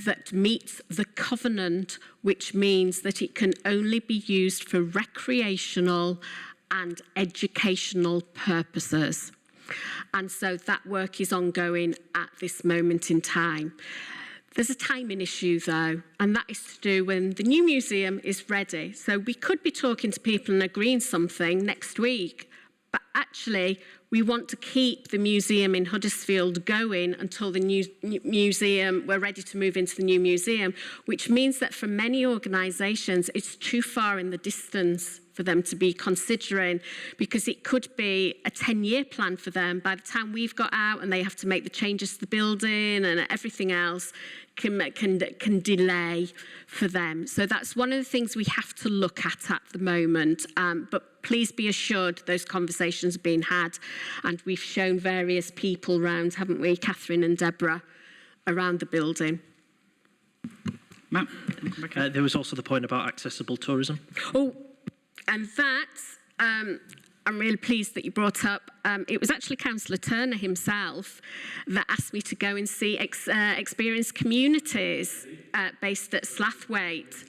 that meets the covenant, which means that it can only be used for recreational and educational purposes. And so that work is ongoing at this moment in time. There's a timing issue though, and that is to do when the new museum is ready. So we could be talking to people and agreeing something next week, but actually we want to keep the museum in Huddersfield going until the new museum, we're ready to move into the new museum, which means that for many organisations, it's too far in the distance for them to be considering, because it could be a 10-year plan for them. By the time we've got out and they have to make the changes to the building and everything else can delay for them. So that's one of the things we have to look at the moment. But please be assured those conversations are being had, and we've shown various people around, haven't we, Catherine and Deborah, around the building. Matt? There was also the point about accessible tourism. Oh, and that, I'm really pleased that you brought up. It was actually Councillor Turner himself that asked me to go and see experienced communities based at Slathwaite.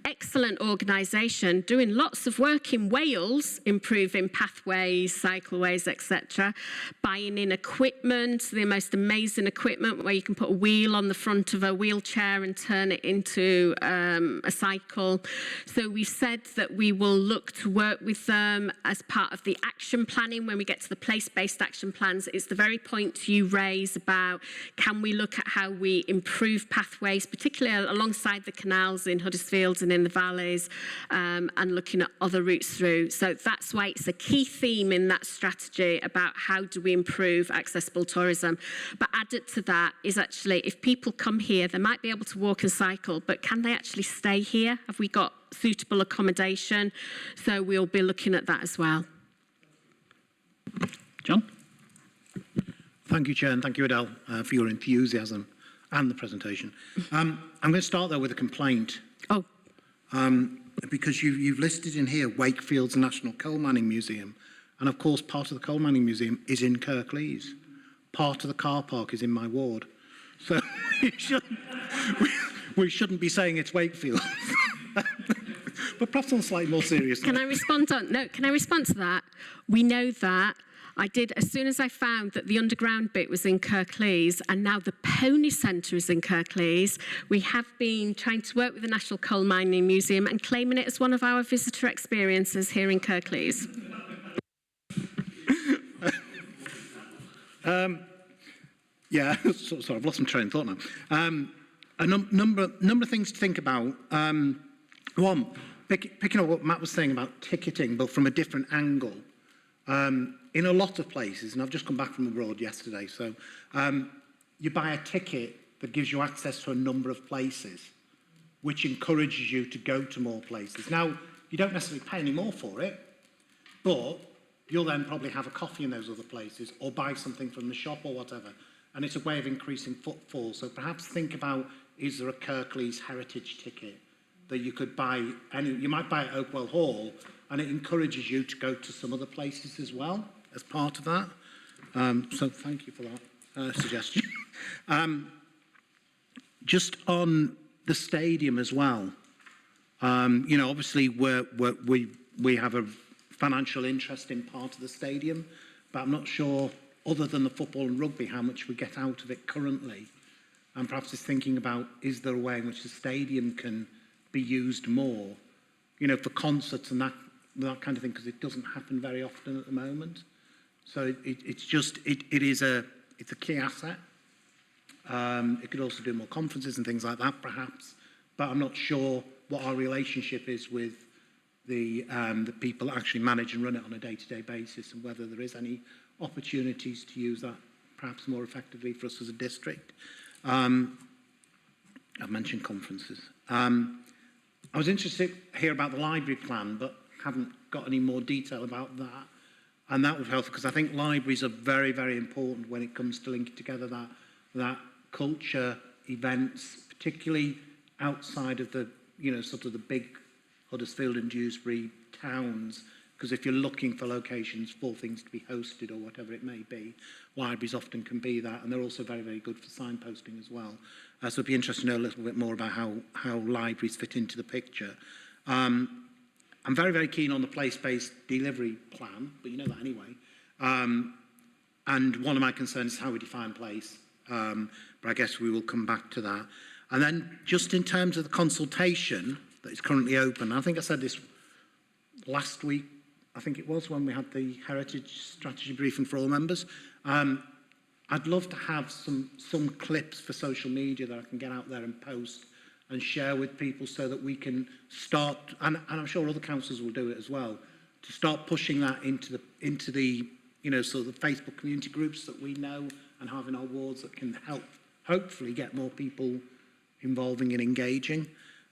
Excellent organisation, doing lots of work in Wales, improving pathways, cycleways, etc. Buying in equipment, the most amazing equipment where you can put a wheel on the front of a wheelchair and turn it into a cycle. So we've said that we will look to work with them as part of the action planning. When we get to the place-based action plans, it's the very point you raise about, can we look at how we improve pathways, particularly alongside the canals in Huddersfield and in the valleys, and looking at other routes through. So that's why it's a key theme in that strategy about how do we improve accessible tourism. But added to that is actually, if people come here, they might be able to walk and cycle, but can they actually stay here? Have we got suitable accommodation? So we'll be looking at that as well. John? Thank you, Chair, and thank you, Adele, for your enthusiasm and the presentation. I'm going to start, though, with a complaint. Oh. Because you've listed in here Wakefield's National Coal Mining Museum, and of course part of the Coal Mining Museum is in Kirklees. Part of the car park is in my ward. So we shouldn't be saying it's Wakefield. But perhaps on a slightly more serious note. Can I respond to that? We know that. I did, as soon as I found that the underground bit was in Kirklees and now the Pony Centre is in Kirklees, we have been trying to work with the National Coal Mining Museum and claiming it as one of our visitor experiences here in Kirklees. Yeah, sorry, I've lost my train of thought now. A number of things to think about. One, picking up what Matt was saying about ticketing, but from a different angle. In a lot of places, and I've just come back from abroad yesterday, so you buy a ticket that gives you access to a number of places, which encourages you to go to more places. Now, you don't necessarily pay any more for it, but you'll then probably have a coffee in those other places or buy something from the shop or whatever, and it's a way of increasing footfall. So perhaps think about, is there a Kirklees heritage ticket that you could buy? You might buy at Oakwell Hall, and it encourages you to go to some other places as well as part of that. So thank you for that suggestion. Just on the stadium as well, you know, obviously we have a financial interest in part of the stadium, but I'm not sure, other than the football and rugby, how much we get out of it currently. And perhaps just thinking about, is there a way in which the stadium can be used more, you know, for concerts and that kind of thing, because it doesn't happen very often at the moment. So it's a key asset. It could also do more conferences and things like that, perhaps. But I'm not sure what our relationship is with the people that actually manage and run it on a day-to-day basis, and whether there is any opportunities to use that perhaps more effectively for us as a district. I've mentioned conferences. I was interested to hear about the library plan, but haven't got any more detail about that. And that would help, because I think libraries are very, very important when it comes to linking together that culture, events, particularly outside of the, sort of the big Huddersfield and Dewsbury towns. Because if you're looking for locations for things to be hosted or whatever it may be, libraries often can be that, and they're also very, very good for signposting as well. So it'd be interesting to know a little bit more about how libraries fit into the picture. I'm very, very keen on the place-based delivery plan, but you know that anyway. And one of my concerns is how we define place, but I guess we will come back to that. And then just in terms of the consultation that is currently open, I think I said this last week, I think it was when we had the Heritage Strategy briefing for all members. I'd love to have some clips for social media that I can get out there and post and share with people so that we can start, and I'm sure other councils will do it as well, to start pushing that into the sort of the Facebook community groups that we know and having our wards that can help hopefully get more people involving and engaging.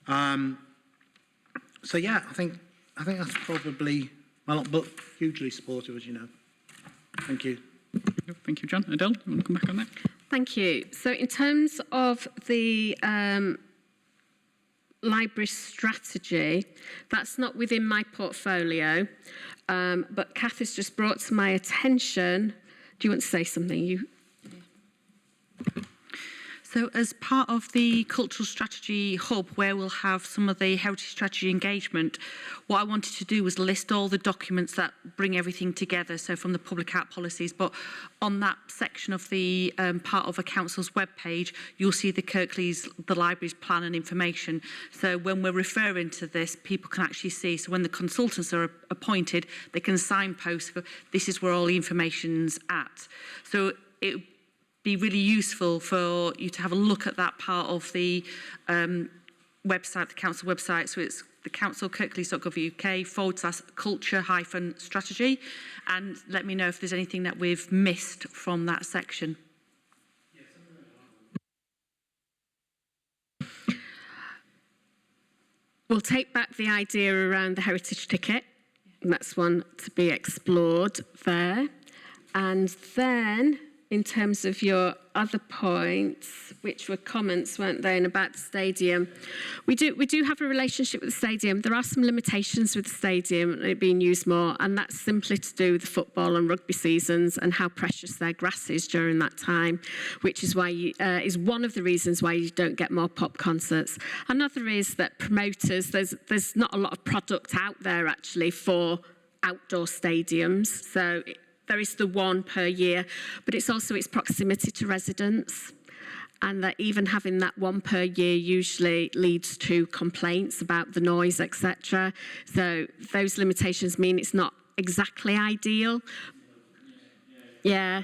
So yeah, I think that's probably, well, but hugely supportive, as you know. Thank you. Thank you, John. Adele, you want to come back on that? Thank you. So in terms of the library strategy, that's not within my portfolio, but Kath has just brought to my attention. Do you want to say something? So as part of the Cultural Strategy Hub, where we'll have some of the heritage strategy engagement, what I wanted to do was list all the documents that bring everything together, so from the public art policies, but on that section of the part of a council's webpage, you'll see the Kirklees, the library's plan and information. So when we're referring to this, people can actually see, so when the consultants are appointed, they can signpost, this is where all the information's at. So it be really useful for you to have a look at that part of the website, the council website. So it's the council, kirklees.gov.uk/culture-strategy, and let me know if there's anything that we've missed from that section. We'll take back the idea around the heritage ticket, and that's one to be explored there. And then, in terms of your other points, which were comments, weren't they, and about the stadium, we do have a relationship with the stadium. There are some limitations with the stadium and it being used more, and that's simply to do with the football and rugby seasons and how precious their grass is during that time, which is why is one of the reasons why you don't get more pop concerts. Another is that promoters, there's not a lot of product out there actually for outdoor stadiums, so there is the one per year, but it's also its proximity to residents, and that even having that one per year usually leads to complaints about the noise, etc. So those limitations mean it's not exactly ideal. Yeah.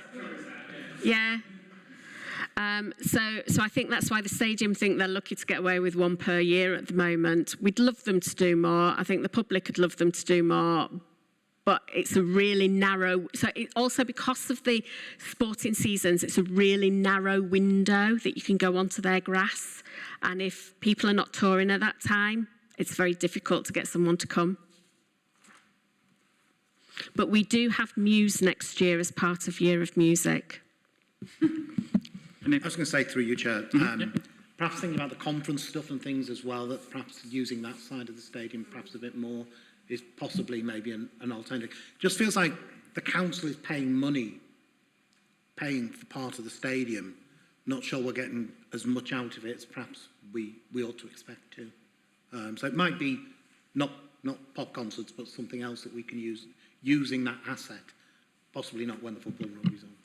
So I think that's why the stadium think they're lucky to get away with one per year at the moment. We'd love them to do more. I think the public would love them to do more. But it's a really narrow, so it also because of the sporting seasons, it's a really narrow window that you can go onto their grass. And if people are not touring at that time, it's very difficult to get someone to come. But we do have Muse next year as part of Year of Music. I was going to say through you, Chair, perhaps thinking about the conference stuff and things as well, that perhaps using that side of the stadium perhaps a bit more is possibly maybe an alternative. Just feels like the council is paying for part of the stadium. Not sure we're getting as much out of it as perhaps we ought to expect to. So it might be not pop concerts, but something else that we can use using that asset. Possibly not when the football rugby's on.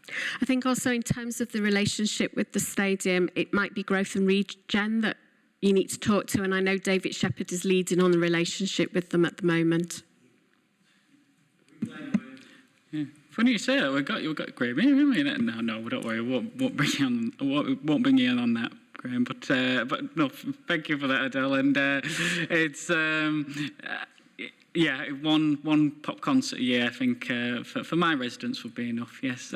I think also in terms of the relationship with the stadium, it might be Growth and Regen that you need to talk to, and I know David Shepherd is leading on the relationship with them at the moment. Yeah. Funny you say that. We've got Graham here, haven't we? No, don't worry. Won't bring you in on that, Graham. But no, thank you for that, Adele. And it's one pop concert a year, I think, for my residents would be enough. Yes.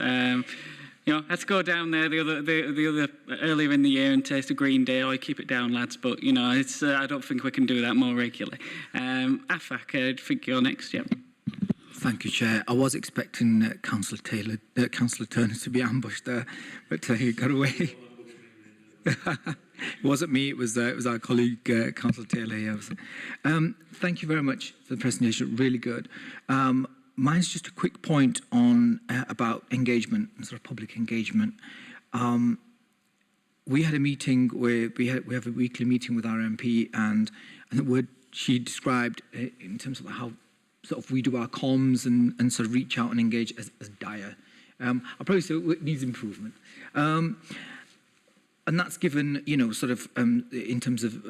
You know, I had to go down there the other earlier in the year and taste a green day. Oh, keep it down, lads. But you know, it's I don't think we can do that more regularly. Afak, I think you're next. Yep. Thank you, Chair. I was expecting Councillor Turner to be ambushed there, but he got away. It wasn't me. It was our colleague Councillor Taylor. Yeah. Thank you very much for the presentation. Really good. Mine's just a quick point on about engagement and sort of public engagement. We had a meeting where we have a weekly meeting with our MP, and the word she described in terms of how sort of we do our comms and sort of reach out and engage as dire. I'll probably say it needs improvement. And that's given, you know, sort of in terms of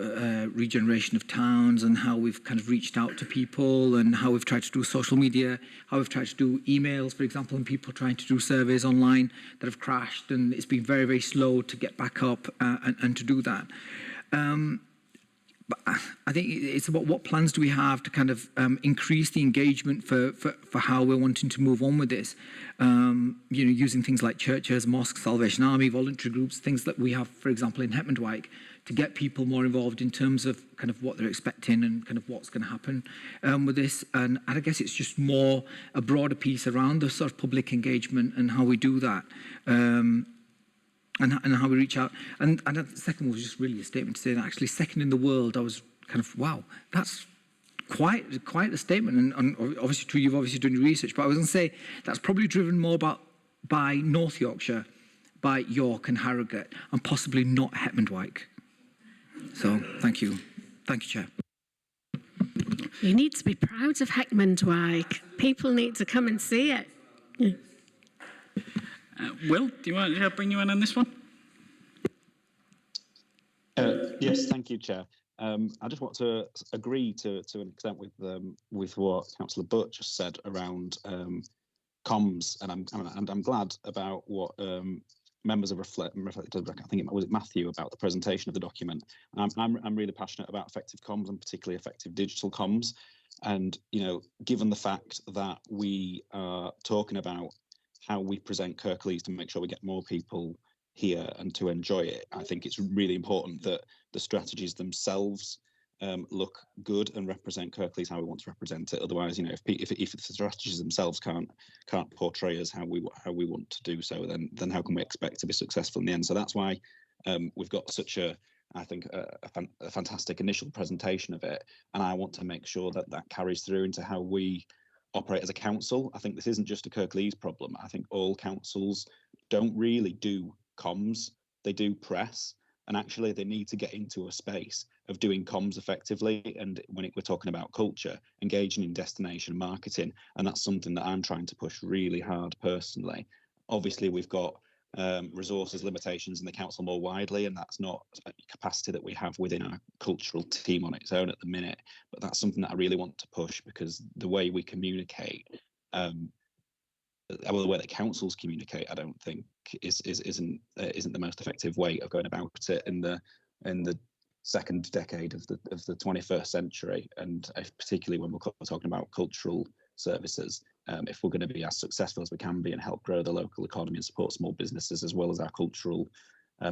regeneration of towns and how we've kind of reached out to people and how we've tried to do social media, how we've tried to do emails, for example, and people trying to do surveys online that have crashed, and it's been very, very slow to get back up and to do that. But I think it's about what plans do we have to kind of increase the engagement for how we're wanting to move on with this. You know, using things like churches, mosques, Salvation Army, voluntary groups, things that we have, for example, in Hetmondwike, to get people more involved in terms of kind of what they're expecting and kind of what's going to happen with this. And I guess it's just more a broader piece around the sort of public engagement and how we do that. And how we reach out. And the second was just really a statement to say that actually second in the world, I was kind of, wow, that's quite a statement. And obviously, true, you've obviously done your research, but I was going to say that's probably driven more by North Yorkshire, by York and Harrogate, and possibly not Hetmondwike. So, thank you. Thank you, Chair. You need to be proud of Hetmondwike. People need to come and see it. Yeah. Will, do you want to bring you in on this one? Yes, thank you, Chair. I just want to agree to an extent with what Councillor Butt just said around comms, and I'm glad about what members have reflected. I think was it Matthew about the presentation of the document. I'm really passionate about effective comms and particularly effective digital comms. And you know, given the fact that we are talking about how we present Kirklees to make sure we get more people here and to enjoy it, I think it's really important that the strategies themselves look good and represent Kirklees how we want to represent it. Otherwise, you know, if the strategies themselves can't portray us how we want to do so, then how can we expect to be successful in the end? So that's why we've got such a fantastic initial presentation of it, and I want to make sure that that carries through into how we operate as a council. I think this isn't just a Kirklees problem. I think all councils don't really do comms, they do press, and actually they need to get into a space of doing comms effectively. And when we're talking about culture, engaging in destination marketing, and that's something that I'm trying to push really hard personally. Obviously, we've got resources limitations in the council more widely, and that's not a capacity that we have within our cultural team on its own at the minute, but that's something that I really want to push, because the way we communicate, the way that councils communicate, I don't think isn't the most effective way of going about it in the second decade of the 21st century, and particularly when we're talking about cultural services. If we're going to be as successful as we can be and help grow the local economy and support small businesses as well as our cultural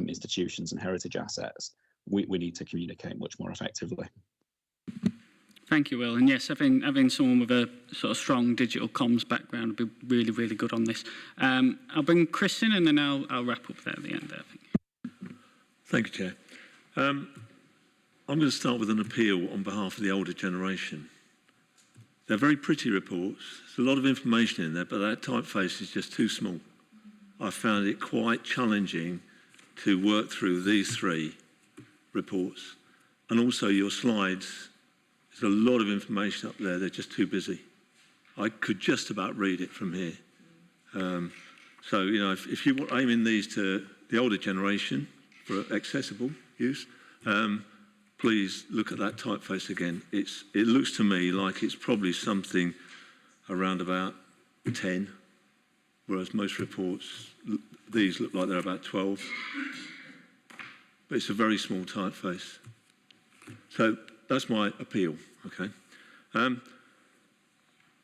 institutions and heritage assets, we need to communicate much more effectively. Thank you, Will. And yes, having someone with a sort of strong digital comms background would be really, really good on this. I'll bring Chris in, and then I'll wrap up there at the end, I think. Thank you, Chair. I'm going to start with an appeal on behalf of the older generation. They're very pretty reports. There's a lot of information in there, but that typeface is just too small. I found it quite challenging to work through these three reports. And also your slides, there's a lot of information up there. They're just too busy. I could just about read it from here. So, you know, if you're aiming these to the older generation for accessible use, please look at that typeface again. It looks to me like it's probably something around about 10, whereas most reports, these look like they're about 12. But it's a very small typeface. So that's my appeal, okay? To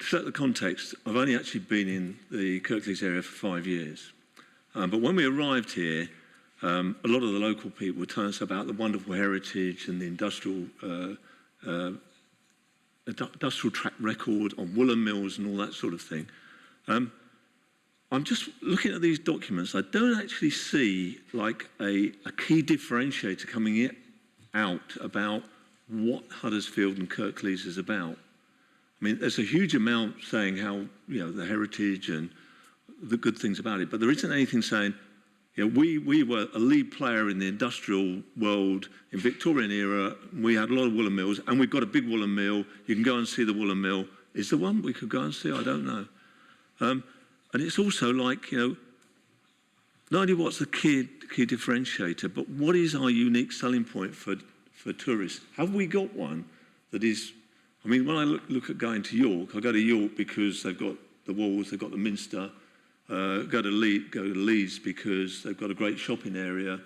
set the context, I've only actually been in the Kirklees area for 5 years. But when we arrived here, a lot of the local people were telling us about the wonderful heritage and the industrial track record on woolen mills and all that sort of thing. I'm just looking at these documents. I don't actually see like a key differentiator coming out about what Huddersfield and Kirklees is about. I mean, there's a huge amount saying how, the heritage and the good things about it, but there isn't anything saying, we were a lead player in the industrial world in Victorian era. We had a lot of woolen mills, and we've got a big woolen mill. You can go and see the woolen mill. Is there one we could go and see? I don't know. And it's also like, not only what's the key differentiator, but what is our unique selling point for tourists? Have we got one that is, I mean, when I look at going to York, I go to York because they've got the walls, they've got the Minster. Go to Leeds because they've got a great shopping area.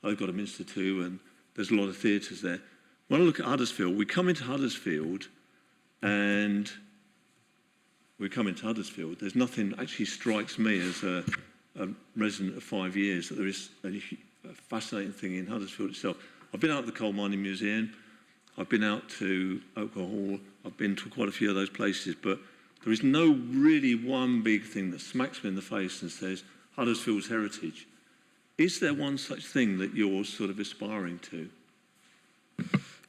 I've got a Minster too, and there's a lot of theatres there. When I look at Huddersfield, we come into Huddersfield, and there's nothing actually strikes me as a resident of 5 years that there is a fascinating thing in Huddersfield itself. I've been out to the Coal Mining Museum, I've been out to Oakwell Hall, I've been to quite a few of those places, but there is no really one big thing that smacks me in the face and says, Huddersfield's heritage. Is there one such thing that you're sort of aspiring to?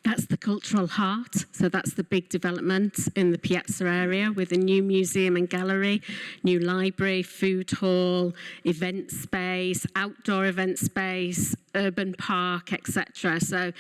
That's the cultural heart. So that's the big development in the Piazza area with a new museum and gallery, new library, food hall, event space, outdoor event space, urban park, etc. So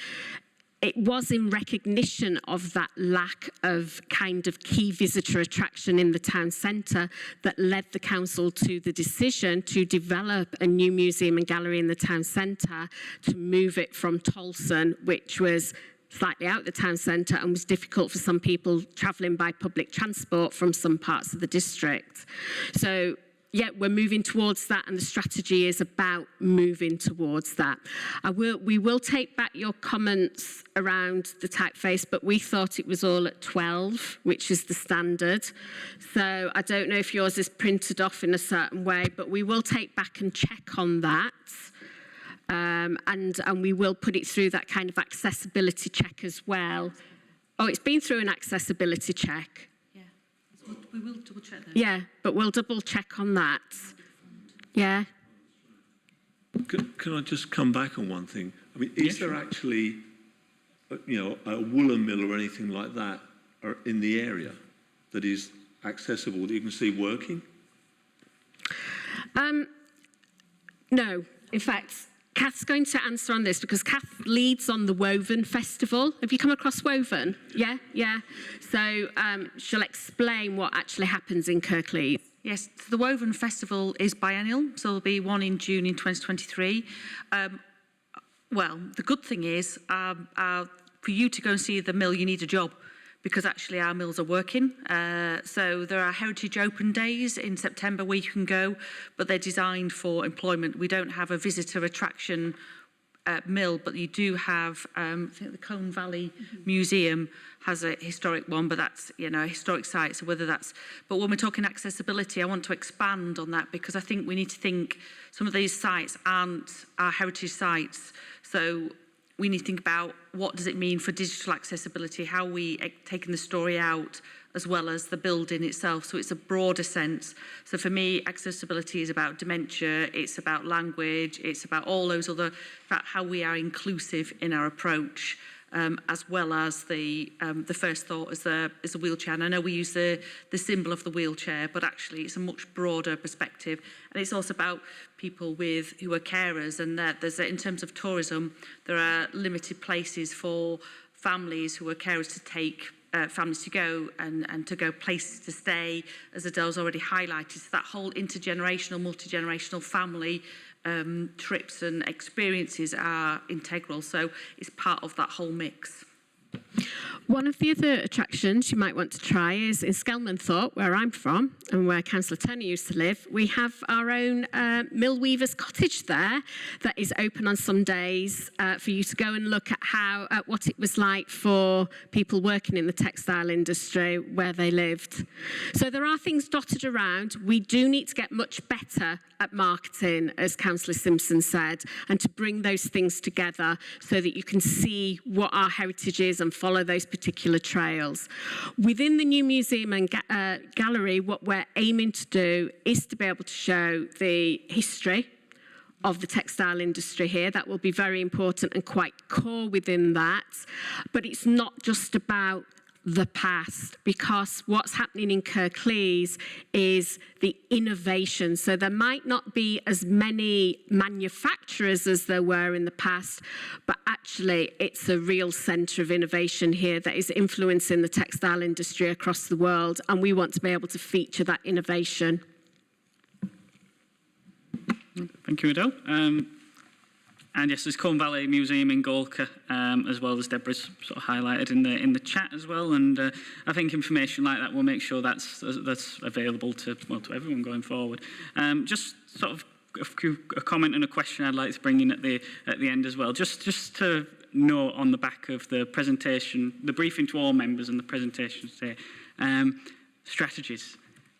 it was in recognition of that lack of kind of key visitor attraction in the town centre that led the council to the decision to develop a new museum and gallery in the town centre, to move it from Tolson, which was slightly out the town centre and was difficult for some people travelling by public transport from some parts of the district. So yeah, we're moving towards that, and the strategy is about moving towards that. We will take back your comments around the typeface, but we thought it was all at 12, which is the standard. So I don't know if yours is printed off in a certain way, but we will take back and check on that. And we will put it through that kind of accessibility check as well. Oh, it's been through an accessibility check. We will double check that. Yeah, but we'll double check on that. Yeah. Can I just come back on one thing? I mean, is there actually, a woolen mill or anything like that in the area that is accessible that you can see working? No. In fact, Kath's going to answer on this because Kath leads on the Woven Festival. Have you come across Woven? Yeah. So she'll explain what actually happens in Kirklees. Yes, so the Woven Festival is biennial, so there'll be one in June in 2023. Well, the good thing is, for you to go and see the mill, you need a job, because actually our mills are working. So there are Heritage Open Days in September where you can go, but they're designed for employment. We don't have a visitor attraction mill, but you do have, I think the Colne Valley Museum has a historic one, but that's, a historic site. So whether that's, but when we're talking accessibility, I want to expand on that because I think we need to think some of these sites aren't our heritage sites. So we need to think about what does it mean for digital accessibility, how we taking the story out as well as the building itself. So it's a broader sense. So for me, accessibility is about dementia, it's about language, it's about all those other, about how we are inclusive in our approach, as well as the first thought is a wheelchair. And I know we use the symbol of the wheelchair, but actually it's a much broader perspective. And it's also about people who are carers, and that in terms of tourism, there are limited places for families who are carers to take families to go and to go places to stay, as Adele's already highlighted. So that whole intergenerational, multi-generational family trips and experiences are integral. So it's part of that whole mix. One of the other attractions you might want to try is in Skelmanthorpe, where I'm from and where Councillor Turner used to live. We have our own mill weaver's cottage there that is open on some days for you to go and look at what it was like for people working in the textile industry where they lived. So there are things dotted around. We do need to get much better at marketing, as Councillor Simpson said, and to bring those things together so that you can see what our heritage is and follow those particular trails. Within the new museum and gallery, what we're aiming to do is to be able to show the history of the textile industry here. That will be very important and quite core within that. But it's not just about the past, because what's happening in Kirklees is the innovation. So there might not be as many manufacturers as there were in the past, but actually it's a real centre of innovation here that is influencing the textile industry across the world, and we want to be able to feature that innovation. Thank you, Adele. And yes, there's Colne Valley Museum in Gorka, as well as Deborah's sort of highlighted in the chat as well. And I think information like that will make sure that's available to everyone going forward. Just sort of a comment and a question I'd like to bring in at the end as well. Just to note on the back of the presentation, the briefing to all members and the presentation today, strategies.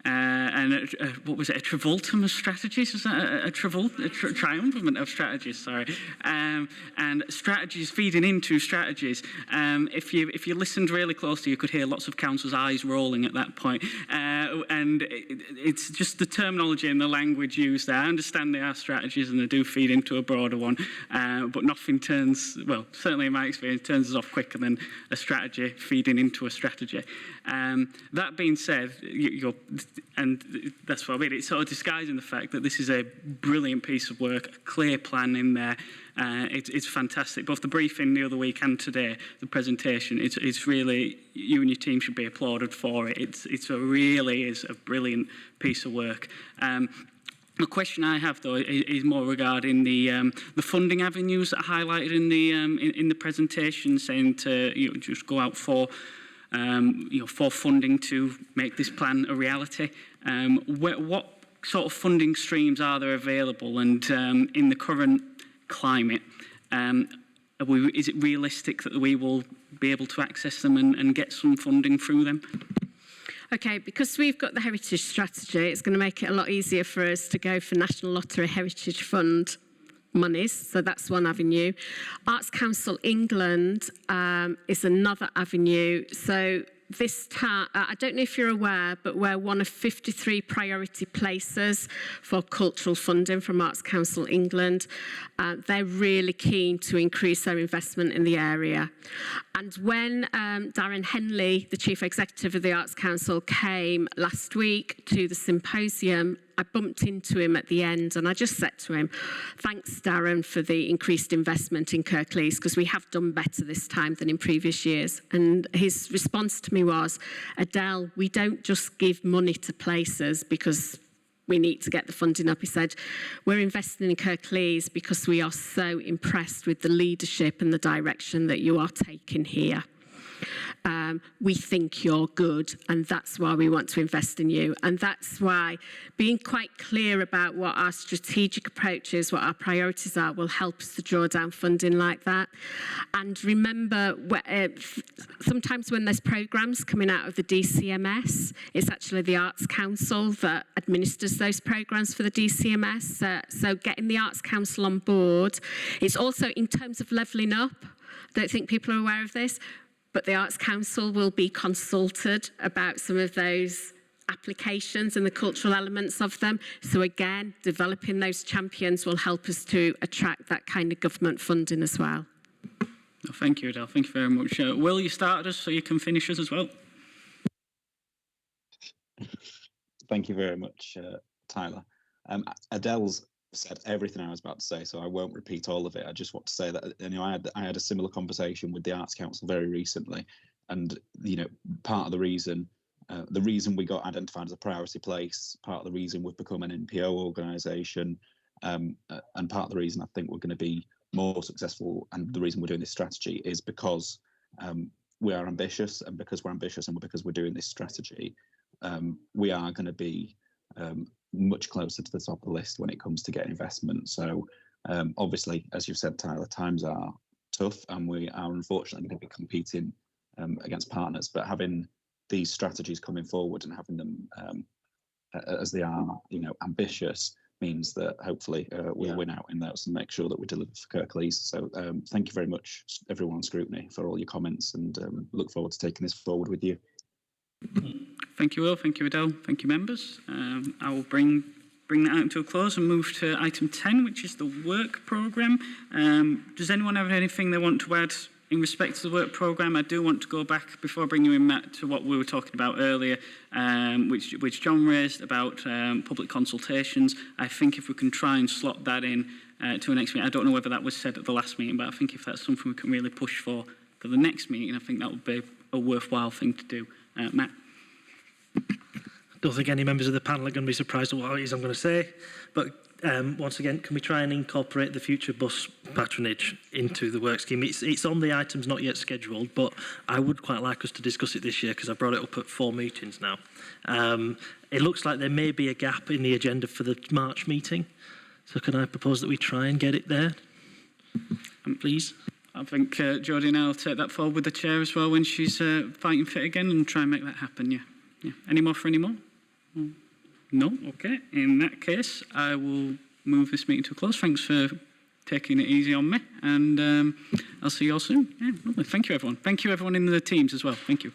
And what was it? A triumvirate of strategies? Was that a triumvirate of strategies? Sorry. And strategies feeding into strategies. If you listened really closely, you could hear lots of councillors' eyes rolling at that point. And it's just the terminology and the language used there. I understand they are strategies and they do feed into a broader one, but nothing turns, well, certainly in my experience, turns us off quicker than a strategy feeding into a strategy. That being said, and that's what I mean, it's sort of disguising the fact that this is a brilliant piece of work, a clear plan in there. It's fantastic. Both the briefing the other week and today, the presentation, it's really, you and your team should be applauded for it. It really is a brilliant piece of work. The question I have, though, is more regarding the funding avenues that are highlighted in the presentation, saying to just go out for for funding to make this plan a reality. What sort of funding streams are there available? And in the current climate, is it realistic that we will be able to access them and get some funding through them? Okay, because we've got the heritage strategy, it's going to make it a lot easier for us to go for National Lottery Heritage Fund monies, so that's one avenue. Arts Council England is another avenue. So this I don't know if you're aware, but we're one of 53 priority places for cultural funding from Arts Council England. They're really keen to increase their investment in the area. And when Darren Henley, the Chief Executive of the Arts Council, came last week to the symposium, I bumped into him at the end and I just said to him, thanks, Darren, for the increased investment in Kirklees, because we have done better this time than in previous years. And his response to me was, Adele, we don't just give money to places because we need to get the funding up. He said, we're investing in Kirklees because we are so impressed with the leadership and the direction that you are taking here. We think you're good, and that's why we want to invest in you. And that's why being quite clear about what our strategic approach is, what our priorities are, will help us to draw down funding like that. And remember, sometimes when there's programmes coming out of the DCMS, it's actually the Arts Council that administers those programmes for the DCMS. So getting the Arts Council on board. It's also in terms of levelling up. I don't think people are aware of this, but the Arts Council will be consulted about some of those applications and the cultural elements of them. So again, developing those champions will help us to attract that kind of government funding as well. Thank you, Adele. Thank you very much. Will, you started us so you can finish us as well. Thank you very much, Tyler. Adele's said everything I was about to say, so I won't repeat all of it. I just want to say that I had a similar conversation with the Arts Council very recently, and part of the reason we got identified as a priority place, part of the reason we've become an NPO organisation, and part of the reason I think we're going to be more successful, and the reason we're doing this strategy is because we are ambitious, and because we're ambitious and because we're doing this strategy, we are going to be much closer to the top of the list when it comes to getting investment. So obviously, as you've said, Tyler, times are tough, and we are unfortunately going to be competing against partners. But having these strategies coming forward and having them as they are, ambitious, means that hopefully we'll win out in those and make sure that we deliver for Kirklees. So thank you very much, everyone on Scrutiny, for all your comments, and look forward to taking this forward with you. Thank you, Will. Thank you, Adele. Thank you, members. I will bring that out to a close and move to item 10, which is the work programme. Does anyone have anything they want to add in respect to the work programme? I do want to go back, before I bring you in, Matt, to what we were talking about earlier, which John raised about public consultations. I think if we can try and slot that in to a next meeting, I don't know whether that was said at the last meeting, but I think if that's something we can really push for the next meeting, I think that would be a worthwhile thing to do. Matt? I don't think any members of the panel are going to be surprised at what it is I'm going to say, but once again, can we try and incorporate the future bus patronage into the work scheme? It's on the items not yet scheduled, but I would quite like us to discuss it this year because I brought it up at 4 meetings now. It looks like there may be a gap in the agenda for the March meeting, so can I propose that we try and get it there, please? I think Jodie and I will take that forward with the chair as well when she's fighting fit again, and try and make that happen, yeah. Any more for any more? No? Okay. In that case, I will move this meeting to a close. Thanks for taking it easy on me, and I'll see you all soon. Yeah, lovely. Thank you, everyone. Thank you, everyone in the teams as well. Thank you.